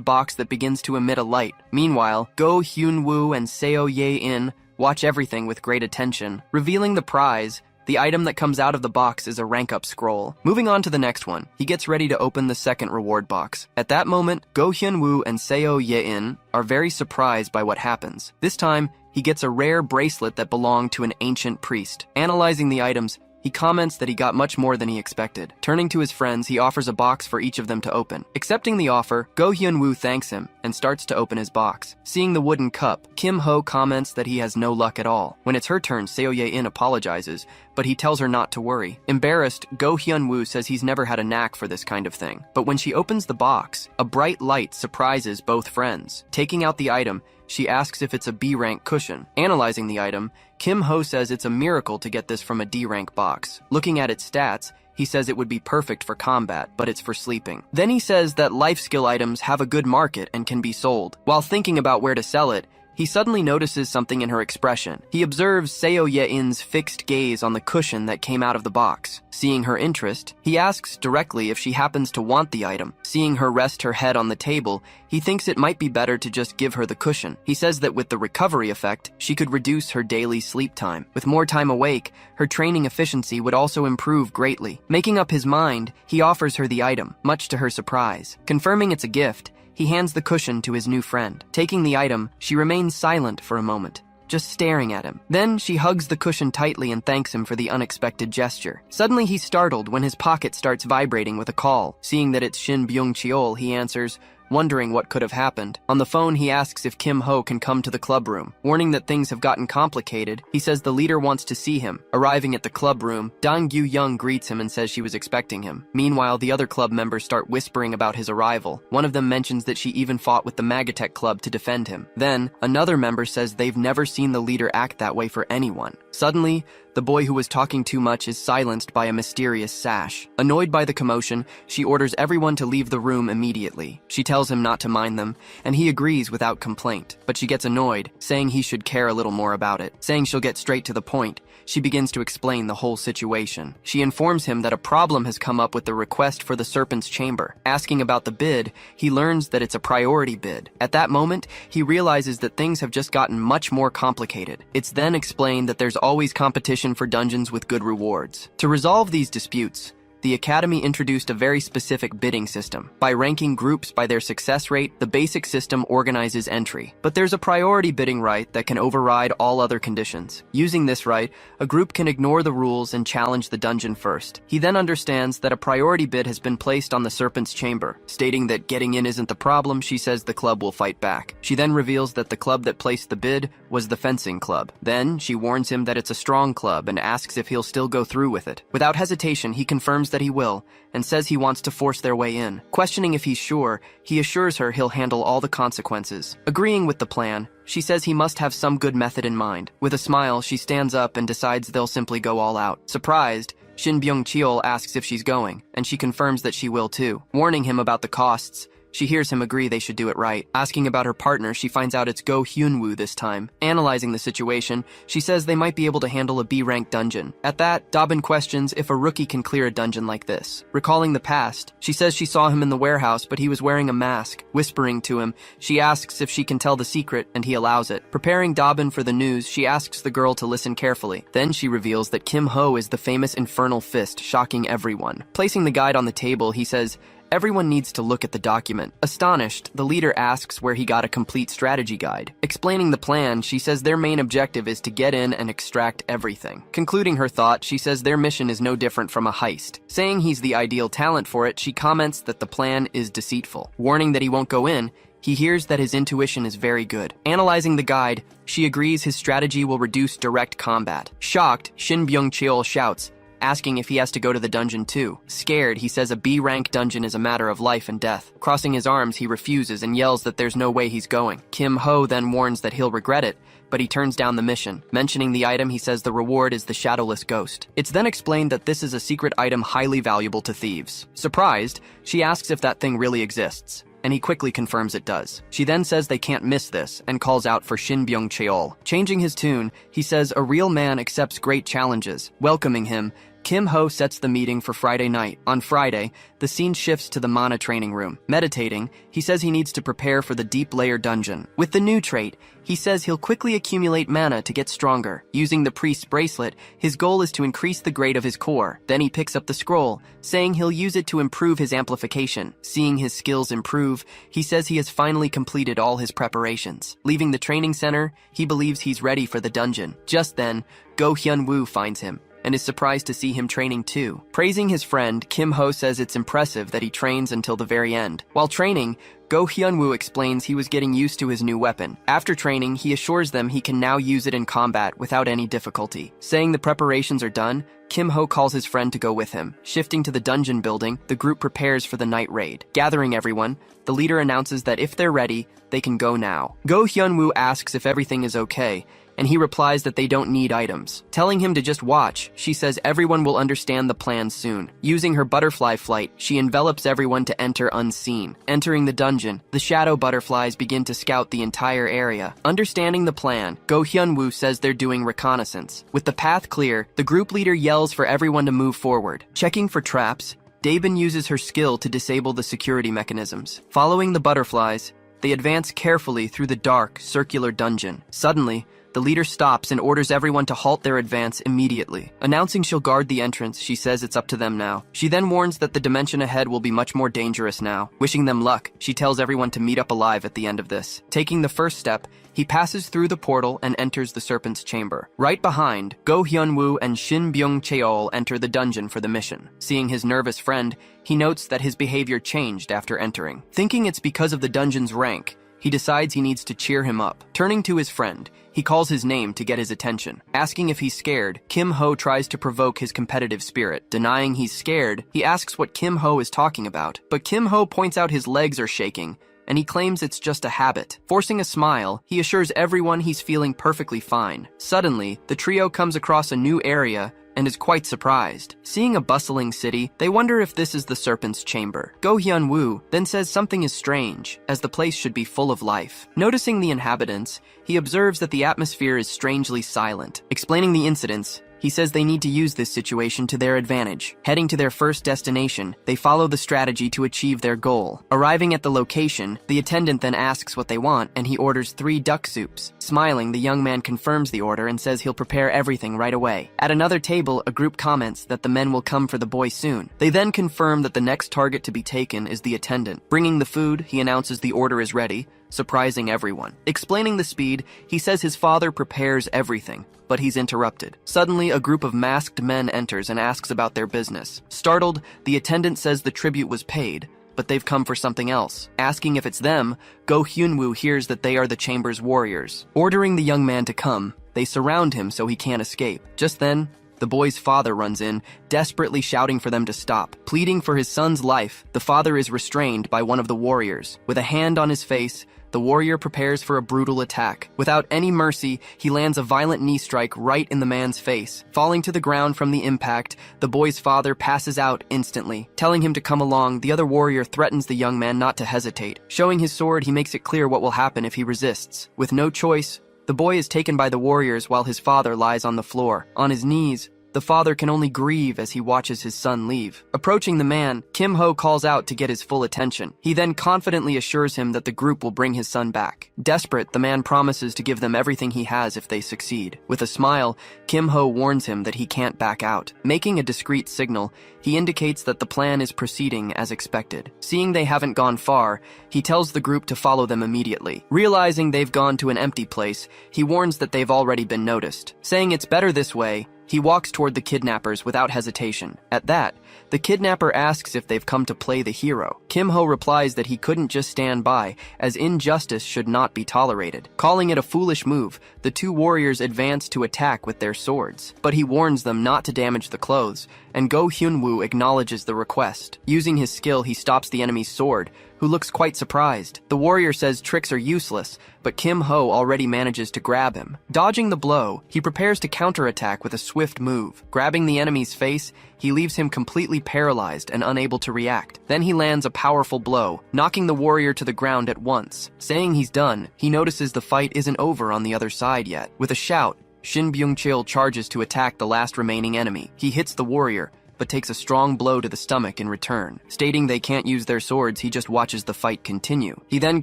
box that begins to emit a light. Meanwhile, Go Hyun-woo and Seo Ye-in watch everything with great attention. Revealing the prize, the item that comes out of the box is a rank-up scroll. Moving on to the next one, he gets ready to open the second reward box. At that moment, Go Hyun-woo and Seo Ye-in are very surprised by what happens. This time, he gets a rare bracelet that belonged to an ancient priest. Analyzing the items, he comments that he got much more than he expected. Turning to his friends, he offers a box for each of them to open. Accepting the offer, Go Hyun-woo thanks him and starts to open his box. Seeing the wooden cup, Kim Ho comments that he has no luck at all. When it's her turn, Seo Ye-in apologizes, but he tells her not to worry. Embarrassed, Go Hyun-woo says he's never had a knack for this kind of thing. But when she opens the box, a bright light surprises both friends. Taking out the item, she asks if it's a B-rank cushion. Analyzing the item, Kim Ho says it's a miracle to get this from a D-rank box. Looking at its stats, he says it would be perfect for combat, but it's for sleeping. Then he says that life skill items have a good market and can be sold. While thinking about where to sell it, he suddenly notices something in her expression. He observes Seo Ye-in's fixed gaze on the cushion that came out of the box. Seeing her interest, he asks directly if she happens to want the item. Seeing her rest her head on the table, he thinks it might be better to just give her the cushion. He says that with the recovery effect, she could reduce her daily sleep time. With more time awake, her training efficiency would also improve greatly. Making up his mind, he offers her the item, much to her surprise. Confirming it's a gift, He hands the cushion to his new friend. Taking the item, she remains silent for a moment, just staring at him. Then she hugs the cushion tightly and thanks him for the unexpected gesture. Suddenly he's startled when his pocket starts vibrating with a call. Seeing that it's Shin Byung-cheol, he answers, wondering what could have happened. On the phone, he asks if Kim Ho can come to the club room. Warning that things have gotten complicated, he says the leader wants to see him. Arriving at the club room, Dang Gyu-young greets him and says she was expecting him. Meanwhile, the other club members start whispering about his arrival. One of them mentions that she even fought with the Magatech club to defend him. Then, another member says they've never seen the leader act that way for anyone. Suddenly, the boy who was talking too much is silenced by a mysterious sash. Annoyed by the commotion, she orders everyone to leave the room immediately. She tells him not to mind them, and he agrees without complaint. But she gets annoyed, saying he should care a little more about it. Saying she'll get straight to the point, she begins to explain the whole situation. She informs him that a problem has come up with the request for the Serpent's Chamber. Asking about the bid, he learns that it's a priority bid. At that moment, he realizes that things have just gotten much more complicated. It's then explained that there's always competition for dungeons with good rewards. To resolve these disputes, the Academy introduced a very specific bidding system. By ranking groups by their success rate, the basic system organizes entry. But there's a priority bidding right that can override all other conditions. Using this right, a group can ignore the rules and challenge the dungeon first. He then understands that a priority bid has been placed on the Serpent's Chamber. Stating that getting in isn't the problem, she says the club will fight back. She then reveals that the club that placed the bid was the fencing club. Then, she warns him that it's a strong club and asks if he'll still go through with it. Without hesitation, he confirms that he will, and says he wants to force their way in. Questioning if he's sure, he assures her he'll handle all the consequences. Agreeing with the plan, she says he must have some good method in mind. With a smile, she stands up and decides they'll simply go all out. Surprised, Shin Byung-cheol asks if she's going, and she confirms that she will too. Warning him about the costs, she hears him agree they should do it right. Asking about her partner, she finds out it's Go Hyun-woo this time. Analyzing the situation, she says they might be able to handle a B-rank dungeon. At that, Dabin questions if a rookie can clear a dungeon like this. Recalling the past, she says she saw him in the warehouse, but he was wearing a mask. Whispering to him, she asks if she can tell the secret, and he allows it. Preparing Dabin for the news, she asks the girl to listen carefully. Then she reveals that Kim Ho is the famous Infernal Fist, shocking everyone. Placing the guide on the table, he says, everyone needs to look at the document. Astonished, the leader asks where he got a complete strategy guide. Explaining the plan, she says their main objective is to get in and extract everything. Concluding her thought, she says their mission is no different from a heist. Saying he's the ideal talent for it, she comments that the plan is deceitful. Warning that he won't go in, he hears that his intuition is very good. Analyzing the guide, she agrees his strategy will reduce direct combat. Shocked, Shin Byung-cheol shouts, asking if he has to go to the dungeon too. Scared, he says a B-rank dungeon is a matter of life and death. Crossing his arms, he refuses and yells that there's no way he's going. Kim Ho then warns that he'll regret it, but he turns down the mission. Mentioning the item, he says the reward is the Shadowless Ghost. It's then explained that this is a secret item highly valuable to thieves. Surprised, she asks if that thing really exists, and he quickly confirms it does. She then says they can't miss this, and calls out for Shin Byung-cheol. Changing his tune, he says a real man accepts great challenges. Welcoming him, Kim Ho sets the meeting for Friday night. On Friday, the scene shifts to the mana training room. Meditating, he says he needs to prepare for the deep layer dungeon. With the new trait, he says he'll quickly accumulate mana to get stronger. Using the priest's bracelet, his goal is to increase the grade of his core. Then he picks up the scroll, saying he'll use it to improve his amplification. Seeing his skills improve, he says he has finally completed all his preparations. Leaving the training center, he believes he's ready for the dungeon. Just then, Go Hyun-woo finds him, and is surprised to see him training too. Praising his friend, Kim Ho says it's impressive that he trains until the very end. While training, Go Hyun-woo explains he was getting used to his new weapon. After training, he assures them he can now use it in combat without any difficulty. Saying the preparations are done, Kim Ho calls his friend to go with him. Shifting to the dungeon building, the group prepares for the night raid. Gathering everyone, the leader announces that if they're ready, they can go now. Go Hyun-woo asks if everything is okay, and he replies that they don't need items. Telling him to just watch, she says everyone will understand the plan soon. Using her butterfly flight, she envelops everyone to enter unseen. Entering the dungeon, the shadow butterflies begin to scout the entire area. Understanding the plan, Go Hyun-woo says they're doing reconnaissance. With the path clear, the group leader yells for everyone to move forward. Checking for traps, Dabin uses her skill to disable the security mechanisms. Following the butterflies, they advance carefully through the dark, circular dungeon. Suddenly, the the leader stops and orders everyone to halt their advance immediately. Announcing she'll guard the entrance, she says it's up to them now. She then warns that the dimension ahead will be much more dangerous now. Wishing them luck, she tells everyone to meet up alive at the end of this. Taking the first step, he passes through the portal and enters the Serpent's Chamber. Right behind, Go Hyun-woo and Shin Byung-cheol enter the dungeon for the mission. Seeing his nervous friend, he notes that his behavior changed after entering. Thinking it's because of the dungeon's rank, he decides he needs to cheer him up. Turning to his friend, he calls his name to get his attention. Asking if he's scared, Kim Ho tries to provoke his competitive spirit. Denying he's scared, he asks what Kim Ho is talking about. But Kim Ho points out his legs are shaking, and he claims it's just a habit. Forcing a smile, he assures everyone he's feeling perfectly fine. Suddenly, the trio comes across a new area and is quite surprised. Seeing a bustling city, they wonder if this is the Serpent's Chamber. Go Hyun-woo then says something is strange, as the place should be full of life. Noticing the inhabitants, he observes that the atmosphere is strangely silent. Explaining the incidents, he says they need to use this situation to their advantage. Heading to their first destination, they follow the strategy to achieve their goal. Arriving at the location, the attendant then asks what they want, and he orders 3 duck soups. Smiling, the young man confirms the order and says he'll prepare everything right away. At another table, a group comments that the men will come for the boy soon. They then confirm that the next target to be taken is the attendant. Bringing the food, he announces the order is ready, surprising everyone. Explaining the speed, he says his father prepares everything, but he's interrupted. Suddenly, a group of masked men enters and asks about their business. Startled, the attendant says the tribute was paid, but they've come for something else. Asking if it's them, Go Hyun-woo hears that they are the chamber's warriors. Ordering the young man to come, they surround him so he can't escape. Just then, the boy's father runs in, desperately shouting for them to stop. Pleading for his son's life, the father is restrained by one of the warriors. With a hand on his face, the warrior prepares for a brutal attack. Without any mercy, he lands a violent knee strike right in the man's face. Falling to the ground from the impact, the boy's father passes out instantly. Telling him to come along, the other warrior threatens the young man not to hesitate. Showing his sword, he makes it clear what will happen if he resists. With no choice, the boy is taken by the warriors while his father lies on the floor. On his knees, the father can only grieve as he watches his son leave. Approaching the man, Kim Ho calls out to get his full attention. He then confidently assures him that the group will bring his son back. Desperate, the man promises to give them everything he has if they succeed. With a smile, Kim Ho warns him that he can't back out. Making a discreet signal, he indicates that the plan is proceeding as expected. Seeing they haven't gone far, he tells the group to follow them immediately. Realizing they've gone to an empty place, he warns that they've already been noticed. Saying it's better this way, he walks toward the kidnappers without hesitation. At that, the kidnapper asks if they've come to play the hero. Kim Ho replies that he couldn't just stand by, as injustice should not be tolerated. Calling it a foolish move, the 2 warriors advance to attack with their swords. But he warns them not to damage the clothes, and Go Hyun-woo acknowledges the request. Using his skill, he stops the enemy's sword, who looks quite surprised. The warrior says tricks are useless, but Kim Ho already manages to grab him. Dodging the blow, he prepares to counterattack with a swift move. Grabbing the enemy's face, he leaves him completely paralyzed and unable to react. Then he lands a powerful blow, knocking the warrior to the ground at once. Saying he's done, he notices the fight isn't over on the other side yet. With a shout, Shin Byung-cheol charges to attack the last remaining enemy. He hits the warrior, but takes a strong blow to the stomach in return. Stating they can't use their swords, he just watches the fight continue. He then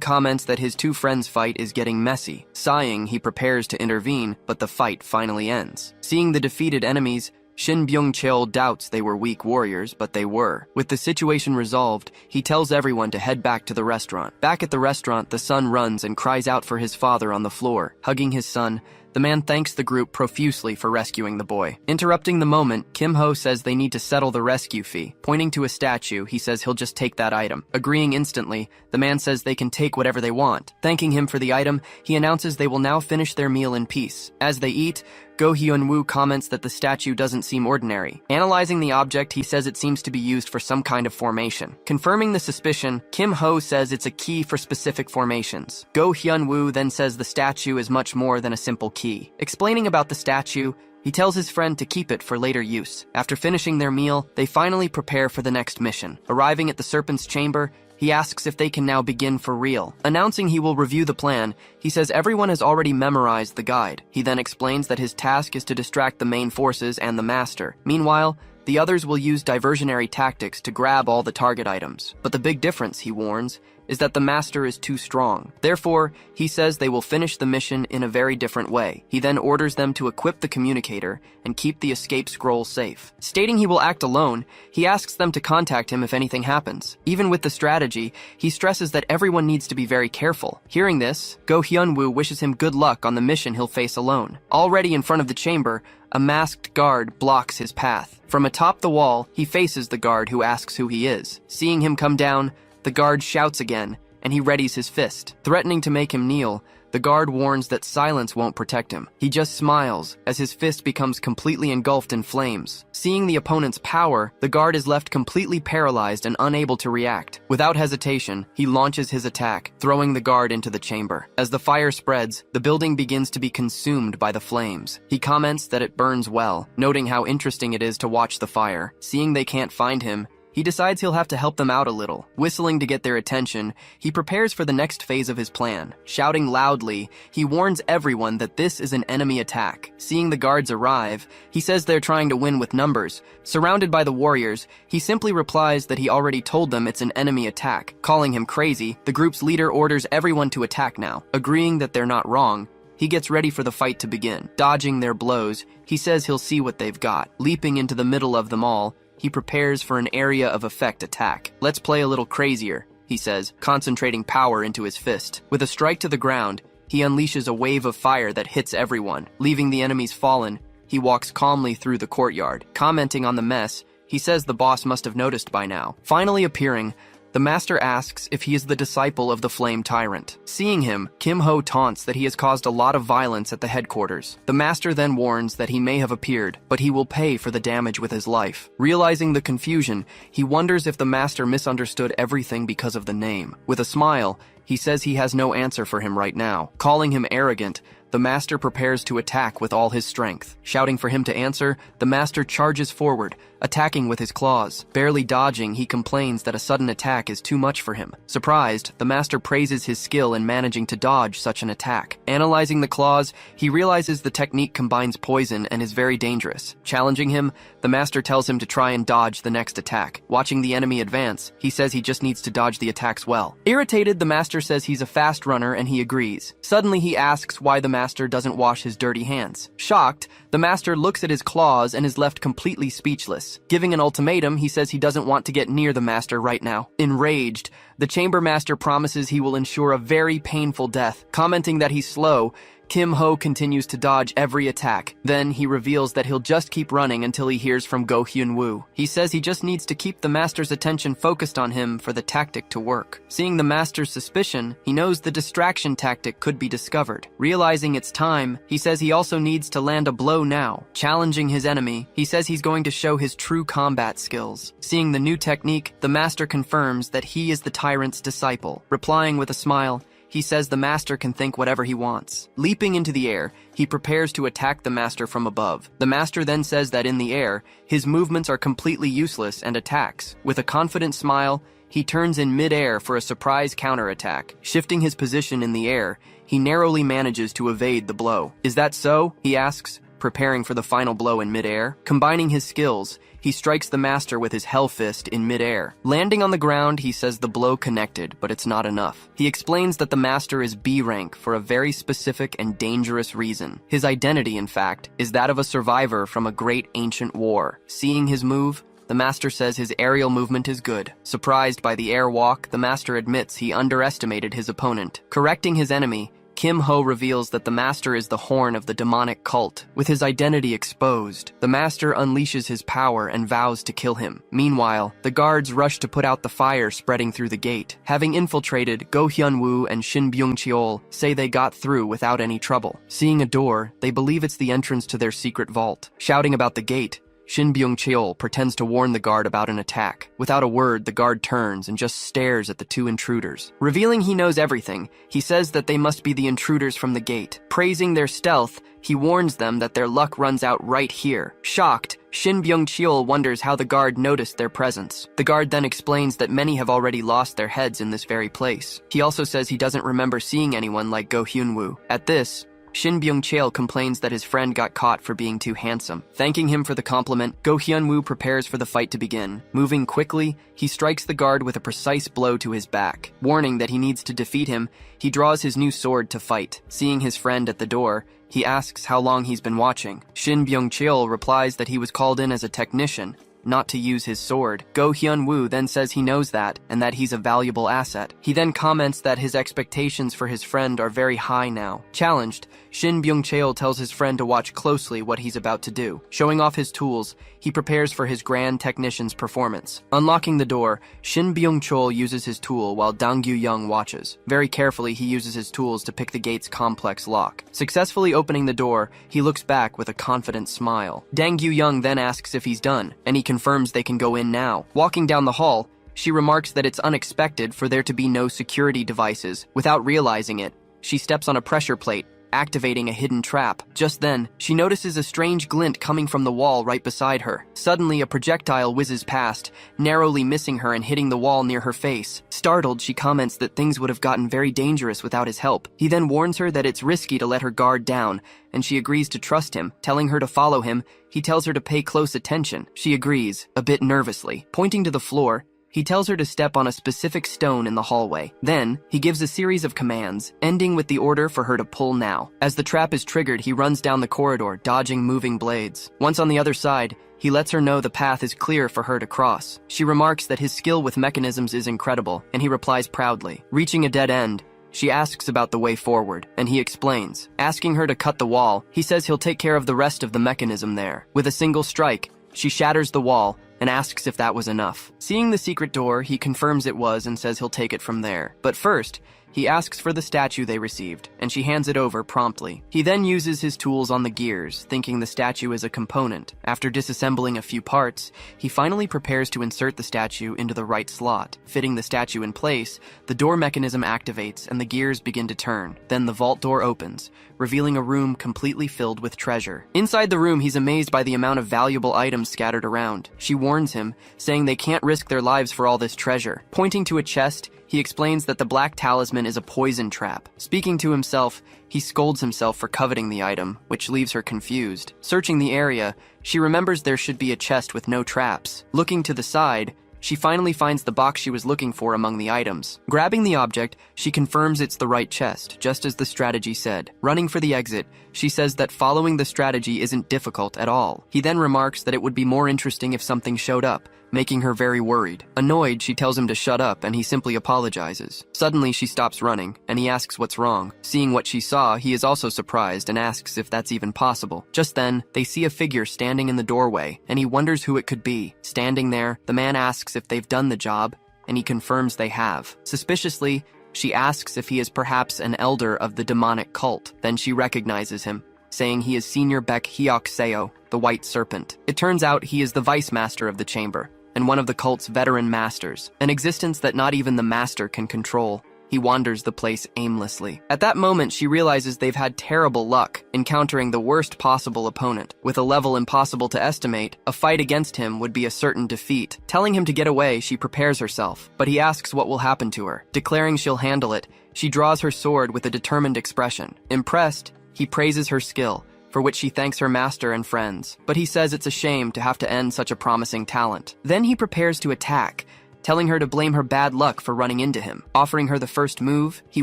comments that his 2 friends' fight is getting messy. Sighing, he prepares to intervene, but the fight finally ends. Seeing the defeated enemies, Shin Byung-cheol doubts they were weak warriors, but they were. With the situation resolved, he tells everyone to head back to the restaurant. Back at the restaurant, the son runs and cries out for his father on the floor. Hugging his son, the man thanks the group profusely for rescuing the boy. Interrupting the moment, Kim Ho says they need to settle the rescue fee. Pointing to a statue, he says he'll just take that item. Agreeing instantly, the man says they can take whatever they want. Thanking him for the item, he announces they will now finish their meal in peace. As they eat, Go Hyun-woo comments that the statue doesn't seem ordinary. Analyzing the object, he says it seems to be used for some kind of formation. Confirming the suspicion, Kim Ho says it's a key for specific formations. Go Hyun-woo then says the statue is much more than a simple key. Explaining about the statue, he tells his friend to keep it for later use. After finishing their meal, they finally prepare for the next mission. Arriving at the Serpent's Chamber, he asks if they can now begin for real. Announcing he will review the plan, he says everyone has already memorized the guide. He then explains that his task is to distract the main forces and the master. Meanwhile, the others will use diversionary tactics to grab all the target items. But the big difference, he warns, is that the master is too strong. Therefore, he says they will finish the mission in a very different way. He then orders them to equip the communicator and keep the escape scroll safe. Stating he will act alone, he asks them to contact him if anything happens. Even with the strategy, he stresses that everyone needs to be very careful. Hearing this, Go Hyun-woo wishes him good luck on the mission he'll face alone. Already in front of the chamber, a masked guard blocks his path. From atop the wall, he faces the guard who asks who he is. Seeing him come down, the guard shouts again, and he readies his fist. Threatening to make him kneel, the guard warns that silence won't protect him. He just smiles as his fist becomes completely engulfed in flames. Seeing the opponent's power, the guard is left completely paralyzed and unable to react. Without hesitation, he launches his attack, throwing the guard into the chamber. As the fire spreads, the building begins to be consumed by the flames. He comments that it burns well, noting how interesting it is to watch the fire. Seeing they can't find him, he decides he'll have to help them out a little. Whistling to get their attention, he prepares for the next phase of his plan. Shouting loudly, he warns everyone that this is an enemy attack. Seeing the guards arrive, he says they're trying to win with numbers. Surrounded by the warriors, he simply replies that he already told them it's an enemy attack. Calling him crazy, the group's leader orders everyone to attack now. Agreeing that they're not wrong, he gets ready for the fight to begin. Dodging their blows, he says he'll see what they've got. Leaping into the middle of them all, he prepares for an area of effect attack. Let's play a little crazier, he says, concentrating power into his fist. With a strike to the ground, he unleashes a wave of fire that hits everyone. Leaving the enemies fallen, he walks calmly through the courtyard. Commenting on the mess, he says the boss must have noticed by now. Finally appearing, the master asks if he is the disciple of the Flame Tyrant. Seeing him, Kim Ho taunts that he has caused a lot of violence at the headquarters. The master then warns that he may have appeared, but he will pay for the damage with his life. Realizing the confusion, he wonders if the master misunderstood everything because of the name. With a smile, he says he has no answer for him right now. Calling him arrogant, the master prepares to attack with all his strength. Shouting for him to answer, the master charges forward, attacking with his claws. Barely dodging, he complains that a sudden attack is too much for him. Surprised, the master praises his skill in managing to dodge such an attack. Analyzing the claws, he realizes the technique combines poison and is very dangerous. Challenging him, the master tells him to try and dodge the next attack. Watching the enemy advance, he says he just needs to dodge the attacks well. Irritated, the master says he's a fast runner and he agrees. Suddenly, he asks why the master doesn't wash his dirty hands. Shocked, the master looks at his claws and is left completely speechless. Giving an ultimatum, he says he doesn't want to get near the master right now. Enraged, the chamber master promises he will ensure a very painful death. Commenting that he's slow, Kim Ho continues to dodge every attack. Then he reveals that he'll just keep running until he hears from Go Hyun-woo. He says he just needs to keep the master's attention focused on him for the tactic to work. Seeing the master's suspicion, he knows the distraction tactic could be discovered. Realizing it's time, he says he also needs to land a blow now. Challenging his enemy, he says he's going to show his true combat skills. Seeing the new technique, the master confirms that he is the tyrant's disciple. Replying with a smile, he says the master can think whatever he wants. Leaping into the air, he prepares to attack the master from above. The master then says that in the air, his movements are completely useless and attacks. With a confident smile, he turns in mid-air for a surprise counterattack. Shifting his position in the air, he narrowly manages to evade the blow. Is that so? He asks, preparing for the final blow in mid-air. Combining his skills, he strikes the master with his Hell Fist in mid-air. Landing on the ground, he says the blow connected, but it's not enough. He explains that the master is B rank for a very specific and dangerous reason. His identity, in fact, is that of a survivor from a great ancient war. Seeing his move, the master says his aerial movement is good. Surprised by the air walk, the master admits he underestimated his opponent. Correcting his enemy, Kim Ho reveals that the master is the horn of the demonic cult. With his identity exposed, the master unleashes his power and vows to kill him. Meanwhile, the guards rush to put out the fire spreading through the gate. Having infiltrated, Go Hyun-woo and Shin Byung-cheol say they got through without any trouble. Seeing a door, they believe it's the entrance to their secret vault. Shouting about the gate, Shin Byung-cheol pretends to warn the guard about an attack. Without a word, the guard turns and just stares at the two intruders. Revealing he knows everything, he says that they must be the intruders from the gate. Praising their stealth, he warns them that their luck runs out right here. Shocked, Shin Byung-cheol wonders how the guard noticed their presence. The guard then explains that many have already lost their heads in this very place. He also says he doesn't remember seeing anyone like Go Hyun-woo. At this, Shin Byung-cheol complains that his friend got caught for being too handsome. Thanking him for the compliment, Go Hyun-woo prepares for the fight to begin. Moving quickly, he strikes the guard with a precise blow to his back. Warning that he needs to defeat him, he draws his new sword to fight. Seeing his friend at the door, he asks how long he's been watching. Shin Byung-cheol replies that he was called in as a technician, not to use his sword. Go Hyun-woo then says he knows that, and that he's a valuable asset. He then comments that his expectations for his friend are very high now. Challenged, Shin Byung-cheol tells his friend to watch closely what he's about to do. Showing off his tools, he prepares for his grand technician's performance. Unlocking the door, Shin Byung-cheol uses his tool while Dang Gyu-young watches. Very carefully, he uses his tools to pick the gate's complex lock. Successfully opening the door, he looks back with a confident smile. Dang Gyu-young then asks if he's done, and he confirms they can go in now. Walking down the hall, she remarks that it's unexpected for there to be no security devices. Without realizing it, she steps on a pressure plate, activating a hidden trap. Just then, she notices a strange glint coming from the wall right beside her. Suddenly, a projectile whizzes past, narrowly missing her and hitting the wall near her face. Startled, she comments that things would have gotten very dangerous without his help. He then warns her that it's risky to let her guard down, and she agrees to trust him. Telling her to follow him, he tells her to pay close attention. She agrees, a bit nervously. Pointing to the floor, he tells her to step on a specific stone in the hallway. Then, he gives a series of commands, ending with the order for her to pull now. As the trap is triggered, he runs down the corridor, dodging moving blades. Once on the other side, he lets her know the path is clear for her to cross. She remarks that his skill with mechanisms is incredible, and he replies proudly. Reaching a dead end, she asks about the way forward, and he explains. Asking her to cut the wall, he says he'll take care of the rest of the mechanism there. With a single strike, she shatters the wall, and asks if that was enough. Seeing the secret door, he confirms it was and says he'll take it from there. But first, he asks for the statue they received, and she hands it over promptly. He then uses his tools on the gears, thinking the statue is a component. After disassembling a few parts, he finally prepares to insert the statue into the right slot. Fitting the statue in place, the door mechanism activates and the gears begin to turn. Then the vault door opens, revealing a room completely filled with treasure. Inside the room, he's amazed by the amount of valuable items scattered around. She warns him, saying they can't risk their lives for all this treasure. Pointing to a chest, he explains that the black talisman is a poison trap. Speaking to himself, he scolds himself for coveting the item, which leaves her confused. Searching the area, she remembers there should be a chest with no traps. Looking to the side, she finally finds the box she was looking for among the items. Grabbing the object, she confirms it's the right chest, just as the strategy said. Running for the exit, she says that following the strategy isn't difficult at all. He then remarks that it would be more interesting if something showed up, making her very worried. Annoyed, she tells him to shut up, and he simply apologizes. Suddenly, she stops running, and he asks what's wrong. Seeing what she saw, he is also surprised and asks if that's even possible. Just then, they see a figure standing in the doorway, and he wonders who it could be. Standing there, the man asks if they've done the job, and he confirms they have. Suspiciously, she asks if he is perhaps an elder of the demonic cult. Then she recognizes him, saying he is Senior Baek Hyok Seo, the White Serpent. It turns out he is the vice master of the chamber, and one of the cult's veteran masters, an existence that not even the master can control. He wanders the place aimlessly. At that moment, she realizes they've had terrible luck, encountering the worst possible opponent. With a level impossible to estimate, a fight against him would be a certain defeat. Telling him to get away, she prepares herself, but he asks what will happen to her. Declaring she'll handle it, she draws her sword with a determined expression. Impressed, he praises her skill, for which she thanks her master and friends, but he says it's a shame to have to end such a promising talent. Then he prepares to attack, telling her to blame her bad luck for running into him. Offering her the first move, he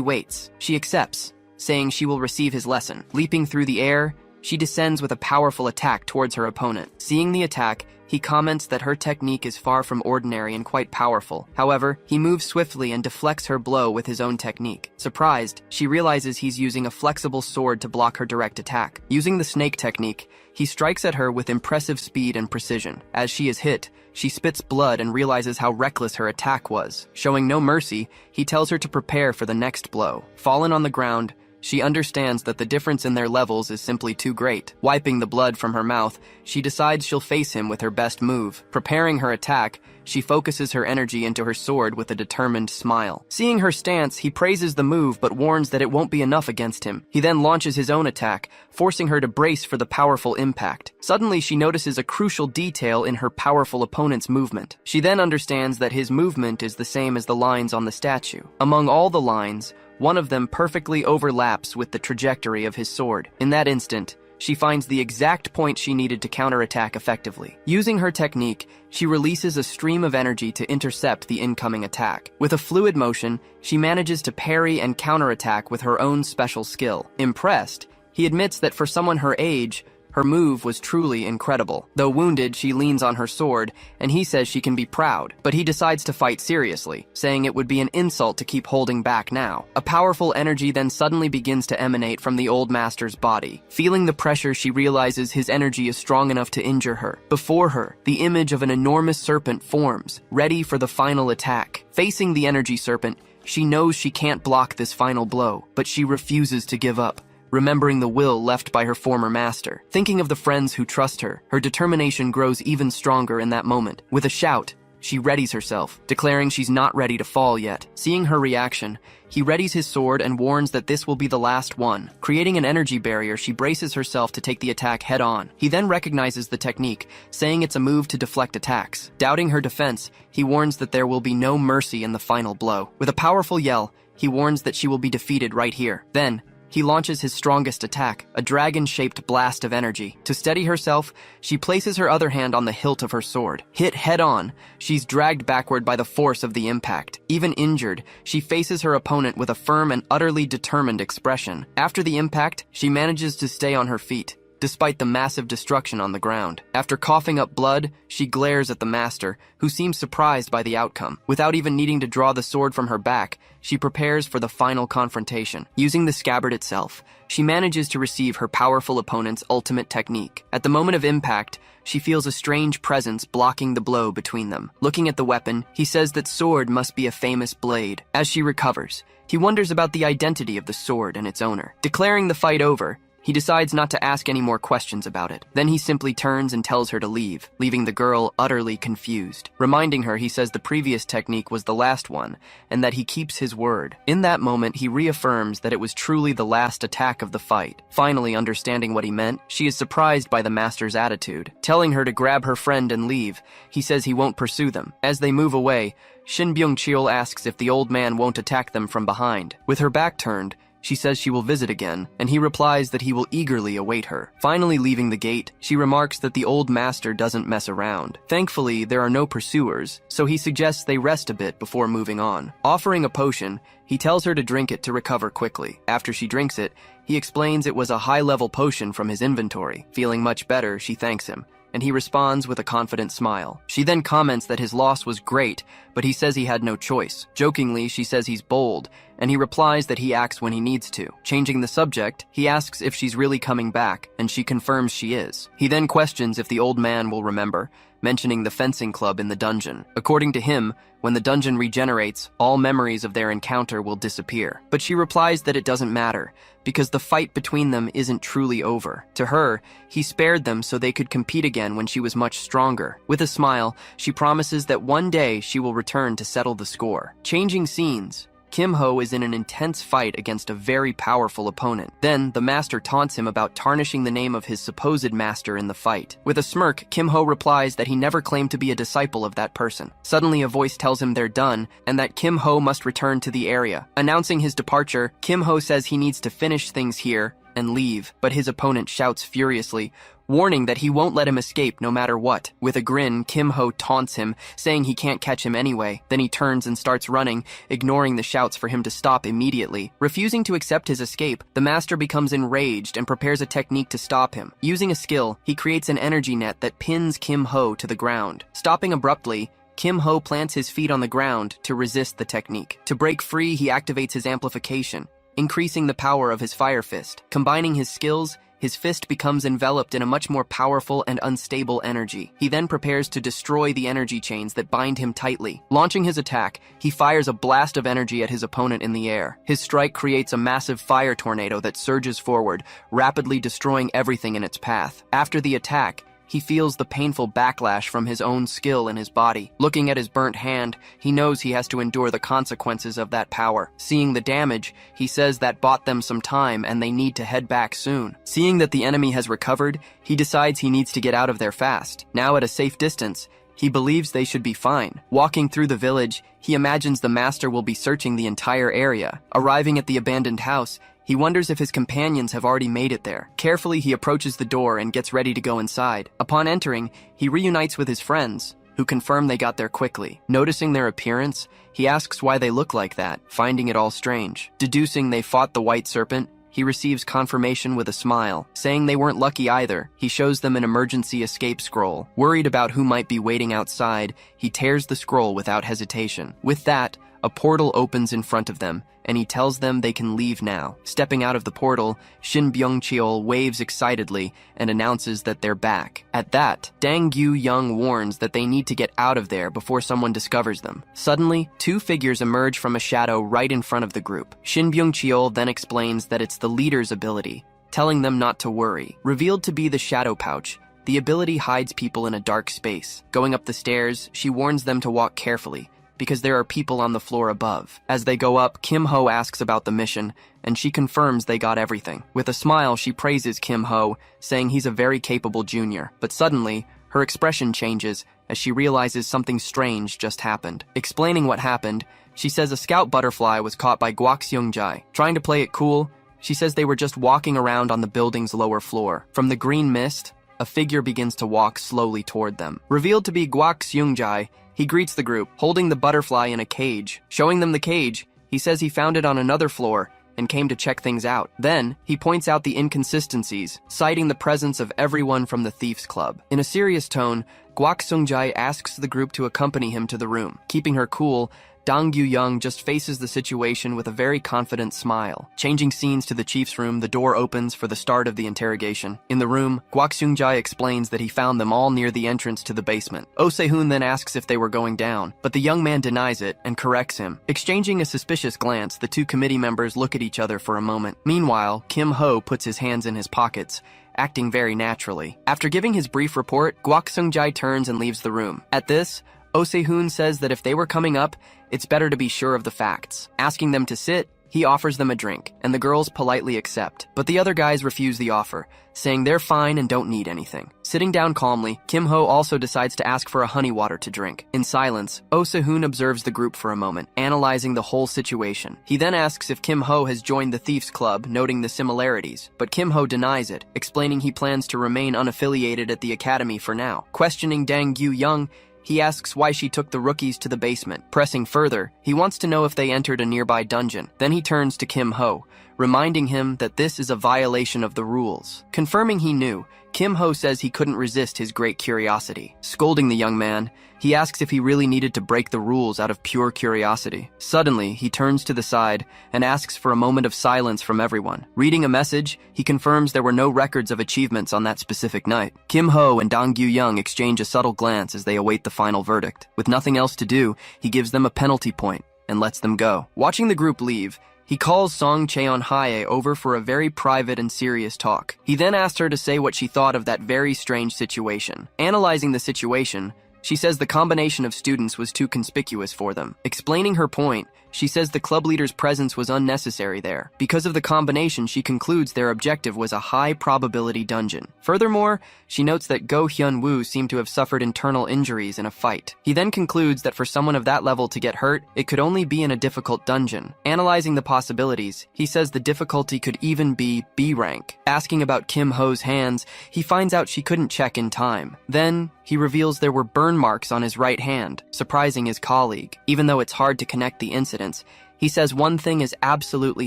waits. She accepts, saying she will receive his lesson. Leaping through the air, she descends with a powerful attack towards her opponent. Seeing the attack, he comments that her technique is far from ordinary and quite powerful. However, he moves swiftly and deflects her blow with his own technique. Surprised, she realizes he's using a flexible sword to block her direct attack. Using the snake technique, he strikes at her with impressive speed and precision. As she is hit, she spits blood and realizes how reckless her attack was. Showing no mercy, he tells her to prepare for the next blow. Fallen on the ground, she understands that the difference in their levels is simply too great. Wiping the blood from her mouth, she decides she'll face him with her best move. Preparing her attack, she focuses her energy into her sword with a determined smile. Seeing her stance, he praises the move but warns that it won't be enough against him. He then launches his own attack, forcing her to brace for the powerful impact. Suddenly, she notices a crucial detail in her powerful opponent's movement. She then understands that his movement is the same as the lines on the statue. Among all the lines, One of them perfectly overlaps with the trajectory of his sword. In that instant, she finds the exact point she needed to counterattack effectively. Using her technique, she releases a stream of energy to intercept the incoming attack. With a fluid motion, she manages to parry and counterattack with her own special skill. Impressed, he admits that for someone her age, her move was truly incredible. Though wounded, she leans on her sword, and he says she can be proud. But he decides to fight seriously, saying it would be an insult to keep holding back now. A powerful energy then suddenly begins to emanate from the old master's body. Feeling the pressure, she realizes his energy is strong enough to injure her. Before her, the image of an enormous serpent forms, ready for the final attack. Facing the energy serpent, she knows she can't block this final blow, but she refuses to give up, remembering the will left by her former master. Thinking of the friends who trust her, her determination grows even stronger in that moment. With a shout, she readies herself, declaring she's not ready to fall yet. Seeing her reaction, he readies his sword and warns that this will be the last one. Creating an energy barrier, she braces herself to take the attack head-on. He then recognizes the technique, saying it's a move to deflect attacks. Doubting her defense, he warns that there will be no mercy in the final blow. With a powerful yell, he warns that she will be defeated right here. Then, he launches his strongest attack, a dragon-shaped blast of energy. To steady herself, she places her other hand on the hilt of her sword. Hit head-on, she's dragged backward by the force of the impact. Even injured, she faces her opponent with a firm and utterly determined expression. After the impact, she manages to stay on her feet, despite the massive destruction on the ground. After coughing up blood, she glares at the master, who seems surprised by the outcome. Without even needing to draw the sword from her back, she prepares for the final confrontation. Using the scabbard itself, she manages to receive her powerful opponent's ultimate technique. At the moment of impact, she feels a strange presence blocking the blow between them. Looking at the weapon, he says that sword must be a famous blade. As she recovers, he wonders about the identity of the sword and its owner. Declaring the fight over, he decides not to ask any more questions about it. Then he simply turns and tells her to leave, leaving the girl utterly confused. Reminding her, he says the previous technique was the last one, and that he keeps his word. In that moment, he reaffirms that it was truly the last attack of the fight. Finally understanding what he meant, she is surprised by the master's attitude. Telling her to grab her friend and leave, he says he won't pursue them. As they move away, Shin Byung-cheol asks if the old man won't attack them from behind. With her back turned, she says she will visit again, and he replies that he will eagerly await her. Finally leaving the gate, she remarks that the old master doesn't mess around. Thankfully, there are no pursuers, so he suggests they rest a bit before moving on. Offering a potion, he tells her to drink it to recover quickly. After she drinks it, he explains it was a high-level potion from his inventory. Feeling much better, she thanks him, and he responds with a confident smile. She then comments that his loss was great, but he says he had no choice. Jokingly, she says he's bold, and he replies that he acts when he needs to. Changing the subject, he asks if she's really coming back, and she confirms she is. He then questions if the old man will remember, mentioning the fencing club in the dungeon. According to him, when the dungeon regenerates, all memories of their encounter will disappear. But she replies that it doesn't matter, because the fight between them isn't truly over. To her, he spared them so they could compete again when she was much stronger. With a smile, she promises that one day she will return to settle the score. Changing scenes, Kim Ho is in an intense fight against a very powerful opponent. Then, the master taunts him about tarnishing the name of his supposed master in the fight. With a smirk, Kim Ho replies that he never claimed to be a disciple of that person. Suddenly, a voice tells him they're done, and that Kim Ho must return to the area. Announcing his departure, Kim Ho says he needs to finish things here and leave, but his opponent shouts furiously, warning that he won't let him escape no matter what. With a grin, Kim Ho taunts him, saying he can't catch him anyway. Then he turns and starts running, ignoring the shouts for him to stop immediately. Refusing to accept his escape, the master becomes enraged and prepares a technique to stop him. Using a skill, he creates an energy net that pins Kim Ho to the ground. Stopping abruptly, Kim Ho plants his feet on the ground to resist the technique. To break free, he activates his amplification, increasing the power of his fire fist. Combining his skills, his fist becomes enveloped in a much more powerful and unstable energy. He then prepares to destroy the energy chains that bind him tightly. Launching his attack, he fires a blast of energy at his opponent in the air. His strike creates a massive fire tornado that surges forward, rapidly destroying everything in its path. After the attack, he feels the painful backlash from his own skill in his body. Looking at his burnt hand, he knows he has to endure the consequences of that power. Seeing the damage, he says that bought them some time and they need to head back soon. Seeing that the enemy has recovered, he decides he needs to get out of there fast. Now at a safe distance, He believes they should be fine. Walking through the village, he imagines the master will be searching the entire area. Arriving at the abandoned house, he wonders if his companions have already made it there. Carefully, he approaches the door and gets ready to go inside. Upon entering, he reunites with his friends, who confirm they got there quickly. Noticing their appearance, he asks why they look like that, finding it all strange. Deducing they fought the white serpent, he receives confirmation with a smile. Saying they weren't lucky either, he shows them an emergency escape scroll. Worried about who might be waiting outside, he tears the scroll without hesitation. With that, a portal opens in front of them, and he tells them they can leave now. Stepping out of the portal, Shin Byung-cheol waves excitedly and announces that they're back. At that, Dang Gyu-young warns that they need to get out of there before someone discovers them. Suddenly, two figures emerge from a shadow right in front of the group. Shin Byung-cheol then explains that it's the leader's ability, telling them not to worry. Revealed to be the shadow pouch, the ability hides people in a dark space. Going up the stairs, she warns them to walk carefully, because there are people on the floor above. As they go up, Kim Ho asks about the mission, and she confirms they got everything. With a smile, she praises Kim Ho, saying he's a very capable junior. But suddenly, her expression changes as she realizes something strange just happened. Explaining what happened, she says a scout butterfly was caught by Guak Seung-jae. Trying to play it cool, she says they were just walking around on the building's lower floor. From the green mist, a figure begins to walk slowly toward them. Revealed to be Guak Seung-jae, he greets the group, holding the butterfly in a cage. Showing them the cage, he says he found it on another floor and came to check things out. Then, he points out the inconsistencies, citing the presence of everyone from the Thieves Club. In a serious tone, Guak Seung-jae asks the group to accompany him to the room. Keeping her cool, Dang Gyu-young just faces the situation with a very confident smile. Changing scenes to the chief's room, the door opens for the start of the interrogation. In the room, Guak Seung-jae explains that he found them all near the entrance to the basement. Oh Se-hoon then asks if they were going down, but the young man denies it and corrects him. Exchanging a suspicious glance, the two committee members look at each other for a moment. Meanwhile, Kim Ho puts his hands in his pockets, acting very naturally. After giving his brief report, Guak Seung-jae turns and leaves the room. At this, Oh Se-hoon says that if they were coming up, it's better to be sure of the facts. Asking them to sit, he offers them a drink, and the girls politely accept. But the other guys refuse the offer, saying they're fine and don't need anything. Sitting down calmly, Kim Ho also decides to ask for a honey water to drink. In silence, Oh Se-hoon observes the group for a moment, analyzing the whole situation. He then asks if Kim Ho has joined the Thieves Club, noting the similarities, but Kim Ho denies it, explaining he plans to remain unaffiliated at the academy for now. Questioning Dang Gyu-young, he asks why she took the rookies to the basement. Pressing further, he wants to know if they entered a nearby dungeon. Then he turns to Kim Ho, reminding him that this is a violation of the rules. Confirming he knew, Kim Ho says he couldn't resist his great curiosity. Scolding the young man, he asks if he really needed to break the rules out of pure curiosity. Suddenly, he turns to the side and asks for a moment of silence from everyone. Reading a message, he confirms there were no records of achievements on that specific night. Kim Ho and Dang Gyu-young exchange a subtle glance as they await the final verdict. With nothing else to do, he gives them a penalty point and lets them go. Watching the group leave, he calls Song Cheon-hae over for a very private and serious talk. He then asked her to say what she thought of that very strange situation. Analyzing the situation, she says the combination of students was too conspicuous for them. Explaining her point, she says the club leader's presence was unnecessary there. Because of the combination, she concludes their objective was a high-probability dungeon. Furthermore, she notes that Go Hyun-woo seemed to have suffered internal injuries in a fight. He then concludes that for someone of that level to get hurt, it could only be in a difficult dungeon. Analyzing the possibilities, he says the difficulty could even be B rank. Asking about Kim Ho's hands, he finds out she couldn't check in time. Then, he reveals there were burn marks on his right hand, surprising his colleague. Even though it's hard to connect the incidents, he says one thing is absolutely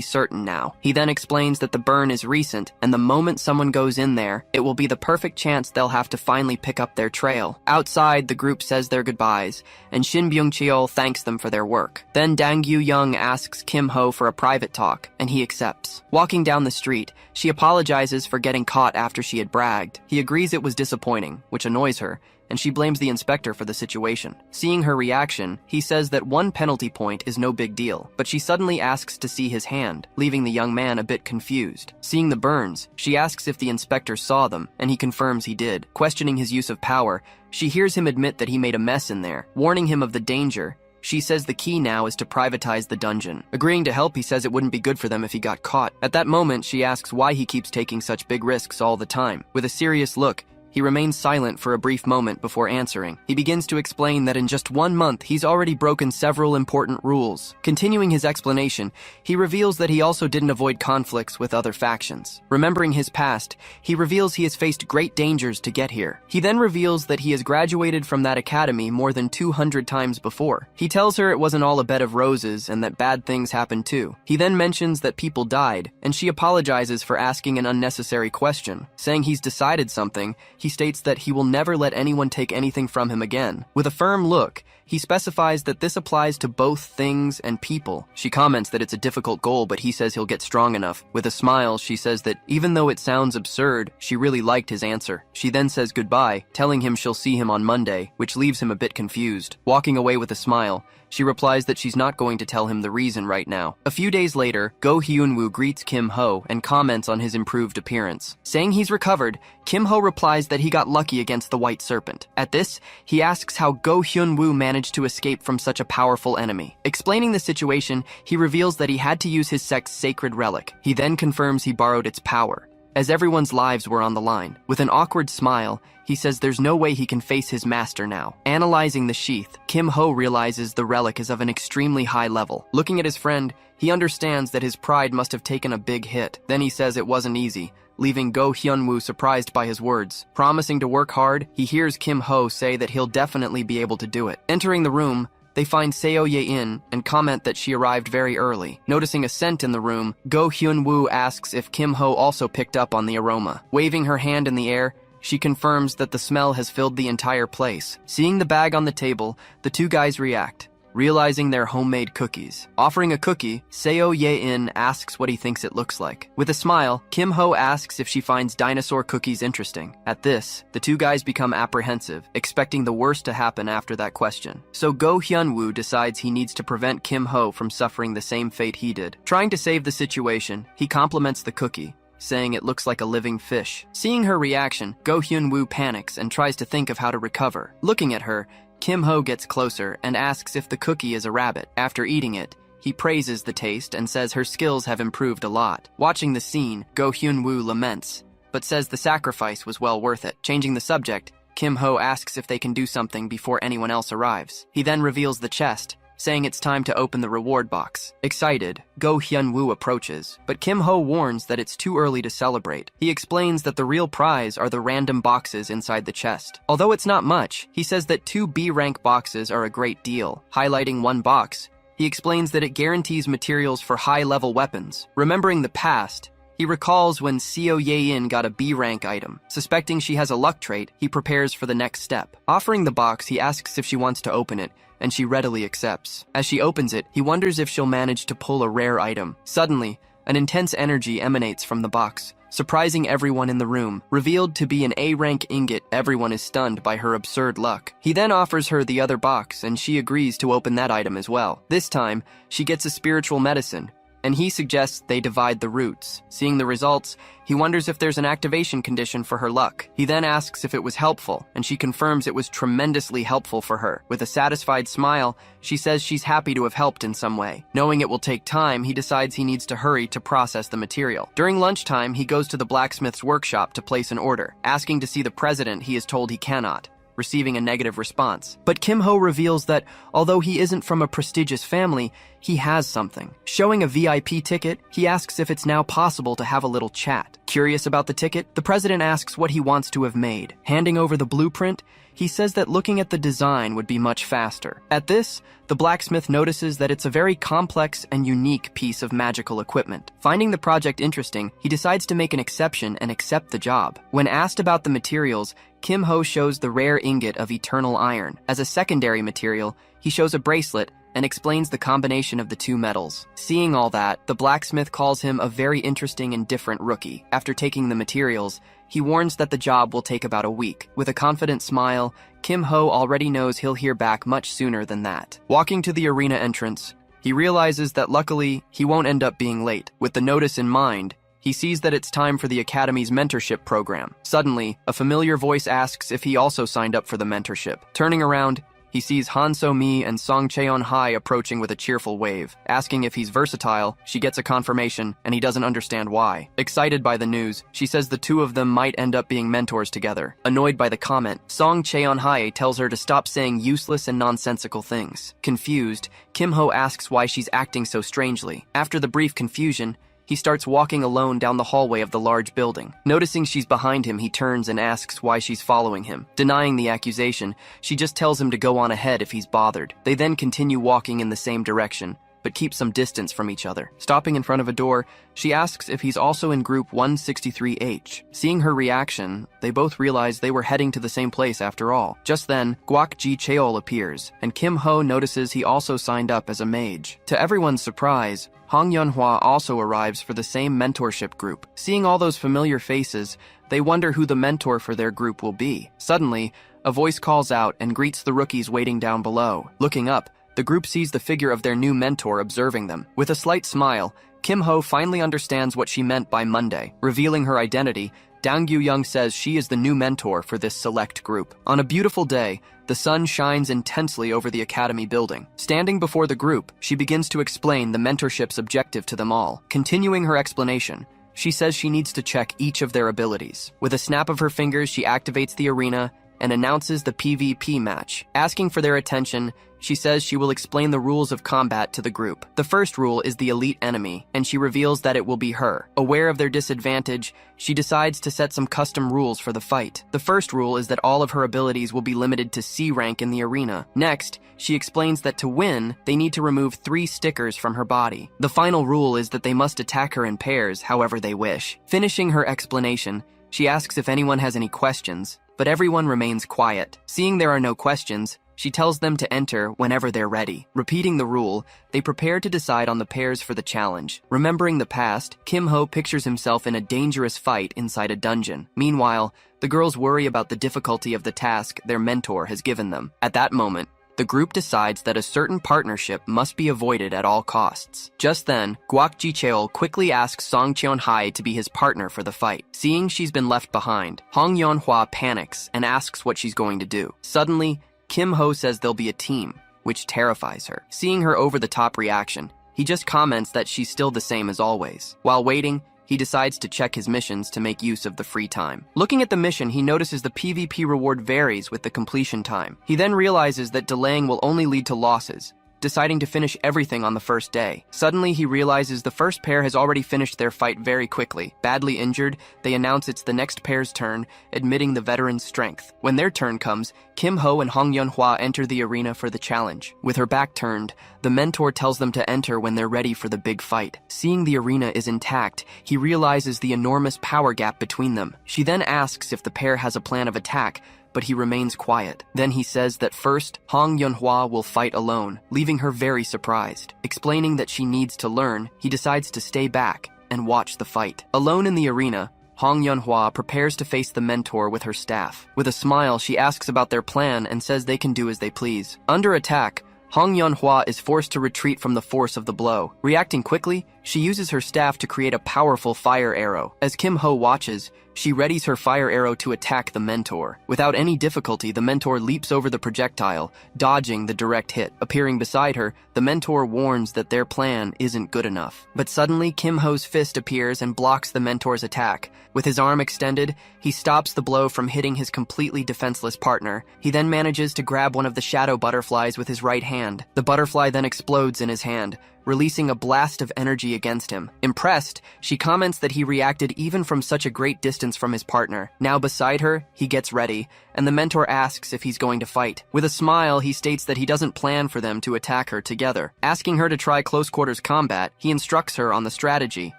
certain now. He then explains that the burn is recent, and the moment someone goes in there, it will be the perfect chance they'll have to finally pick up their trail. Outside, the group says their goodbyes, and Shin Byung-cheol thanks them for their work. Then Dang Gyu-young asks Kim Ho for a private talk, and he accepts. Walking down the street, she apologizes for getting caught after she had bragged. He agrees it was disappointing, which annoys her, and she blames the inspector for the situation. Seeing her reaction, he says that one penalty point is no big deal, but she suddenly asks to see his hand, leaving the young man a bit confused. Seeing the burns, she asks if the inspector saw them, and he confirms he did. Questioning his use of power, she hears him admit that he made a mess in there. Warning him of the danger, she says the key now is to privatize the dungeon. Agreeing to help, he says it wouldn't be good for them if he got caught. At that moment, she asks why he keeps taking such big risks all the time. With a serious look, He remains silent for a brief moment before answering. He begins to explain that in just 1 month, he's already broken several important rules. Continuing his explanation, he reveals that he also didn't avoid conflicts with other factions. Remembering his past, he reveals he has faced great dangers to get here. He then reveals that he has graduated from that academy more than 200 times before. He tells her it wasn't all a bed of roses and that bad things happened too. He then mentions that people died, and she apologizes for asking an unnecessary question. Saying he's decided something, he states that he will never let anyone take anything from him again. With a firm look, he specifies that this applies to both things and people. She comments that it's a difficult goal, but he says he'll get strong enough. With a smile, she says that even though it sounds absurd, she really liked his answer. She then says goodbye, telling him she'll see him on Monday, which leaves him a bit confused. Walking away with a smile, she replies that she's not going to tell him the reason right now. A few days later, Go Hyun-woo greets Kim Ho and comments on his improved appearance. Saying he's recovered, Kim Ho replies that he got lucky against the White Serpent. At this, he asks how Go Hyun-woo managed to escape from such a powerful enemy. Explaining the situation, he reveals that he had to use his sect's sacred relic. He then confirms he borrowed its power, as everyone's lives were on the line. With an awkward smile, he says there's no way he can face his master now. Analyzing the sheath, Kim Ho realizes the relic is of an extremely high level. Looking at his friend, he understands that his pride must have taken a big hit. Then he says it wasn't easy, leaving Go Hyun-woo surprised by his words. Promising to work hard, he hears Kim Ho say that he'll definitely be able to do it. Entering the room, they find Seo Ye-in and comment that she arrived very early. Noticing a scent in the room, Go Hyun-woo asks if Kim Ho also picked up on the aroma. Waving her hand in the air, she confirms that the smell has filled the entire place. Seeing the bag on the table, the two guys react, realizing they're homemade cookies. Offering a cookie, Seo Ye-in asks what he thinks it looks like. With a smile, Kim Ho asks if she finds dinosaur cookies interesting. At this, the two guys become apprehensive, expecting the worst to happen after that question. So Go Hyun-woo decides he needs to prevent Kim Ho from suffering the same fate he did. Trying to save the situation, he compliments the cookie, saying it looks like a living fish. Seeing her reaction, Go Hyun-woo panics and tries to think of how to recover. Looking at her, Kim Ho gets closer and asks if the cookie is a rabbit. After eating it, he praises the taste and says her skills have improved a lot. Watching the scene, Go Hyun-woo laments, but says the sacrifice was well worth it. Changing the subject, Kim Ho asks if they can do something before anyone else arrives. He then reveals the chest, saying it's time to open the reward box. Excited, Go Hyun-woo approaches, but Kim Ho warns that it's too early to celebrate. He explains that the real prize are the random boxes inside the chest. Although it's not much, he says that 2 B-rank boxes are a great deal. Highlighting one box, he explains that it guarantees materials for high-level weapons. Remembering the past, he recalls when Seo Ye-in got a B-rank item. Suspecting she has a luck trait, he prepares for the next step. Offering the box, he asks if she wants to open it, and she readily accepts. As she opens it, he wonders if she'll manage to pull a rare item. Suddenly, an intense energy emanates from the box, surprising everyone in the room. Revealed to be an A-rank ingot, everyone is stunned by her absurd luck. He then offers her the other box, and she agrees to open that item as well. This time, she gets a spiritual medicine, and he suggests they divide the roots. Seeing the results, he wonders if there's an activation condition for her luck. He then asks if it was helpful, and she confirms it was tremendously helpful for her. With a satisfied smile, she says she's happy to have helped in some way. Knowing it will take time, he decides he needs to hurry to process the material. During lunchtime, he goes to the blacksmith's workshop to place an order. Asking to see the president, he is told he cannot, receiving a negative response. But Kim Ho reveals that, although he isn't from a prestigious family, he has something. Showing a VIP ticket, he asks if it's now possible to have a little chat. Curious about the ticket, the president asks what he wants to have made. Handing over the blueprint, he says that looking at the design would be much faster. At this, the blacksmith notices that it's a very complex and unique piece of magical equipment. Finding the project interesting, he decides to make an exception and accept the job. When asked about the materials, Kim Ho shows the rare ingot of eternal iron. As a secondary material, he shows a bracelet and explains the combination of the two metals. Seeing all that, the blacksmith calls him a very interesting and different rookie. After taking the materials, he warns that the job will take about a week. With a confident smile, Kim Ho already knows he'll hear back much sooner than that. Walking to the arena entrance, he realizes that luckily, he won't end up being late. With the notice in mind, he sees that it's time for the Academy's mentorship program. Suddenly, a familiar voice asks if he also signed up for the mentorship. Turning around, he sees Han So-mi and Song Cheon-hai approaching with a cheerful wave. Asking if he's versatile, she gets a confirmation, and he doesn't understand why. Excited by the news, she says the two of them might end up being mentors together. Annoyed by the comment, Song Cheon-hai tells her to stop saying useless and nonsensical things. Confused, Kim-ho asks why she's acting so strangely. After the brief confusion, he starts walking alone down the hallway of the large building. Noticing she's behind him, he turns and asks why she's following him. Denying the accusation, she just tells him to go on ahead if he's bothered. They then continue walking in the same direction, but keep some distance from each other. Stopping in front of a door, she asks if he's also in group 163H. Seeing her reaction, they both realize they were heading to the same place after all. Just then, Guak Ji Cheol appears, and Kim Ho notices he also signed up as a mage. To everyone's surprise, Hong Yunhua also arrives for the same mentorship group. Seeing all those familiar faces, they wonder who the mentor for their group will be. Suddenly, a voice calls out and greets the rookies waiting down below. Looking up, the group sees the figure of their new mentor observing them. With a slight smile, Kim Ho finally understands what she meant by Monday. Revealing her identity, Dang Yu-young says she is the new mentor for this select group. On a beautiful day, the sun shines intensely over the academy building. Standing before the group, she begins to explain the mentorship's objective to them all. Continuing her explanation, she says she needs to check each of their abilities. With a snap of her fingers, she activates the arena and announces the PvP match. Asking for their attention, she says she will explain the rules of combat to the group. The first rule is the elite enemy, and she reveals that it will be her. Aware of their disadvantage, she decides to set some custom rules for the fight. The first rule is that all of her abilities will be limited to C rank in the arena. Next, she explains that to win, they need to remove 3 stickers from her body. The final rule is that they must attack her in pairs however they wish. Finishing her explanation, she asks if anyone has any questions, but everyone remains quiet. Seeing there are no questions, she tells them to enter whenever they're ready. Repeating the rule, they prepare to decide on the pairs for the challenge. Remembering the past, Kim Ho pictures himself in a dangerous fight inside a dungeon. Meanwhile, the girls worry about the difficulty of the task their mentor has given them. At that moment, the group decides that a certain partnership must be avoided at all costs. Just then, Guak Ji Cheol quickly asks Song Cheon-hai to be his partner for the fight. Seeing she's been left behind, Hong Yeon-hwa panics and asks what she's going to do. Suddenly, Kim Ho says they'll be a team, which terrifies her. Seeing her over-the-top reaction, he just comments that she's still the same as always. While waiting, he decides to check his missions to make use of the free time. Looking at the mission, he notices the PvP reward varies with the completion time. He then realizes that delaying will only lead to losses, deciding to finish everything on the first day. Suddenly, he realizes the first pair has already finished their fight very quickly. Badly injured, they announce it's the next pair's turn, admitting the veteran's strength. When their turn comes, Kim Ho and Hong Yeon-hwa enter the arena for the challenge. With her back turned, the mentor tells them to enter when they're ready for the big fight. Seeing the arena is intact, he realizes the enormous power gap between them. She then asks if the pair has a plan of attack, but he remains quiet. Then he says that first, Hong Yeon-hwa will fight alone, leaving her very surprised. Explaining that she needs to learn, he decides to stay back and watch the fight. Alone in the arena, Hong Yeon-hwa prepares to face the mentor with her staff. With a smile, she asks about their plan and says they can do as they please. Under attack, Hong Yeon-hwa is forced to retreat from the force of the blow. Reacting quickly, she uses her staff to create a powerful fire arrow. As Kim Ho watches, she readies her fire arrow to attack the mentor. Without any difficulty, the mentor leaps over the projectile, dodging the direct hit. Appearing beside her, the mentor warns that their plan isn't good enough. But suddenly, Kim Ho's fist appears and blocks the mentor's attack. With his arm extended, he stops the blow from hitting his completely defenseless partner. He then manages to grab one of the shadow butterflies with his right hand. The butterfly then explodes in his hand, releasing a blast of energy against him. Impressed, she comments that he reacted even from such a great distance from his partner. Now beside her, he gets ready, and the mentor asks if he's going to fight. With a smile, he states that he doesn't plan for them to attack her together. Asking her to try close quarters combat, he instructs her on the strategy.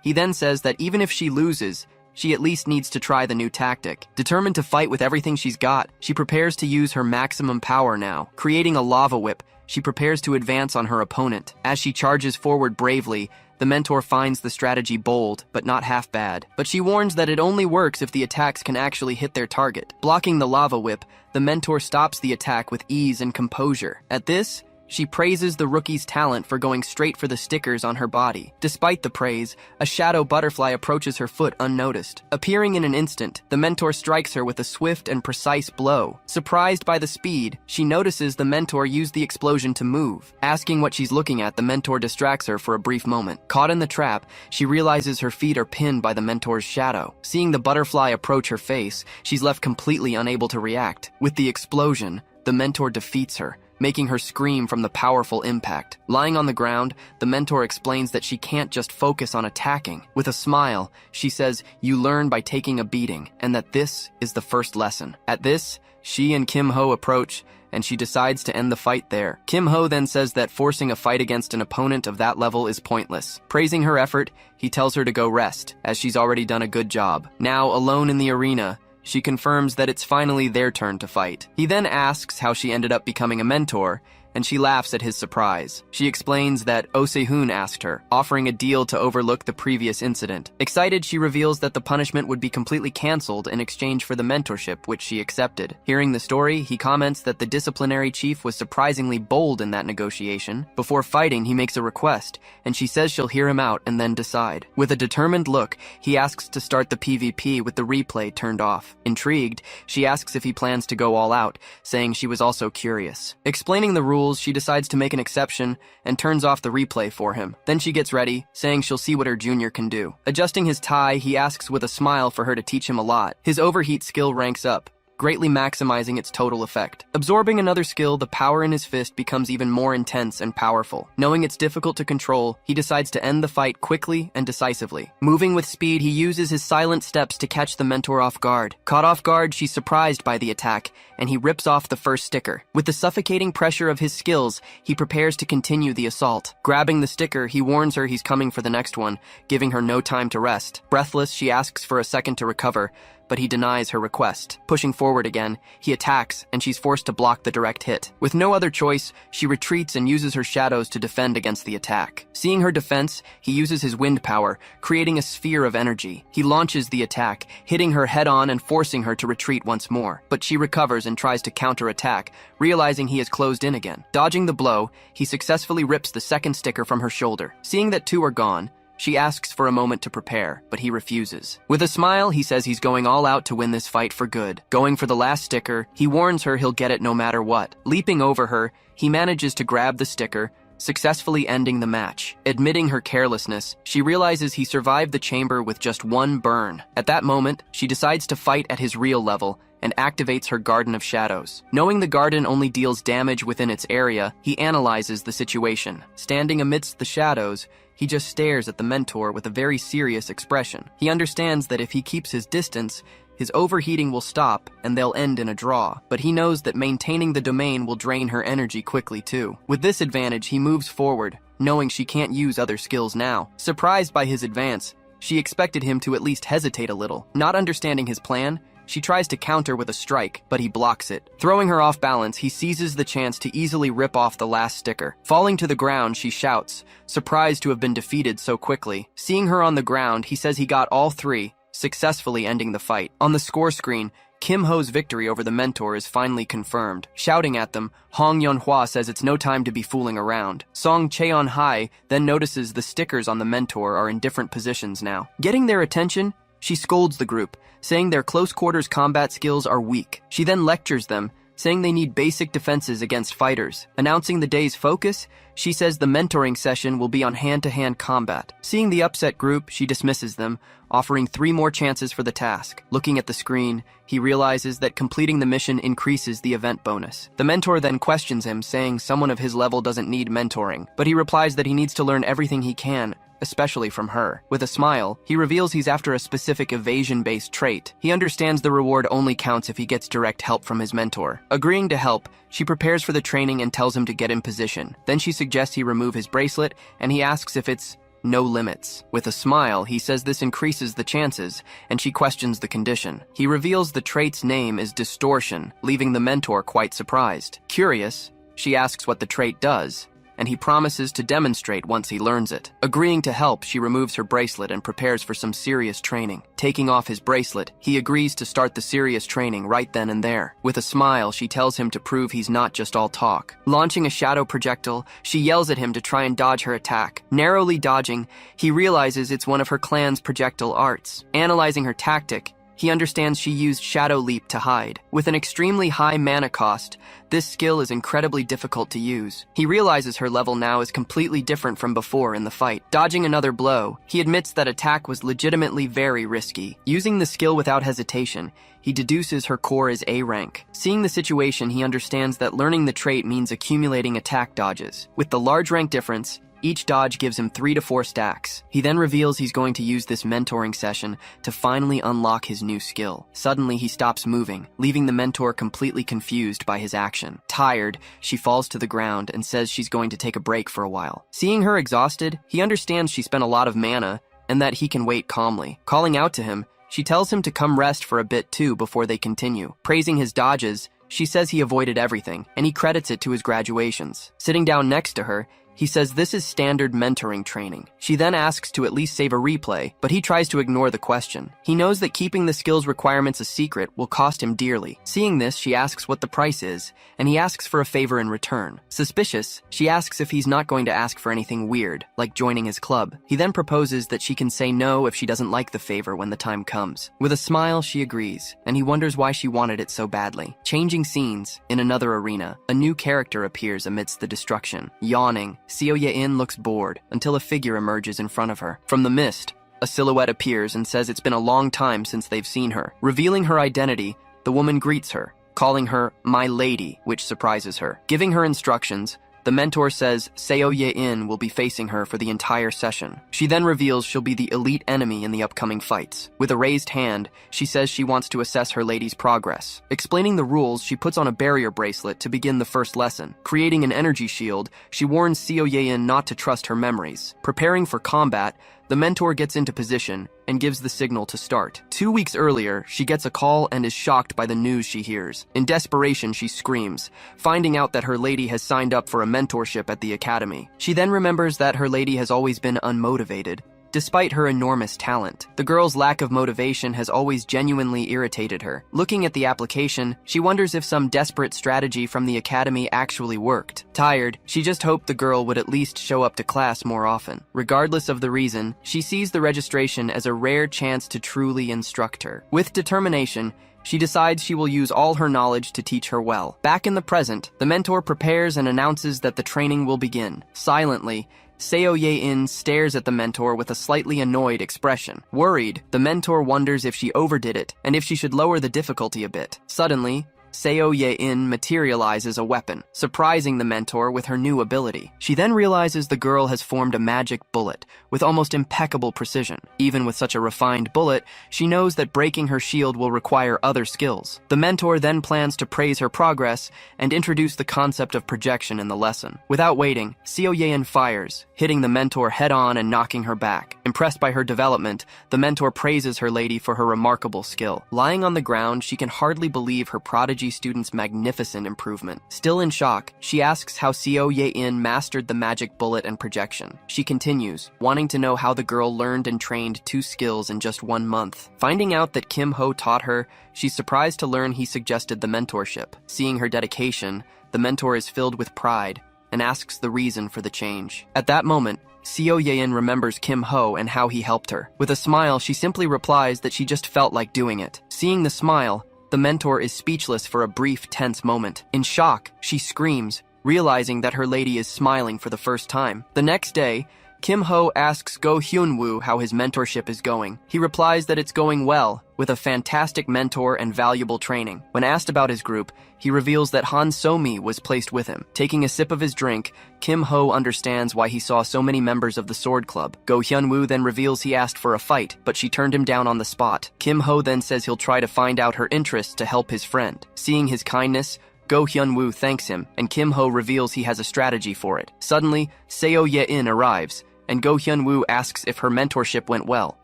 He then says that even if she loses, she at least needs to try the new tactic. Determined to fight with everything she's got, she prepares to use her maximum power now. Creating a lava whip, she prepares to advance on her opponent. As she charges forward bravely, the mentor finds the strategy bold, but not half bad. But she warns that it only works if the attacks can actually hit their target. Blocking the lava whip, the mentor stops the attack with ease and composure. At this, She praises the rookie's talent for going straight for the stickers on her body. Despite the praise, a shadow butterfly approaches her foot unnoticed. Appearing in an instant, the mentor strikes her with a swift and precise blow. Surprised by the speed, she notices the mentor used the explosion to move. Asking what she's looking at, the mentor distracts her for a brief moment. Caught in the trap, she realizes her feet are pinned by the mentor's shadow. Seeing the butterfly approach her face, she's left completely unable to react. With the explosion, the mentor defeats her, making her scream from the powerful impact. Lying on the ground, the mentor explains that she can't just focus on attacking. With a smile, she says, "You learn by taking a beating," and that this is the first lesson. At this, she and Kim Ho approach, and she decides to end the fight there. Kim Ho then says that forcing a fight against an opponent of that level is pointless. Praising her effort, he tells her to go rest, as she's already done a good job. Now, alone in the arena, she confirms that it's finally their turn to fight. He then asks how she ended up becoming a mentor, and she laughs at his surprise. She explains that Oh Se-hoon asked her, offering a deal to overlook the previous incident. Excited, she reveals that the punishment would be completely cancelled in exchange for the mentorship, which she accepted. Hearing the story, he comments that the disciplinary chief was surprisingly bold in that negotiation. Before fighting, he makes a request, and she says she'll hear him out and then decide. With a determined look, he asks to start the PvP with the replay turned off. Intrigued, she asks if he plans to go all out, saying she was also curious. Explaining the rules, she decides to make an exception and turns off the replay for him. Then she gets ready, saying she'll see what her junior can do. Adjusting his tie, he asks with a smile for her to teach him a lot. His overheat skill ranks up, greatly maximizing its total effect. Absorbing another skill, the power in his fist becomes even more intense and powerful. Knowing it's difficult to control, he decides to end the fight quickly and decisively. Moving with speed, he uses his silent steps to catch the mentor off guard. Caught off guard, she's surprised by the attack, and he rips off the first sticker. With the suffocating pressure of his skills, he prepares to continue the assault. Grabbing the sticker, he warns her he's coming for the next one, giving her no time to rest. Breathless, she asks for a second to recover, but he denies her request. Pushing forward again, he attacks, and she's forced to block the direct hit. With no other choice, she retreats and uses her shadows to defend against the attack. Seeing her defense, he uses his wind power, creating a sphere of energy. He launches the attack, hitting her head-on and forcing her to retreat once more. But she recovers and tries to counter-attack, realizing he has closed in again. Dodging the blow, he successfully rips the second sticker from her shoulder. Seeing that two are gone, she asks for a moment to prepare, but he refuses. With a smile, he says he's going all out to win this fight for good. Going for the last sticker, he warns her he'll get it no matter what. Leaping over her, he manages to grab the sticker, successfully ending the match. Admitting her carelessness, she realizes he survived the chamber with just one burn. At that moment, she decides to fight at his real level and activates her Garden of Shadows. Knowing the garden only deals damage within its area, he analyzes the situation. Standing amidst the shadows, he just stares at the mentor with a very serious expression. He understands that if he keeps his distance, his overheating will stop and they'll end in a draw, but he knows that maintaining the domain will drain her energy quickly too. With this advantage, he moves forward, knowing she can't use other skills now. Surprised by his advance, she expected him to at least hesitate a little. Not understanding his plan, she tries to counter with a strike, but he blocks it. Throwing her off balance, he seizes the chance to easily rip off the last sticker. Falling to the ground, she shouts, surprised to have been defeated so quickly. Seeing her on the ground, he says he got all three, successfully ending the fight. On the score screen, Kim Ho's victory over the mentor is finally confirmed. Shouting at them, Hong Yeonhwa says it's no time to be fooling around. Song Cheon-hai then notices the stickers on the mentor are in different positions now. Getting their attention, she scolds the group, saying their close-quarters combat skills are weak. She then lectures them, saying they need basic defenses against fighters. Announcing the day's focus, she says the mentoring session will be on hand-to-hand combat. Seeing the upset group, she dismisses them, offering 3 more chances for the task. Looking at the screen, he realizes that completing the mission increases the event bonus. The mentor then questions him, saying someone of his level doesn't need mentoring, but he replies that he needs to learn everything he can, especially from her. With a smile, he reveals he's after a specific evasion-based trait. He understands the reward only counts if he gets direct help from his mentor. Agreeing to help, she prepares for the training and tells him to get in position. Then she suggests he remove his bracelet, and he asks if it's no limits. With a smile, he says this increases the chances, and she questions the condition. He reveals the trait's name is Distortion, leaving the mentor quite surprised. Curious, she asks what the trait does, and he promises to demonstrate once he learns it. Agreeing to help, she removes her bracelet and prepares for some serious training. Taking off his bracelet, he agrees to start the serious training right then and there. With a smile, she tells him to prove he's not just all talk. Launching a shadow projectile, she yells at him to try and dodge her attack. Narrowly dodging, he realizes it's one of her clan's projectile arts. Analyzing her tactic, he understands she used Shadow Leap to hide. With an extremely high mana cost, this skill is incredibly difficult to use. He realizes her level now is completely different from before in the fight. Dodging another blow, he admits that attack was legitimately very risky. Using the skill without hesitation, he deduces her core is A rank. Seeing the situation, he understands that learning the trait means accumulating attack dodges. With the large rank difference, each dodge gives him 3 to 4 stacks. He then reveals he's going to use this mentoring session to finally unlock his new skill. Suddenly, he stops moving, leaving the mentor completely confused by his action. Tired, she falls to the ground and says she's going to take a break for a while. Seeing her exhausted, he understands she spent a lot of mana and that he can wait calmly. Calling out to him, she tells him to come rest for a bit too before they continue. Praising his dodges, she says he avoided everything, and he credits it to his graduations. Sitting down next to her, he says this is standard mentoring training. She then asks to at least save a replay, but he tries to ignore the question. He knows that keeping the skills requirements a secret will cost him dearly. Seeing this, she asks what the price is, and he asks for a favor in return. Suspicious, she asks if he's not going to ask for anything weird, like joining his club. He then proposes that she can say no if she doesn't like the favor when the time comes. With a smile, she agrees, and he wonders why she wanted it so badly. Changing scenes, in another arena, a new character appears amidst the destruction. Yawning, Seo Ye-in looks bored until a figure emerges in front of her. From the mist, a silhouette appears and says it's been a long time since they've seen her. Revealing her identity, the woman greets her, calling her "my lady," which surprises her. Giving her instructions, the mentor says Seo Ye-in will be facing her for the entire session. She then reveals she'll be the elite enemy in the upcoming fights. With a raised hand, she says she wants to assess her lady's progress. Explaining the rules, she puts on a barrier bracelet to begin the first lesson. Creating an energy shield, she warns Seo Ye-in not to trust her memories. Preparing for combat, the mentor gets into position and gives the signal to start. 2 weeks earlier, she gets a call and is shocked by the news she hears. In desperation, she screams, finding out that her lady has signed up for a mentorship at the academy. She then remembers that her lady has always been unmotivated, despite her enormous talent. The girl's lack of motivation has always genuinely irritated her. Looking at the application, she wonders if some desperate strategy from the academy actually worked. Tired, she just hoped the girl would at least show up to class more often. Regardless of the reason, she sees the registration as a rare chance to truly instruct her. With determination, she decides she will use all her knowledge to teach her well. Back in the present, the mentor prepares and announces that the training will begin. Silently, Seo Ye-in stares at the mentor with a slightly annoyed expression. Worried, the mentor wonders if she overdid it and if she should lower the difficulty a bit. Suddenly, Seo Ye-in materializes a weapon, surprising the mentor with her new ability. She then realizes the girl has formed a magic bullet with almost impeccable precision. Even with such a refined bullet, she knows that breaking her shield will require other skills. The mentor then plans to praise her progress and introduce the concept of projection in the lesson. Without waiting, Seo Ye-in fires, hitting the mentor head-on and knocking her back. Impressed by her development, the mentor praises her lady for her remarkable skill. Lying on the ground, she can hardly believe her prodigy student's magnificent improvement. Still in shock, she asks how Seo Ye-in mastered the magic bullet and projection. She continues, wanting to know how the girl learned and trained 2 skills in just 1 month. Finding out that Kim Ho taught her, she's surprised to learn he suggested the mentorship. Seeing her dedication, the mentor is filled with pride and asks the reason for the change. At that moment, Seo Ye-in remembers Kim Ho and how he helped her. With a smile, she simply replies that she just felt like doing it. Seeing the smile, the mentor is speechless for a brief, tense moment. In shock, she screams, realizing that her lady is smiling for the first time. The next day, Kim Ho asks Go Hyun-woo how his mentorship is going. He replies that it's going well, with a fantastic mentor and valuable training. When asked about his group, he reveals that Han So-mi was placed with him. Taking a sip of his drink, Kim Ho understands why he saw so many members of the Sword Club. Go Hyun-woo then reveals he asked for a fight, but she turned him down on the spot. Kim Ho then says he'll try to find out her interests to help his friend. Seeing his kindness, Go Hyun-woo thanks him, and Kim Ho reveals he has a strategy for it. Suddenly, Seo Ye-in arrives, and Go Hyun-woo asks if her mentorship went well.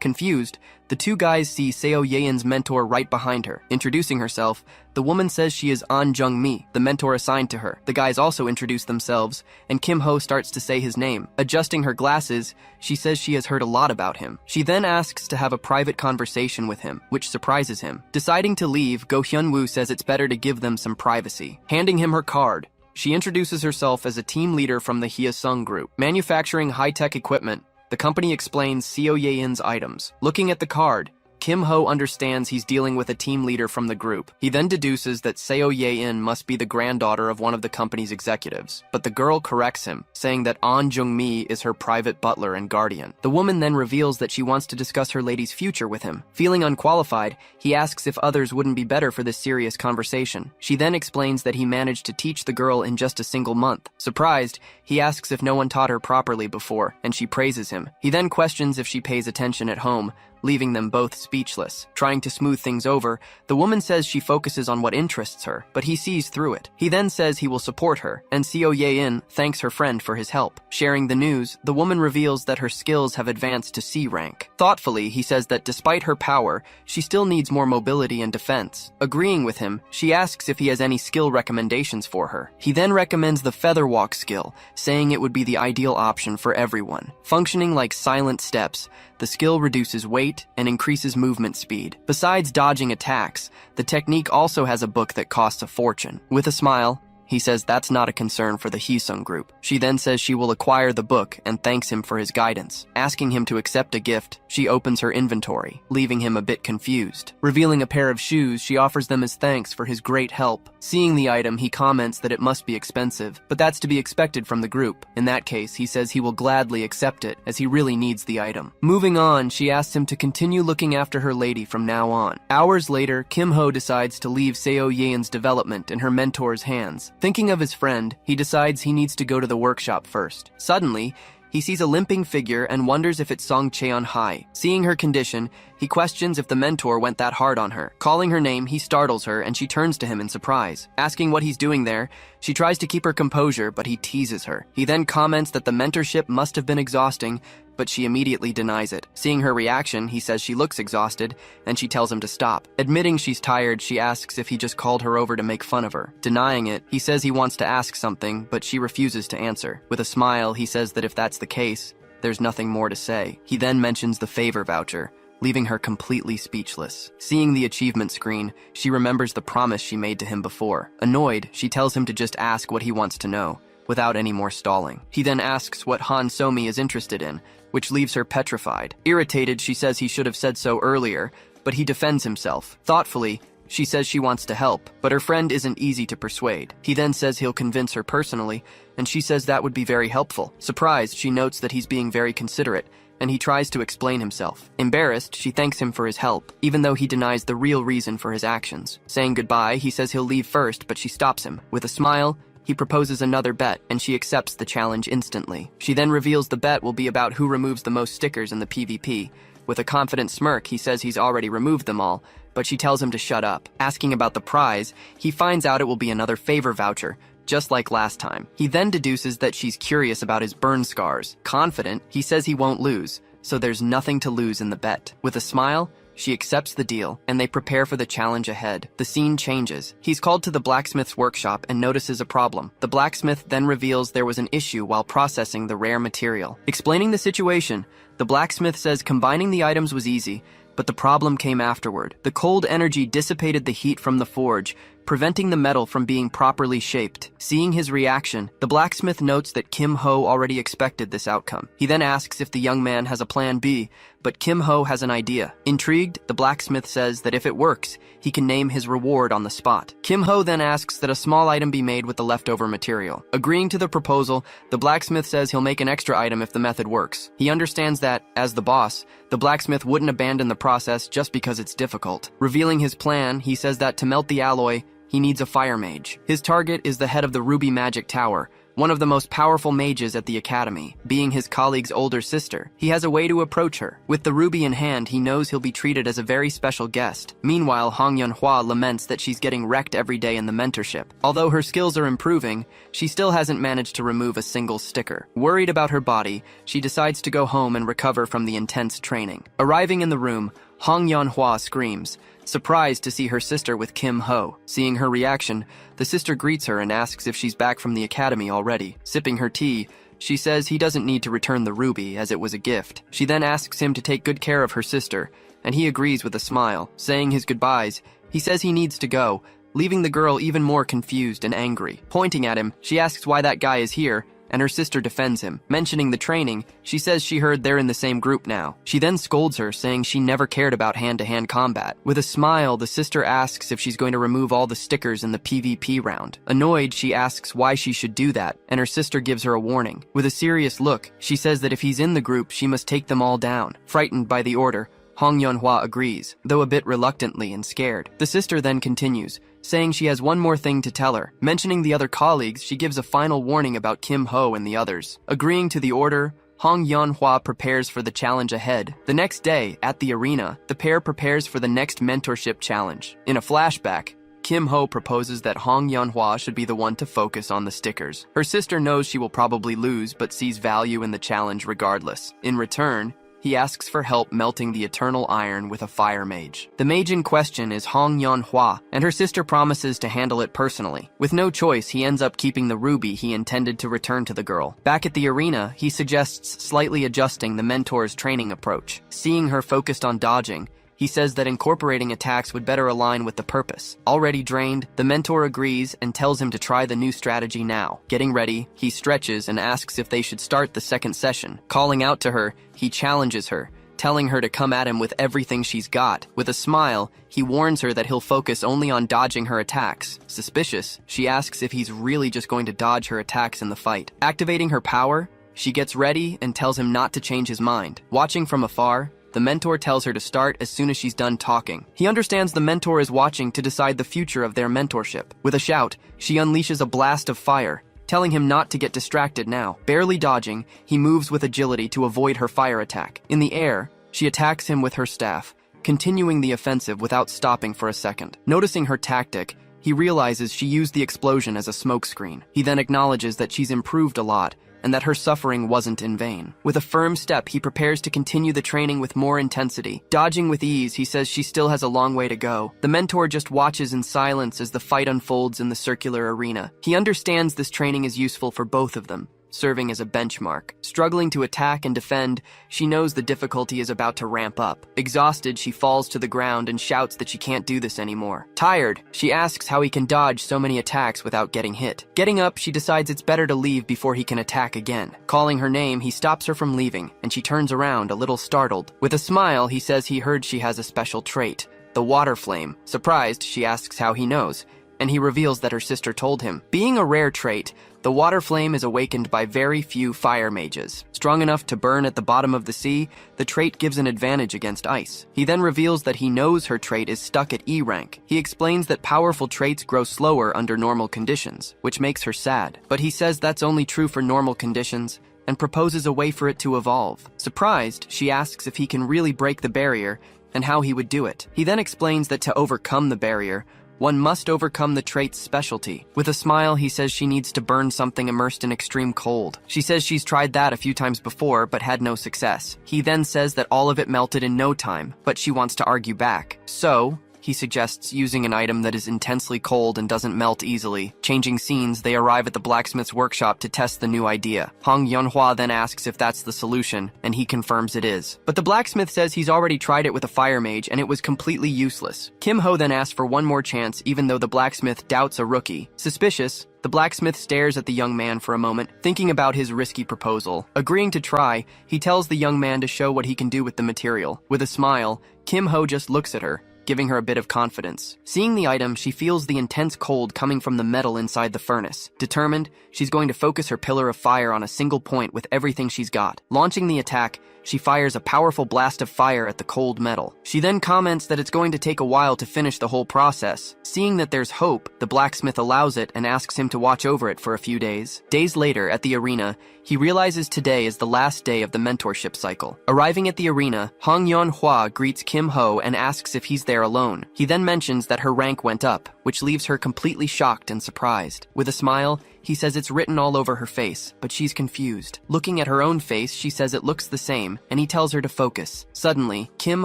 Confused, the two guys see Seo Ye-in's mentor right behind her. Introducing herself, the woman says she is An Jung-mi, the mentor assigned to her. The guys also introduce themselves, and Kim Ho starts to say his name. Adjusting her glasses, she says she has heard a lot about him. She then asks to have a private conversation with him, which surprises him. Deciding to leave, Go Hyun-woo says it's better to give them some privacy. Handing him her card, she introduces herself as a team leader from the Hyesung group. Manufacturing high-tech equipment, the company explains Seo Ye-in's items. Looking at the card, Kim Ho understands he's dealing with a team leader from the group. He then deduces that Seo Ye-in must be the granddaughter of one of the company's executives. But the girl corrects him, saying that An Jung-mi is her private butler and guardian. The woman then reveals that she wants to discuss her lady's future with him. Feeling unqualified, he asks if others wouldn't be better for this serious conversation. She then explains that he managed to teach the girl in just a single month. Surprised, he asks if no one taught her properly before, and she praises him. He then questions if she pays attention at home, leaving them both speechless. Trying to smooth things over, the woman says she focuses on what interests her, but he sees through it. He then says he will support her, and Seo Ye-in thanks her friend for his help. Sharing the news, the woman reveals that her skills have advanced to C rank. Thoughtfully, he says that despite her power, she still needs more mobility and defense. Agreeing with him, she asks if he has any skill recommendations for her. He then recommends the feather walk skill, saying it would be the ideal option for everyone. Functioning like silent steps, the skill reduces weight and increases movement speed. Besides dodging attacks, the technique also has a book that costs a fortune. With a smile, he says that's not a concern for the Hyesung group. She then says she will acquire the book and thanks him for his guidance. Asking him to accept a gift, she opens her inventory, leaving him a bit confused. Revealing a pair of shoes, she offers them as thanks for his great help. Seeing the item, he comments that it must be expensive, but that's to be expected from the group. In that case, he says he will gladly accept it, as he really needs the item. Moving on, she asks him to continue looking after her lady from now on. Hours later, Kim Ho decides to leave Seo Ye-in's development in her mentor's hands. Thinking of his friend, he decides he needs to go to the workshop first. Suddenly, he sees a limping figure and wonders if it's Song Cheon-hai. Seeing her condition, he questions if the mentor went that hard on her. Calling her name, he startles her and she turns to him in surprise. Asking what he's doing there, she tries to keep her composure, but he teases her. He then comments that the mentorship must have been exhausting, but she immediately denies it. Seeing her reaction, he says she looks exhausted, and she tells him to stop. Admitting she's tired, she asks if he just called her over to make fun of her. Denying it, he says he wants to ask something, but she refuses to answer. With a smile, he says that if that's the case, there's nothing more to say. He then mentions the favor voucher, leaving her completely speechless. Seeing the achievement screen, she remembers the promise she made to him before. Annoyed, she tells him to just ask what he wants to know, without any more stalling. He then asks what Han So-mi is interested in, which leaves her petrified. Irritated, she says he should have said so earlier, but he defends himself. Thoughtfully, she says she wants to help, but her friend isn't easy to persuade. He then says he'll convince her personally, and she says that would be very helpful. Surprised, she notes that he's being very considerate, and he tries to explain himself. Embarrassed, she thanks him for his help, even though he denies the real reason for his actions. Saying goodbye, he says he'll leave first, but she stops him. With a smile, he proposes another bet, and she accepts the challenge instantly. She then reveals the bet will be about who removes the most stickers in the PvP. With a confident smirk, he says he's already removed them all, but she tells him to shut up. Asking about the prize, he finds out it will be another favor voucher, just like last time. He then deduces that she's curious about his burn scars. Confident, he says he won't lose, so there's nothing to lose in the bet. With a smile, she accepts the deal, and they prepare for the challenge ahead. The scene changes. He's called to the blacksmith's workshop and notices a problem. The blacksmith then reveals there was an issue while processing the rare material. Explaining the situation, the blacksmith says combining the items was easy, but the problem came afterward. The cold energy dissipated the heat from the forge, preventing the metal from being properly shaped. Seeing his reaction, the blacksmith notes that Kim Ho already expected this outcome. He then asks if the young man has a plan B, but Kim Ho has an idea. Intrigued, the blacksmith says that if it works, he can name his reward on the spot. Kim Ho then asks that a small item be made with the leftover material. Agreeing to the proposal, the blacksmith says he'll make an extra item if the method works. He understands that, as the boss, the blacksmith wouldn't abandon the process just because it's difficult. Revealing his plan, he says that to melt the alloy, he needs a fire mage. His target is the head of the Ruby Magic Tower, one of the most powerful mages at the academy. Being his colleague's older sister, he has a way to approach her. With the ruby in hand, he knows he'll be treated as a very special guest. Meanwhile, Hong Yunhua laments that she's getting wrecked every day in the mentorship. Although her skills are improving, she still hasn't managed to remove a single sticker. Worried about her body, she decides to go home and recover from the intense training. Arriving in the room, Hong Yunhua screams, surprised to see her sister with Kim Ho. Seeing her reaction, the sister greets her and asks if she's back from the academy already. Sipping her tea, she says he doesn't need to return the ruby as it was a gift. She then asks him to take good care of her sister, and he agrees with a smile. Saying his goodbyes, he says he needs to go, leaving the girl even more confused and angry. Pointing at him, she asks why that guy is here, and her sister defends him. Mentioning the training, she says she heard they're in the same group now. She then scolds her, saying she never cared about hand-to-hand combat. With a smile, the sister asks if she's going to remove all the stickers in the PvP round. Annoyed, she asks why she should do that, and her sister gives her a warning. With a serious look, she says that if he's in the group, she must take them all down. Frightened by the order, Hong Yunhua agrees, though a bit reluctantly and scared. The sister then continues, saying she has one more thing to tell her. Mentioning the other colleagues, she gives a final warning about Kim Ho and the others. Agreeing to the order, Hong Yunhua prepares for the challenge ahead. The next day, at the arena, the pair prepares for the next mentorship challenge. In a flashback, Kim Ho proposes that Hong Yunhua should be the one to focus on the stickers. Her sister knows she will probably lose, but sees value in the challenge regardless. In return, he asks for help melting the eternal iron with a fire mage. The mage in question is Hong Yunhua, and her sister promises to handle it personally. With no choice, he ends up keeping the ruby he intended to return to the girl. Back at the arena, he suggests slightly adjusting the mentor's training approach. Seeing her focused on dodging, he says that incorporating attacks would better align with the purpose. Already drained, the mentor agrees and tells him to try the new strategy now. Getting ready, he stretches and asks if they should start the second session. Calling out to her, he challenges her, telling her to come at him with everything she's got. With a smile, he warns her that he'll focus only on dodging her attacks. Suspicious, she asks if he's really just going to dodge her attacks in the fight. Activating her power, she gets ready and tells him not to change his mind. Watching from afar, the mentor tells her to start as soon as she's done talking. He understands the mentor is watching to decide the future of their mentorship. With a shout, she unleashes a blast of fire, telling him not to get distracted now. Barely dodging, he moves with agility to avoid her fire attack. In the air, she attacks him with her staff, continuing the offensive without stopping for a second. Noticing her tactic, he realizes she used the explosion as a smokescreen. He then acknowledges that she's improved a lot, and that her suffering wasn't in vain. With a firm step, he prepares to continue the training with more intensity. Dodging with ease, he says she still has a long way to go. The mentor just watches in silence as the fight unfolds in the circular arena. He understands this training is useful for both of them, serving as a benchmark. Struggling to attack and defend, she knows the difficulty is about to ramp up. Exhausted, she falls to the ground and shouts that she can't do this anymore. Tired, she asks how he can dodge so many attacks without getting hit. Getting up, she decides it's better to leave before he can attack again. Calling her name, he stops her from leaving, and she turns around, a little startled. With a smile, he says he heard she has a special trait, the water flame. Surprised, she asks how he knows, and he reveals that her sister told him. Being a rare trait, the water flame is awakened by very few fire mages. Strong enough to burn at the bottom of the sea, the trait gives an advantage against ice. He then reveals that he knows her trait is stuck at E rank. He explains that powerful traits grow slower under normal conditions, which makes her sad. But he says that's only true for normal conditions, and proposes a way for it to evolve. Surprised, she asks if he can really break the barrier, and how he would do it. He then explains that to overcome the barrier, one must overcome the trait's specialty. With a smile, he says she needs to burn something immersed in extreme cold. She says she's tried that a few times before, but had no success. He then says that all of it melted in no time, but she wants to argue back. So, he suggests using an item that is intensely cold and doesn't melt easily. Changing scenes, they arrive at the blacksmith's workshop to test the new idea. Hong Yunhua then asks if that's the solution, and he confirms it is. But the blacksmith says he's already tried it with a fire mage, and it was completely useless. Kim Ho then asks for one more chance, even though the blacksmith doubts a rookie. Suspicious, the blacksmith stares at the young man for a moment, thinking about his risky proposal. Agreeing to try, he tells the young man to show what he can do with the material. With a smile, Kim Ho just looks at her, giving her a bit of confidence. Seeing the item, she feels the intense cold coming from the metal inside the furnace. Determined, she's going to focus her pillar of fire on a single point with everything she's got. Launching the attack, she fires a powerful blast of fire at the cold metal. She then comments that it's going to take a while to finish the whole process. Seeing that there's hope, the blacksmith allows it and asks him to watch over it for a few days. Days later, at the arena, he realizes today is the last day of the mentorship cycle. Arriving at the arena, Hong Yeon-hwa greets Kim Ho and asks if he's there alone. He then mentions that her rank went up, which leaves her completely shocked and surprised. With a smile, he says it's written all over her face, but she's confused. Looking at her own face, she says it looks the same, and he tells her to focus. Suddenly, Kim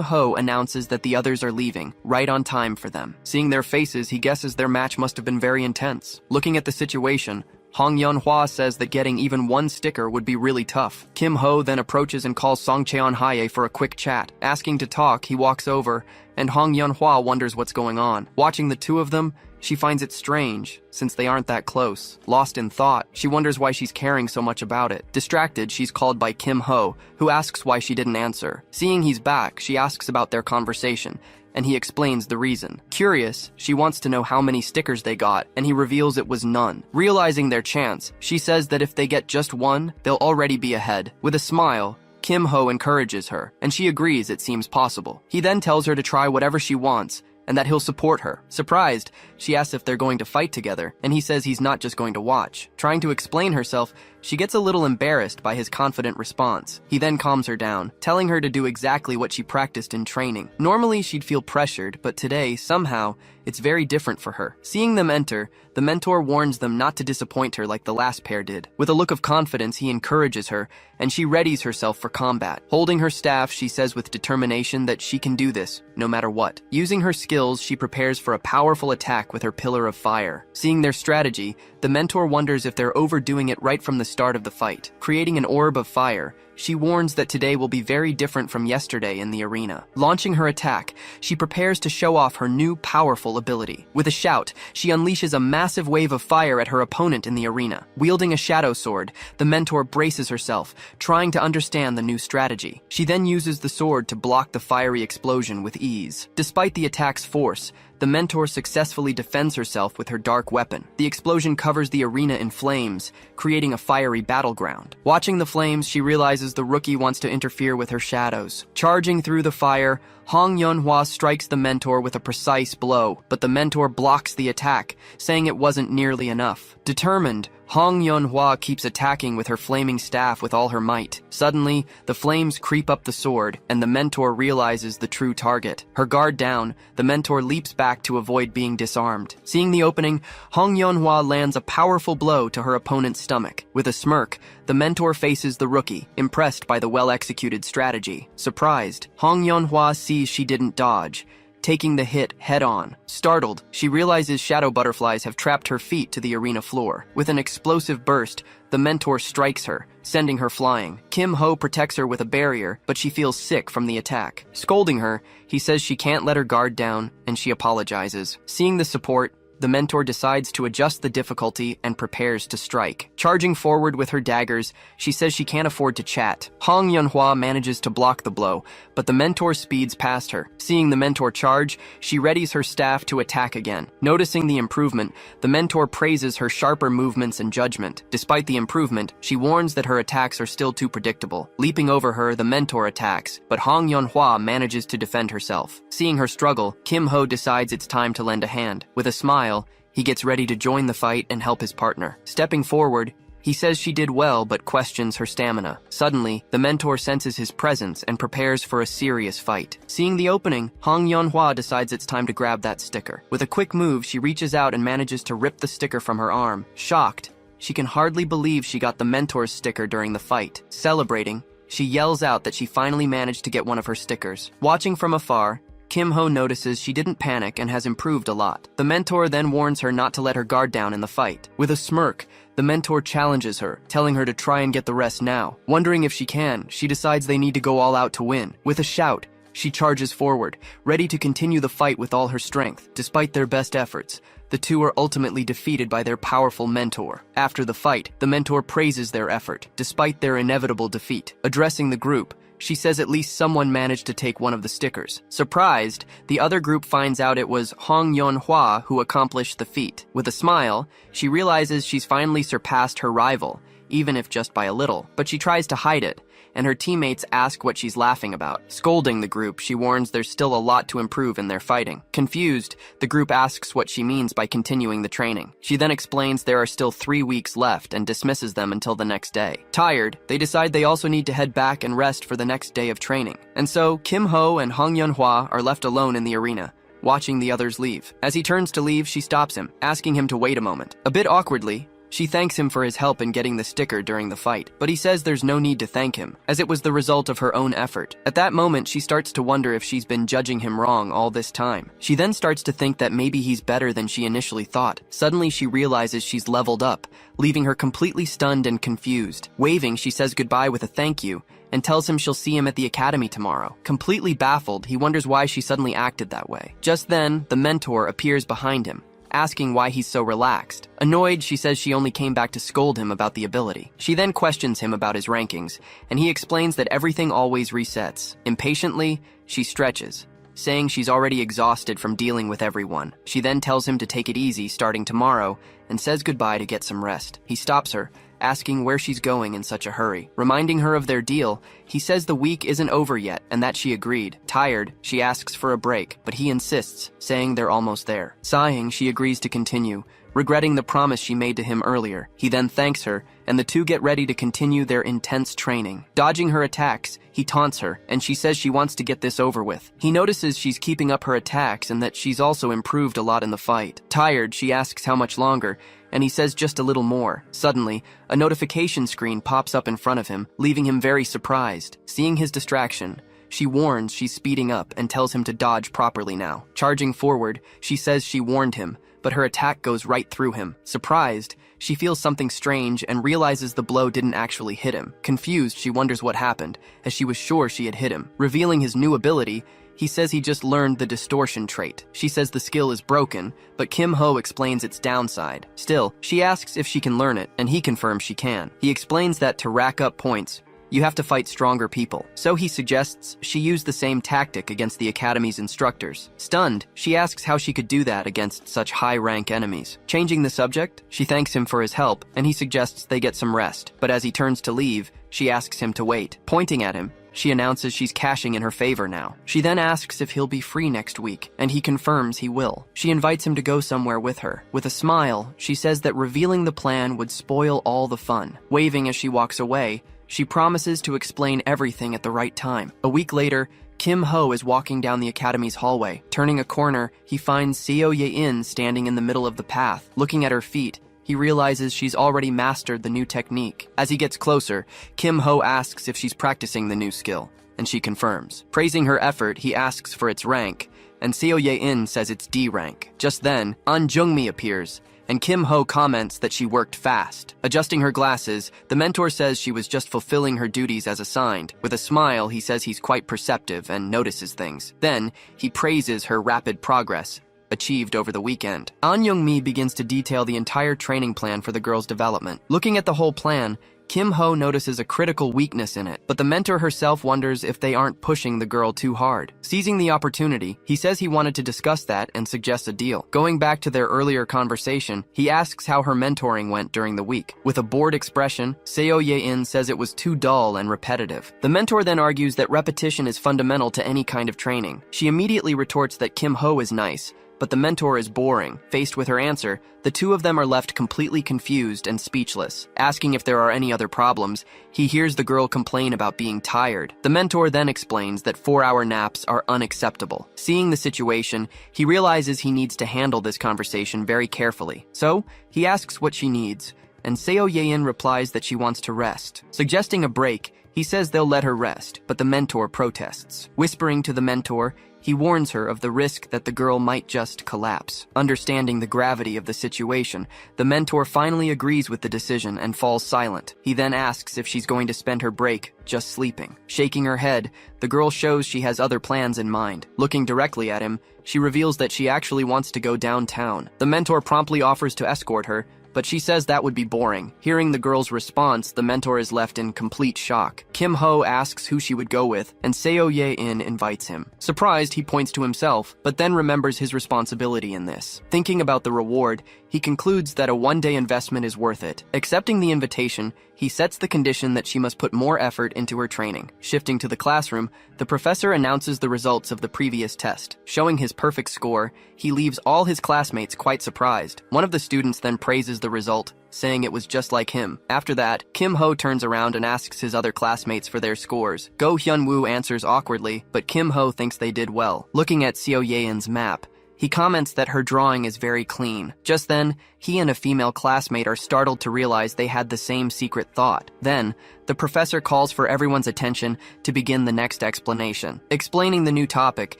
Ho announces that the others are leaving, right on time for them. Seeing their faces, he guesses their match must have been very intense. Looking at the situation, Hong Yeon-hwa says that getting even one sticker would be really tough. Kim Ho then approaches and calls Song Cheon-hae for a quick chat. Asking to talk, he walks over, and Hong Yeon-hwa wonders what's going on. Watching the two of them, she finds it strange, since they aren't that close. Lost in thought, she wonders why she's caring so much about it. Distracted, she's called by Kim Ho, who asks why she didn't answer. Seeing he's back, she asks about their conversation, and he explains the reason. Curious, she wants to know how many stickers they got, and he reveals it was none. Realizing their chance, she says that if they get just one, they'll already be ahead. With a smile, Kim Ho encourages her, and she agrees it seems possible. He then tells her to try whatever she wants, and that he'll support her. Surprised, she asks if they're going to fight together, and he says he's not just going to watch. Trying to explain herself, she gets a little embarrassed by his confident response. He then calms her down, telling her to do exactly what she practiced in training. Normally, she'd feel pressured, but today, somehow, it's very different for her. Seeing them enter, the mentor warns them not to disappoint her like the last pair did. With a look of confidence, he encourages her, and she readies herself for combat. Holding her staff, she says with determination that she can do this, no matter what. Using her skills, she prepares for a powerful attack with her pillar of fire. Seeing their strategy, the mentor wonders if they're overdoing it right from the start of the fight. Creating an orb of fire, she warns that today will be very different from yesterday in the arena. Launching her attack, she prepares to show off her new powerful ability. With a shout, she unleashes a massive wave of fire at her opponent in the arena. Wielding a shadow sword, the mentor braces herself, trying to understand the new strategy. She then uses the sword to block the fiery explosion with ease. Despite the attack's force, the mentor successfully defends herself with her dark weapon. The explosion covers the arena in flames, creating a fiery battleground. Watching the flames, she realizes the rookie wants to interfere with her shadows. Charging through the fire, Hong Yeon-hwa strikes the mentor with a precise blow, but the mentor blocks the attack, saying it wasn't nearly enough. Determined, Hong Yeon-hwa keeps attacking with her flaming staff with all her might. Suddenly, the flames creep up the sword, and the mentor realizes the true target. Her guard down, the mentor leaps back to avoid being disarmed. Seeing the opening, Hong Yeon-hwa lands a powerful blow to her opponent's stomach. With a smirk, the mentor faces the rookie, impressed by the well-executed strategy. Surprised, Hong Yeon-hwa sees she didn't dodge, taking the hit head-on. Startled, she realizes shadow butterflies have trapped her feet to the arena floor. With an explosive burst, the mentor strikes her, sending her flying. Kim Ho protects her with a barrier, but she feels sick from the attack. Scolding her, he says she can't let her guard down, and she apologizes. Seeing the support, the mentor decides to adjust the difficulty and prepares to strike. Charging forward with her daggers, she says she can't afford to chat. Hong Yeon-hwa manages to block the blow, but the mentor speeds past her. Seeing the mentor charge, she readies her staff to attack again. Noticing the improvement, the mentor praises her sharper movements and judgment. Despite the improvement, she warns that her attacks are still too predictable. Leaping over her, the mentor attacks, but Hong Yeon-hwa manages to defend herself. Seeing her struggle, Kim Ho decides it's time to lend a hand. With a smile, he gets ready to join the fight and help his partner. Stepping forward, he says she did well but questions her stamina. Suddenly, the mentor senses his presence and prepares for a serious fight. Seeing the opening, Hong Yeon-hwa decides it's time to grab that sticker. With a quick move, she reaches out and manages to rip the sticker from her arm. Shocked, she can hardly believe she got the mentor's sticker during the fight. Celebrating, she yells out that she finally managed to get one of her stickers. Watching from afar, Kim Ho notices she didn't panic and has improved a lot. The mentor then warns her not to let her guard down in the fight. With a smirk, the mentor challenges her, telling her to try and get the rest now. Wondering if she can, she decides they need to go all out to win. With a shout, she charges forward, ready to continue the fight with all her strength. Despite their best efforts, the two are ultimately defeated by their powerful mentor. After the fight, the mentor praises their effort, despite their inevitable defeat. Addressing the group, she says at least someone managed to take one of the stickers. Surprised, the other group finds out it was Hong Yeon-hwa who accomplished the feat. With a smile, she realizes she's finally surpassed her rival, even if just by a little, but she tries to hide it, and her teammates ask what she's laughing about. Scolding the group, she warns there's still a lot to improve in their fighting. Confused, the group asks what she means by continuing the training. She then explains there are still 3 weeks left and dismisses them until the next day. Tired, they decide they also need to head back and rest for the next day of training. And so, Kim Ho and Hong Yunhua are left alone in the arena, watching the others leave. As he turns to leave, she stops him, asking him to wait a moment. A bit awkwardly, she thanks him for his help in getting the sticker during the fight, but he says there's no need to thank him, as it was the result of her own effort. At that moment, she starts to wonder if she's been judging him wrong all this time. She then starts to think that maybe he's better than she initially thought. Suddenly, she realizes she's leveled up, leaving her completely stunned and confused. Waving, she says goodbye with a thank you, and tells him she'll see him at the academy tomorrow. Completely baffled, he wonders why she suddenly acted that way. Just then, the mentor appears behind him, asking why he's so relaxed. Annoyed, she says she only came back to scold him about the ability. She then questions him about his rankings, and he explains that everything always resets. Impatiently, she stretches, saying she's already exhausted from dealing with everyone. She then tells him to take it easy starting tomorrow, and says goodbye to get some rest. He stops her, asking where she's going in such a hurry. Reminding her of their deal, he says the week isn't over yet and that she agreed. Tired, she asks for a break, but he insists, saying they're almost there. Sighing, she agrees to continue, regretting the promise she made to him earlier. He then thanks her, and the two get ready to continue their intense training. Dodging her attacks, he taunts her, and she says she wants to get this over with. He notices she's keeping up her attacks and that she's also improved a lot in the fight. Tired, she asks how much longer, and he says just a little more. Suddenly, a notification screen pops up in front of him, leaving him very surprised. Seeing his distraction, she warns she's speeding up and tells him to dodge properly now. Charging forward, she says she warned him, but her attack goes right through him. Surprised, she feels something strange and realizes the blow didn't actually hit him. Confused, she wonders what happened, as she was sure she had hit him. Revealing his new ability, he says he just learned the distortion trait. She says the skill is broken, but Kim Ho explains its downside. Still, she asks if she can learn it, and he confirms she can. He explains that to rack up points, you have to fight stronger people. So he suggests she use the same tactic against the academy's instructors. Stunned, she asks how she could do that against such high-rank enemies. Changing the subject, she thanks him for his help, and he suggests they get some rest. But as he turns to leave, she asks him to wait. Pointing at him, she announces she's cashing in her favor now. She then asks if he'll be free next week, and he confirms he will. She invites him to go somewhere with her. With a smile, she says that revealing the plan would spoil all the fun. Waving as she walks away, she promises to explain everything at the right time. A week later, Kim Ho is walking down the academy's hallway. Turning a corner, he finds Seo Ye-in standing in the middle of the path. Looking at her feet, he realizes she's already mastered the new technique. As he gets closer, Kim Ho asks if she's practicing the new skill, and she confirms. Praising her effort, he asks for its rank, and Seo Ye-in says it's D rank. Just then, An Jung-mi appears, and Kim Ho comments that she worked fast. Adjusting her glasses, the mentor says she was just fulfilling her duties as assigned. With a smile, he says he's quite perceptive and notices things. Then, he praises her rapid progress achieved over the weekend. An Young-mi begins to detail the entire training plan for the girl's development. Looking at the whole plan, Kim Ho notices a critical weakness in it, but the mentor herself wonders if they aren't pushing the girl too hard. Seizing the opportunity, he says he wanted to discuss that and suggests a deal. Going back to their earlier conversation, he asks how her mentoring went during the week. With a bored expression, Seo Ye-in says it was too dull and repetitive. The mentor then argues that repetition is fundamental to any kind of training. She immediately retorts that Kim Ho is nice, but the mentor is boring. Faced with her answer, the two of them are left completely confused and speechless. Asking if there are any other problems, he hears the girl complain about being tired. The mentor then explains that 4-hour naps are unacceptable. Seeing the situation, he realizes he needs to handle this conversation very carefully. So, he asks what she needs, and Seo Ye-in replies that she wants to rest. Suggesting a break, he says they'll let her rest, but the mentor protests. Whispering to the mentor, he warns her of the risk that the girl might just collapse. Understanding the gravity of the situation, the mentor finally agrees with the decision and falls silent. He then asks if she's going to spend her break just sleeping. Shaking her head, the girl shows she has other plans in mind. Looking directly at him, she reveals that she actually wants to go downtown. The mentor promptly offers to escort her, but she says that would be boring. Hearing the girl's response, the mentor is left in complete shock. Kim Ho asks who she would go with, and Seo Ye-in invites him. Surprised, he points to himself, but then remembers his responsibility in this. Thinking about the reward, he concludes that a one-day investment is worth it. Accepting the invitation, he sets the condition that she must put more effort into her training. Shifting to the classroom, the professor announces the results of the previous test. Showing his perfect score, he leaves all his classmates quite surprised. One of the students then praises the result, saying it was just like him. After that, Kim Ho turns around and asks his other classmates for their scores. Go Hyun-woo answers awkwardly, but Kim Ho thinks they did well. Looking at Seo Ye-in's map, he comments that her drawing is very clean. Just then, he and a female classmate are startled to realize they had the same secret thought. Then, the professor calls for everyone's attention to begin the next explanation. Explaining the new topic,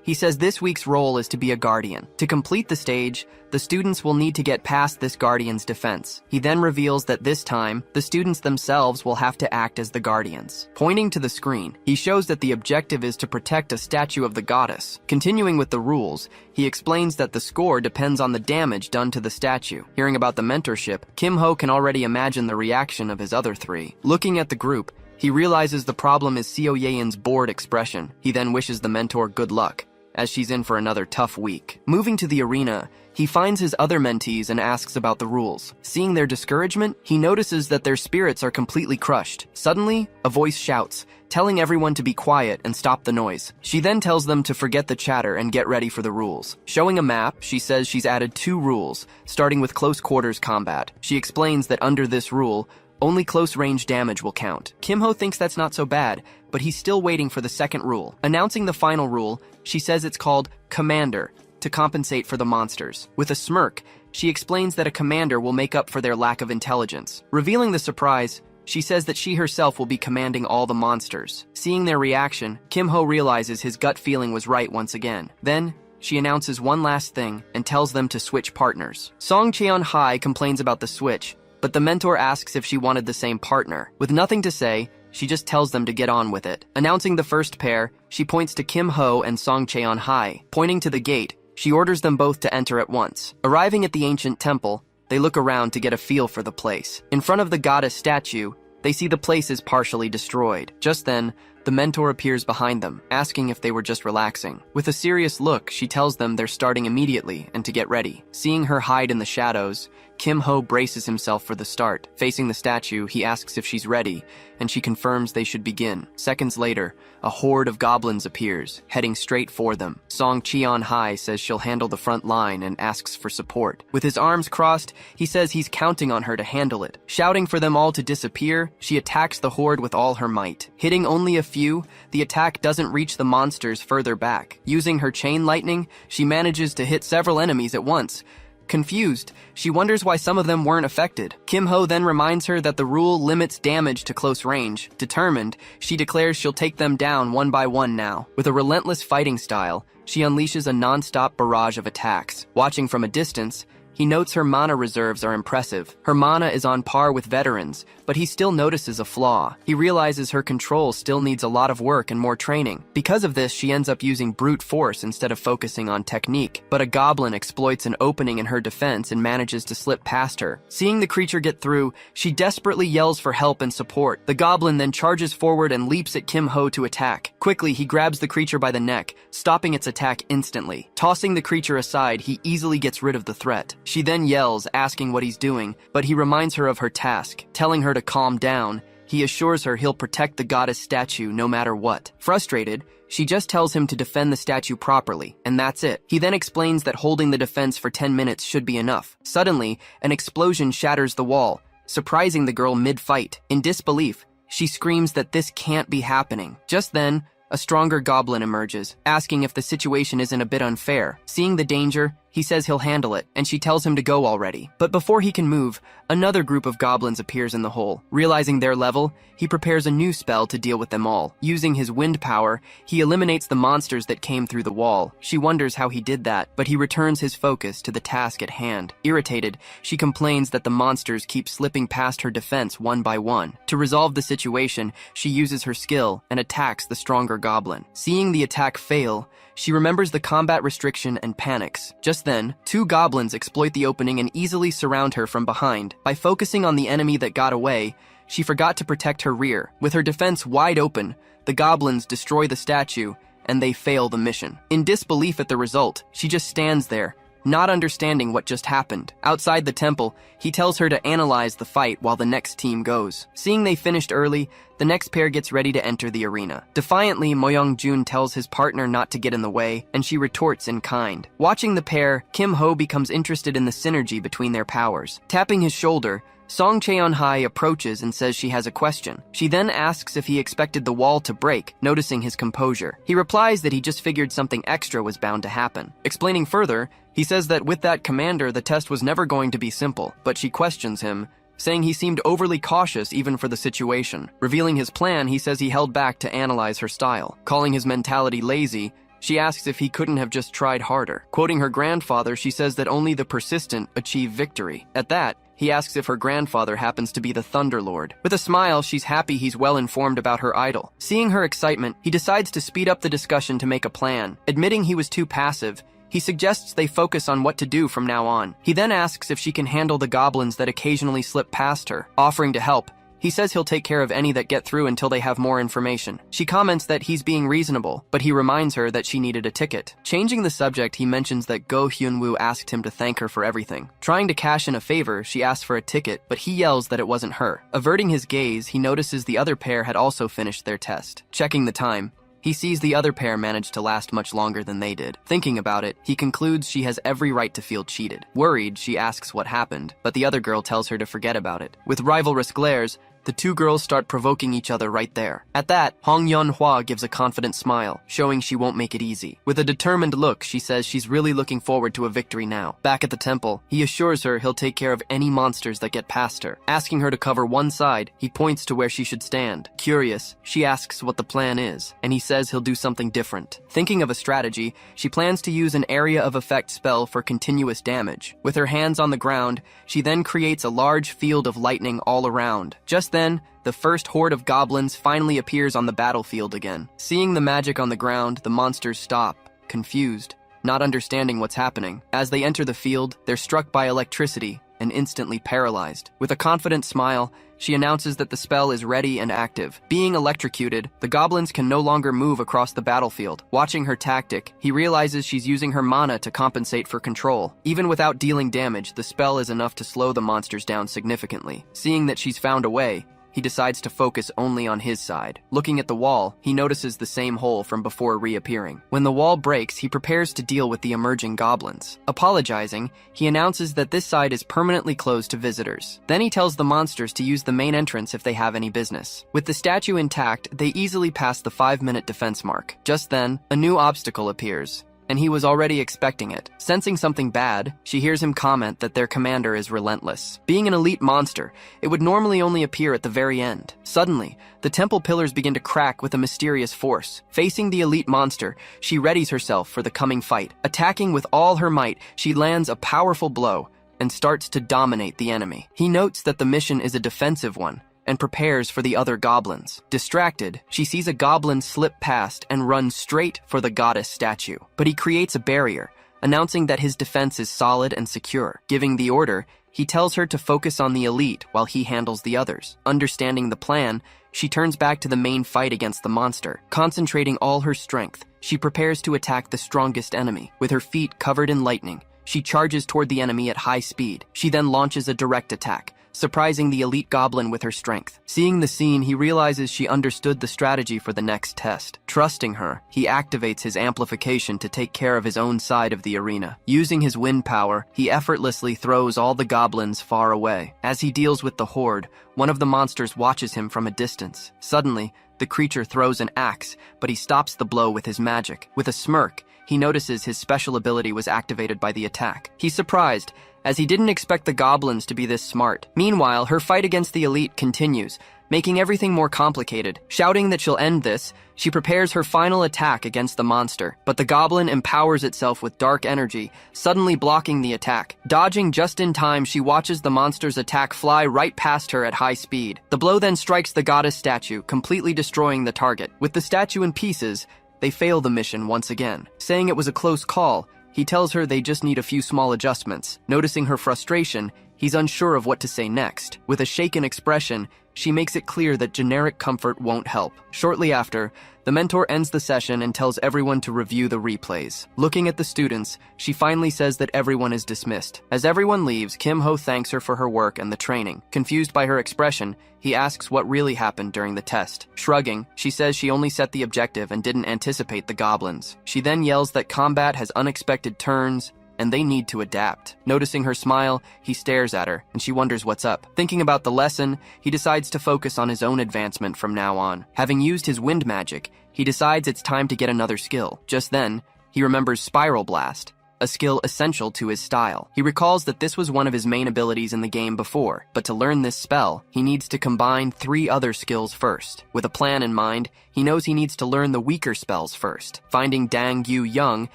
he says this week's role is to be a guardian. To complete the stage, the students will need to get past this guardian's defense. He then reveals that this time, the students themselves will have to act as the guardians. Pointing to the screen, he shows that the objective is to protect a statue of the goddess. Continuing with the rules, he explains that the score depends on the damage done to the statue. Hearing about the mentorship, Kim Ho can already imagine the reaction of his other three. Looking at the group, he realizes the problem is Seo Ye-in's bored expression. He then wishes the mentor good luck, as she's in for another tough week. Moving to the arena, he finds his other mentees and asks about the rules. Seeing their discouragement, he notices that their spirits are completely crushed. Suddenly, a voice shouts, telling everyone to be quiet and stop the noise. She then tells them to forget the chatter and get ready for the rules. Showing a map, she says she's added 2 rules, starting with close quarters combat. She explains that under this rule, only close-range damage will count. Kim Ho thinks that's not so bad, but he's still waiting for the second rule. Announcing the final rule, she says it's called Commander, to compensate for the monsters. With a smirk, she explains that a commander will make up for their lack of intelligence. Revealing the surprise, she says that she herself will be commanding all the monsters. Seeing their reaction, Kim Ho realizes his gut feeling was right once again. Then, she announces one last thing and tells them to switch partners. Song Cheon-hai complains about the switch, but the mentor asks if she wanted the same partner. With nothing to say, she just tells them to get on with it. Announcing the first pair, she points to Kim Ho and Song Cheon-hai. Pointing to the gate, she orders them both to enter at once. Arriving at the ancient temple, they look around to get a feel for the place. In front of the goddess statue, they see the place is partially destroyed. Just then, the mentor appears behind them, asking if they were just relaxing. With a serious look, she tells them they're starting immediately and to get ready. Seeing her hide in the shadows, Kim Ho braces himself for the start. Facing the statue, he asks if she's ready, and she confirms they should begin. Seconds later, a horde of goblins appears, heading straight for them. Song Cheon-hai says she'll handle the front line and asks for support. With his arms crossed, he says he's counting on her to handle it. Shouting for them all to disappear, she attacks the horde with all her might. Hitting only a few, the attack doesn't reach the monsters further back. Using her chain lightning, she manages to hit several enemies at once. Confused, she wonders why some of them weren't affected. Kim Ho then reminds her that the rule limits damage to close range. Determined, she declares she'll take them down one by one now. With a relentless fighting style, she unleashes a non-stop barrage of attacks. Watching from a distance, he notes her mana reserves are impressive. Her mana is on par with veterans, but he still notices a flaw. He realizes her control still needs a lot of work and more training. Because of this, she ends up using brute force instead of focusing on technique. But a goblin exploits an opening in her defense and manages to slip past her. Seeing the creature get through, she desperately yells for help and support. The goblin then charges forward and leaps at Kim Ho to attack. Quickly, he grabs the creature by the neck, stopping its attack instantly. Tossing the creature aside, he easily gets rid of the threat. She then yells, asking what he's doing, but he reminds her of her task. Telling her to calm down, he assures her he'll protect the goddess statue no matter what. Frustrated, she just tells him to defend the statue properly, and that's it. He then explains that holding the defense for 10 minutes should be enough. Suddenly, an explosion shatters the wall, surprising the girl mid-fight. In disbelief, she screams that this can't be happening. Just then, a stronger goblin emerges, asking if the situation isn't a bit unfair. Seeing the danger, he says he'll handle it, and she tells him to go already. But before he can move, another group of goblins appears in the hole. Realizing their level, he prepares a new spell to deal with them all. Using his wind power, he eliminates the monsters that came through the wall. She wonders how he did that, but he returns his focus to the task at hand. Irritated, she complains that the monsters keep slipping past her defense one by one. To resolve the situation, she uses her skill and attacks the stronger goblin. Seeing the attack fail, she remembers the combat restriction and panics. Just then, two goblins exploit the opening and easily surround her from behind. By focusing on the enemy that got away, she forgot to protect her rear. With her defense wide open, the goblins destroy the statue, and they fail the mission. In disbelief at the result, she just stands there, not understanding what just happened. Outside the temple, he tells her to analyze the fight while the next team goes. Seeing they finished early, the next pair gets ready to enter the arena. Defiantly, Moyoung-jun tells his partner not to get in the way, and she retorts in kind. Watching the pair, Kim Ho becomes interested in the synergy between their powers. Tapping his shoulder, Song Cheon-hai approaches and says she has a question. She then asks if he expected the wall to break, noticing his composure. He replies that he just figured something extra was bound to happen. Explaining further, he says that with that commander, the test was never going to be simple, but she questions him, saying he seemed overly cautious even for the situation. Revealing his plan, he says he held back to analyze her style. Calling his mentality lazy, she asks if he couldn't have just tried harder. Quoting her grandfather, she says that only the persistent achieve victory. At that, he asks if her grandfather happens to be the Thunder Lord. With a smile, she's happy he's well informed about her idol. Seeing her excitement, he decides to speed up the discussion to make a plan. Admitting he was too passive, he suggests they focus on what to do from now on. He then asks if she can handle the goblins that occasionally slip past her. Offering to help, he says he'll take care of any that get through until they have more information. She comments that he's being reasonable, but he reminds her that she needed a ticket. Changing the subject, he mentions that Go Hyun-woo asked him to thank her for everything. Trying to cash in a favor, she asks for a ticket, but he yells that it wasn't her. Averting his gaze, he notices the other pair had also finished their test. Checking the time, he sees the other pair managed to last much longer than they did. Thinking about it, he concludes she has every right to feel cheated. Worried, she asks what happened, but the other girl tells her to forget about it. With rivalrous glares, the two girls start provoking each other right there. At that, Hong Yeon-hwa gives a confident smile, showing she won't make it easy. With a determined look, she says she's really looking forward to a victory now. Back at the temple, he assures her he'll take care of any monsters that get past her. Asking her to cover one side, he points to where she should stand. Curious, she asks what the plan is, and he says he'll do something different. Thinking of a strategy, she plans to use an area of effect spell for continuous damage. With her hands on the ground, she then creates a large field of lightning all around. Just then, the first horde of goblins finally appears on the battlefield again. Seeing the magic on the ground, the monsters stop, confused, not understanding what's happening. As they enter the field, they're struck by electricity and instantly paralyzed. With a confident smile, she announces that the spell is ready and active. Being electrocuted, the goblins can no longer move across the battlefield. Watching her tactic, he realizes she's using her mana to compensate for control. Even without dealing damage, the spell is enough to slow the monsters down significantly. Seeing that she's found a way, he decides to focus only on his side. Looking at the wall, he notices the same hole from before reappearing. When the wall breaks, he prepares to deal with the emerging goblins. Apologizing, he announces that this side is permanently closed to visitors. Then he tells the monsters to use the main entrance if they have any business. With the statue intact, they easily pass the 5-minute defense mark. Just then, a new obstacle appears, and he was already expecting it. Sensing something bad, she hears him comment that their commander is relentless. Being an elite monster, it would normally only appear at the very end. Suddenly, the temple pillars begin to crack with a mysterious force. Facing the elite monster, she readies herself for the coming fight. Attacking with all her might, she lands a powerful blow and starts to dominate the enemy. He notes that the mission is a defensive one, and prepares for the other goblins. Distracted, she sees a goblin slip past and run straight for the goddess statue. But he creates a barrier, announcing that his defense is solid and secure. Giving the order, he tells her to focus on the elite while he handles the others. Understanding the plan, she turns back to the main fight against the monster. Concentrating all her strength, she prepares to attack the strongest enemy. With her feet covered in lightning, she charges toward the enemy at high speed. She then launches a direct attack, surprising the elite goblin with her strength. Seeing the scene, he realizes she understood the strategy for the next test. Trusting her, he activates his amplification to take care of his own side of the arena. Using his wind power, he effortlessly throws all the goblins far away. As he deals with the horde, one of the monsters watches him from a distance. Suddenly, the creature throws an axe, but he stops the blow with his magic. With a smirk, he notices his special ability was activated by the attack. He's surprised, as he didn't expect the goblins to be this smart. Meanwhile, her fight against the elite continues, making everything more complicated. Shouting that she'll end this, she prepares her final attack against the monster, but the goblin empowers itself with dark energy, suddenly blocking the attack. Dodging just in time, she watches the monster's attack fly right past her at high speed. The blow then strikes the goddess statue, completely destroying the target. With the statue in pieces, They fail the mission once again. Saying it was a close call, he tells her they just need a few small adjustments. Noticing her frustration, he's unsure of what to say next. With a shaken expression, she makes it clear that generic comfort won't help. Shortly after, the mentor ends the session and tells everyone to review the replays. Looking at the students, she finally says that everyone is dismissed. As everyone leaves, Kim Ho thanks her for her work and the training. Confused by her expression, he asks what really happened during the test. Shrugging, she says she only set the objective and didn't anticipate the goblins. She then yells that combat has unexpected turns, and they need to adapt. Noticing her smile, he stares at her, and she wonders what's up. Thinking about the lesson, he decides to focus on his own advancement from now on. Having used his wind magic, he decides it's time to get another skill. Just then, he remembers Spiral Blast, a skill essential to his style. He recalls that this was one of his main abilities in the game before, but to learn this spell, he needs to combine 3 other skills first. With a plan in mind, he knows he needs to learn the weaker spells first. Finding Dang Yu young,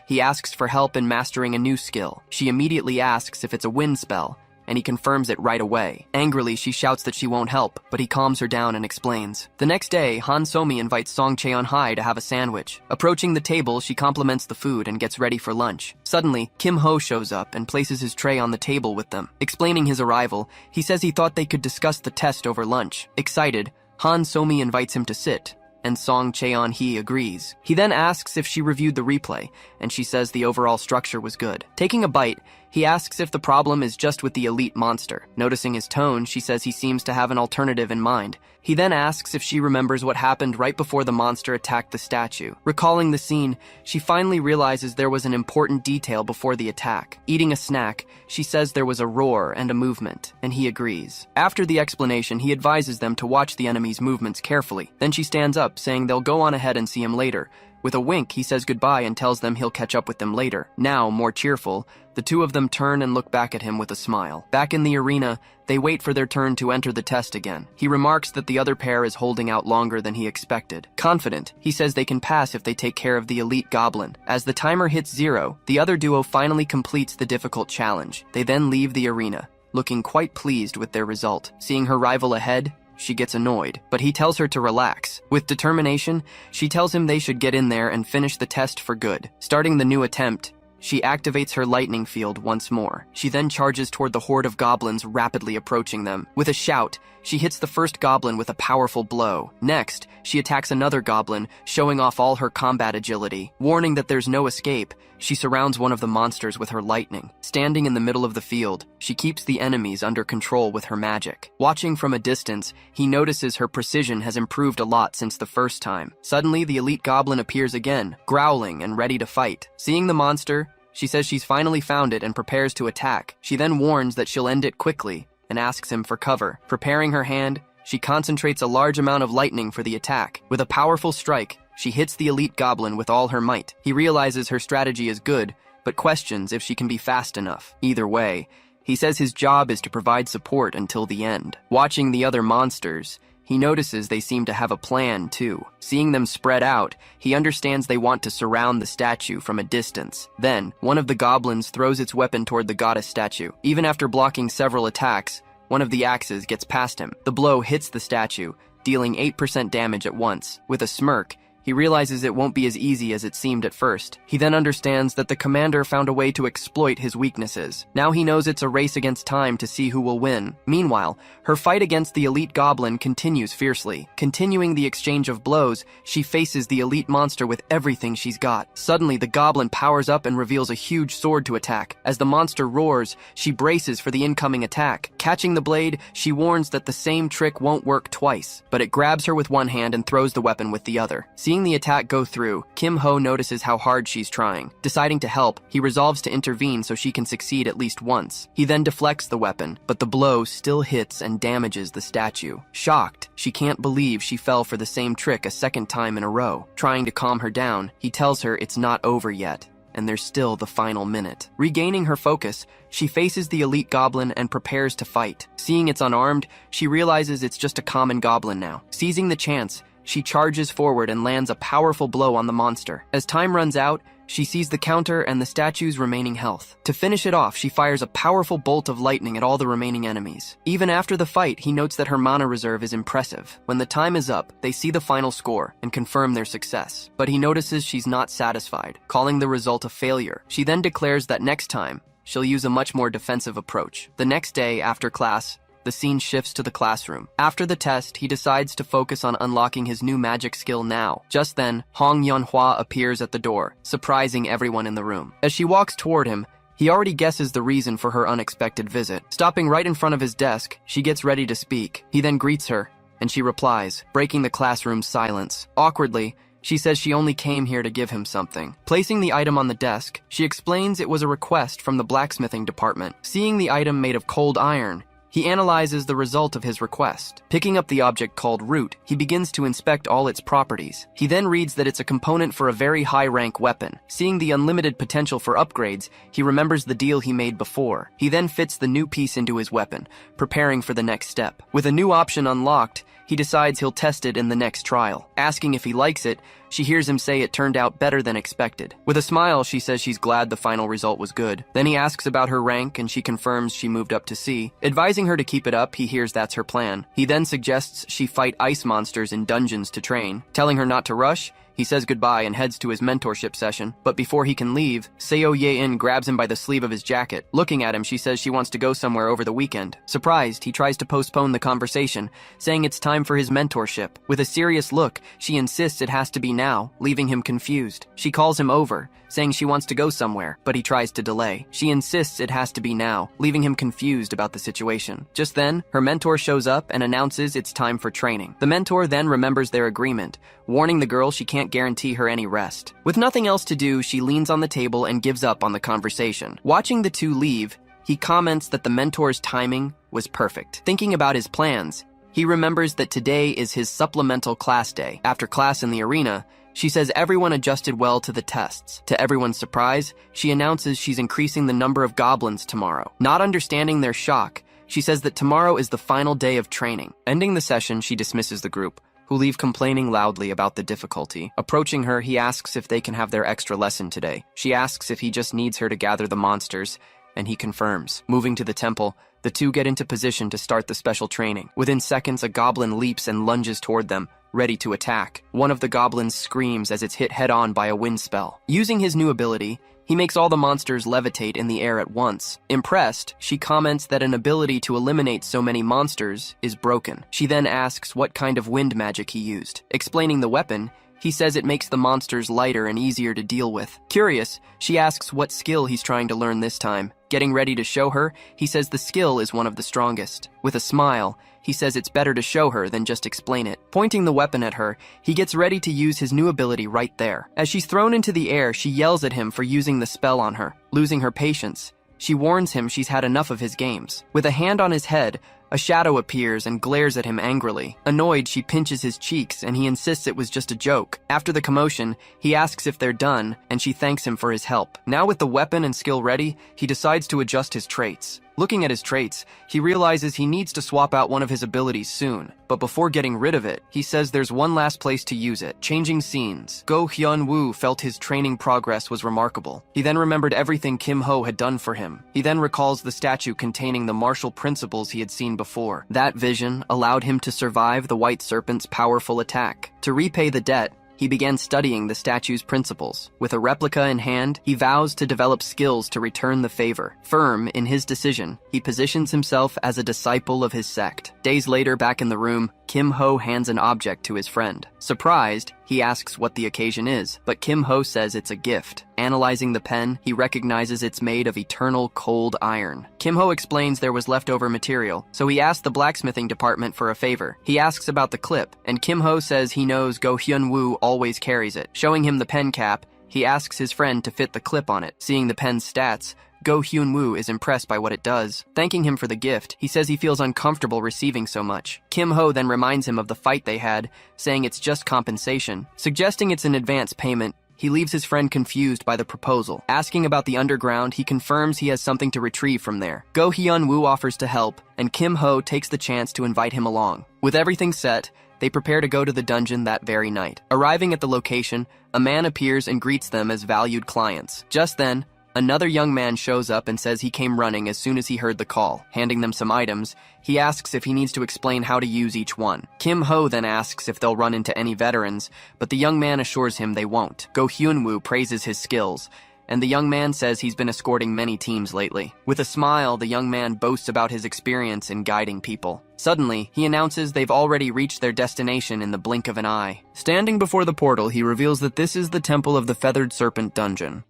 he asks for help in mastering a new skill. She immediately asks if it's a wind spell, and he confirms it right away. Angrily, she shouts that she won't help, but he calms her down and explains. The next day, Han Somi invites Song Cheon-hai to have a sandwich. Approaching the table, she compliments the food and gets ready for lunch. Suddenly, Kim Ho shows up and places his tray on the table with them. Explaining his arrival, he says he thought they could discuss the test over lunch. Excited, Han Somi invites him to sit, and Song Cheon-hee agrees. He then asks if she reviewed the replay, and she says the overall structure was good. Taking a bite, he asks if the problem is just with the elite monster. Noticing his tone, she says he seems to have an alternative in mind. He then asks if she remembers what happened right before the monster attacked the statue. Recalling the scene, she finally realizes there was an important detail before the attack. Eating a snack, she says there was a roar and a movement, and he agrees. After the explanation, he advises them to watch the enemy's movements carefully. Then she stands up, saying they'll go on ahead and see him later. With a wink, he says goodbye and tells them he'll catch up with them later. Now, more cheerful, the two of them turn and look back at him with a smile. Back in the arena, they wait for their turn to enter the test again. He remarks that the other pair is holding out longer than he expected. Confident, he says they can pass if they take care of the elite goblin. As the timer hits 0, the other duo finally completes the difficult challenge. They then leave the arena, looking quite pleased with their result. Seeing her rival ahead, she gets annoyed, but he tells her to relax. With determination, she tells him they should get in there and finish the test for good. Starting the new attempt, she activates her lightning field once more. She then charges toward the horde of goblins rapidly approaching them. With a shout, she hits the first goblin with a powerful blow. Next, she attacks another goblin, showing off all her combat agility. Warning that there's no escape, she surrounds one of the monsters with her lightning. Standing in the middle of the field, she keeps the enemies under control with her magic. Watching from a distance, he notices her precision has improved a lot since the first time. Suddenly, the elite goblin appears again, growling and ready to fight. Seeing the monster, she says she's finally found it and prepares to attack. She then warns that she'll end it quickly and asks him for cover. Preparing her hand, she concentrates a large amount of lightning for the attack. With a powerful strike, she hits the elite goblin with all her might. He realizes her strategy is good, but questions if she can be fast enough. Either way, he says his job is to provide support until the end. Watching the other monsters, he notices they seem to have a plan, too. Seeing them spread out, he understands they want to surround the statue from a distance. Then, one of the goblins throws its weapon toward the goddess statue. Even after blocking several attacks, one of the axes gets past him. The blow hits the statue, dealing 8% damage at once. With a smirk, he realizes it won't be as easy as it seemed at first. He then understands that the commander found a way to exploit his weaknesses. Now he knows it's a race against time to see who will win. Meanwhile, her fight against the elite goblin continues fiercely. Continuing the exchange of blows, she faces the elite monster with everything she's got. Suddenly, the goblin powers up and reveals a huge sword to attack. As the monster roars, she braces for the incoming attack. Catching the blade, she warns that the same trick won't work twice, but it grabs her with one hand and throws the weapon with the other. Seeing the attack go through, Kim Ho notices how hard she's trying. Deciding to help, he resolves to intervene so she can succeed at least once. He then deflects the weapon, but the blow still hits and damages the statue. Shocked, she can't believe she fell for the same trick a second time in a row. Trying to calm her down, he tells her it's not over yet, and there's still the final minute. Regaining her focus, she faces the elite goblin and prepares to fight. Seeing it's unarmed, she realizes it's just a common goblin now. Seizing the chance, she charges forward and lands a powerful blow on the monster. As time runs out, she sees the counter and the statue's remaining health. To finish it off, she fires a powerful bolt of lightning at all the remaining enemies. Even after the fight, he notes that her mana reserve is impressive. When the time is up, they see the final score and confirm their success. But he notices she's not satisfied, calling the result a failure. She then declares that next time, she'll use a much more defensive approach. The next day, after class, the scene shifts to the classroom. After the test, he decides to focus on unlocking his new magic skill now. Just then, Hong Yunhua appears at the door, surprising everyone in the room. As she walks toward him, he already guesses the reason for her unexpected visit. Stopping right in front of his desk, she gets ready to speak. He then greets her, and she replies, breaking the classroom's silence. Awkwardly, she says she only came here to give him something. Placing the item on the desk, she explains it was a request from the blacksmithing department. Seeing the item made of cold iron, he analyzes the result of his request. Picking up the object called root, he begins to inspect all its properties. He then reads that it's a component for a very high-rank weapon. Seeing the unlimited potential for upgrades, he remembers the deal he made before. He then fits the new piece into his weapon, preparing for the next step. With a new option unlocked, he decides he'll test it in the next trial. Asking if he likes it, she hears him say it turned out better than expected. With a smile, she says she's glad the final result was good. Then he asks about her rank, and she confirms she moved up to C. Advising her to keep it up, he hears that's her plan. He then suggests she fight ice monsters in dungeons to train. Telling her not to rush, he says goodbye and heads to his mentorship session. But before he can leave, Seo Ye-in grabs him by the sleeve of his jacket. Looking at him, she says she wants to go somewhere over the weekend. Surprised, he tries to postpone the conversation, saying it's time for his mentorship. With a serious look, she insists it has to be now, leaving him confused. She calls him over, saying she wants to go somewhere, but he tries to delay. She insists it has to be now, leaving him confused about the situation. Just then, her mentor shows up and announces it's time for training. The mentor then remembers their agreement, warning the girl she can't guarantee her any rest. With nothing else to do, she leans on the table and gives up on the conversation. Watching the two leave, he comments that the mentor's timing was perfect. Thinking about his plans, he remembers that today is his supplemental class day. After class in the arena, she says everyone adjusted well to the tests. To everyone's surprise, she announces she's increasing the number of goblins tomorrow. Not understanding their shock, she says that tomorrow is the final day of training. Ending the session, she dismisses the group, who leave complaining loudly about the difficulty. Approaching her, he asks if they can have their extra lesson today. She asks if he just needs her to gather the monsters, and he confirms. Moving to the temple, the two get into position to start the special training. Within seconds, a goblin leaps and lunges toward them, ready to attack. One of the goblins screams as it's hit head-on by a wind spell. Using his new ability, he makes all the monsters levitate in the air at once. Impressed, she comments that an ability to eliminate so many monsters is broken. She then asks what kind of wind magic he used. Explaining the weapon, he says it makes the monsters lighter and easier to deal with. Curious, she asks what skill he's trying to learn this time. Getting ready to show her, he says the skill is one of the strongest. With a smile, he says it's better to show her than just explain it. Pointing the weapon at her, he gets ready to use his new ability right there. As she's thrown into the air, she yells at him for using the spell on her. Losing her patience, she warns him she's had enough of his games. With a hand on his head, a shadow appears and glares at him angrily. Annoyed, she pinches his cheeks, and he insists it was just a joke. After the commotion, he asks if they're done, and she thanks him for his help. Now with the weapon and skill ready, he decides to adjust his traits. Looking at his traits, he realizes he needs to swap out one of his abilities soon. But before getting rid of it, he says there's one last place to use it. Changing scenes, Go Hyun-woo felt his training progress was remarkable. He then remembered everything Kim Ho had done for him. He then recalls the statue containing the martial principles he had seen before. That vision allowed him to survive the White Serpent's powerful attack. To repay the debt, he began studying the statue's principles. With a replica in hand, he vows to develop skills to return the favor. Firm in his decision, he positions himself as a disciple of his sect. Days later, back in the room, Kim Ho hands an object to his friend. Surprised, he asks what the occasion is, but Kim Ho says it's a gift. Analyzing the pen, he recognizes it's made of eternal cold iron. Kim Ho explains there was leftover material, so he asks the blacksmithing department for a favor. He asks about the clip, and Kim Ho says he knows Go Hyun-woo always carries it. Showing him the pen cap, he asks his friend to fit the clip on it. Seeing the pen's stats, Go Hyun-woo is impressed by what it does. Thanking him for the gift, he says he feels uncomfortable receiving so much. Kim Ho then reminds him of the fight they had, saying it's just compensation. Suggesting it's an advance payment, he leaves his friend confused by the proposal. Asking about the underground, he confirms he has something to retrieve from there. Go Hyun-woo offers to help, and Kim Ho takes the chance to invite him along. With everything set, They prepare to go to the dungeon that very night. Arriving at the location, a man appears and greets them as valued clients. Just then, another young man shows up and says he came running as soon as he heard the call. Handing them some items, he asks if he needs to explain how to use each one. Kim Ho then asks if they'll run into any veterans, but the young man assures him they won't. Go Hyunwoo praises his skills, and the young man says he's been escorting many teams lately. With a smile, the young man boasts about his experience in guiding people. Suddenly, he announces they've already reached their destination in the blink of an eye. Standing before the portal, he reveals that this is the Temple of the Feathered Serpent dungeon.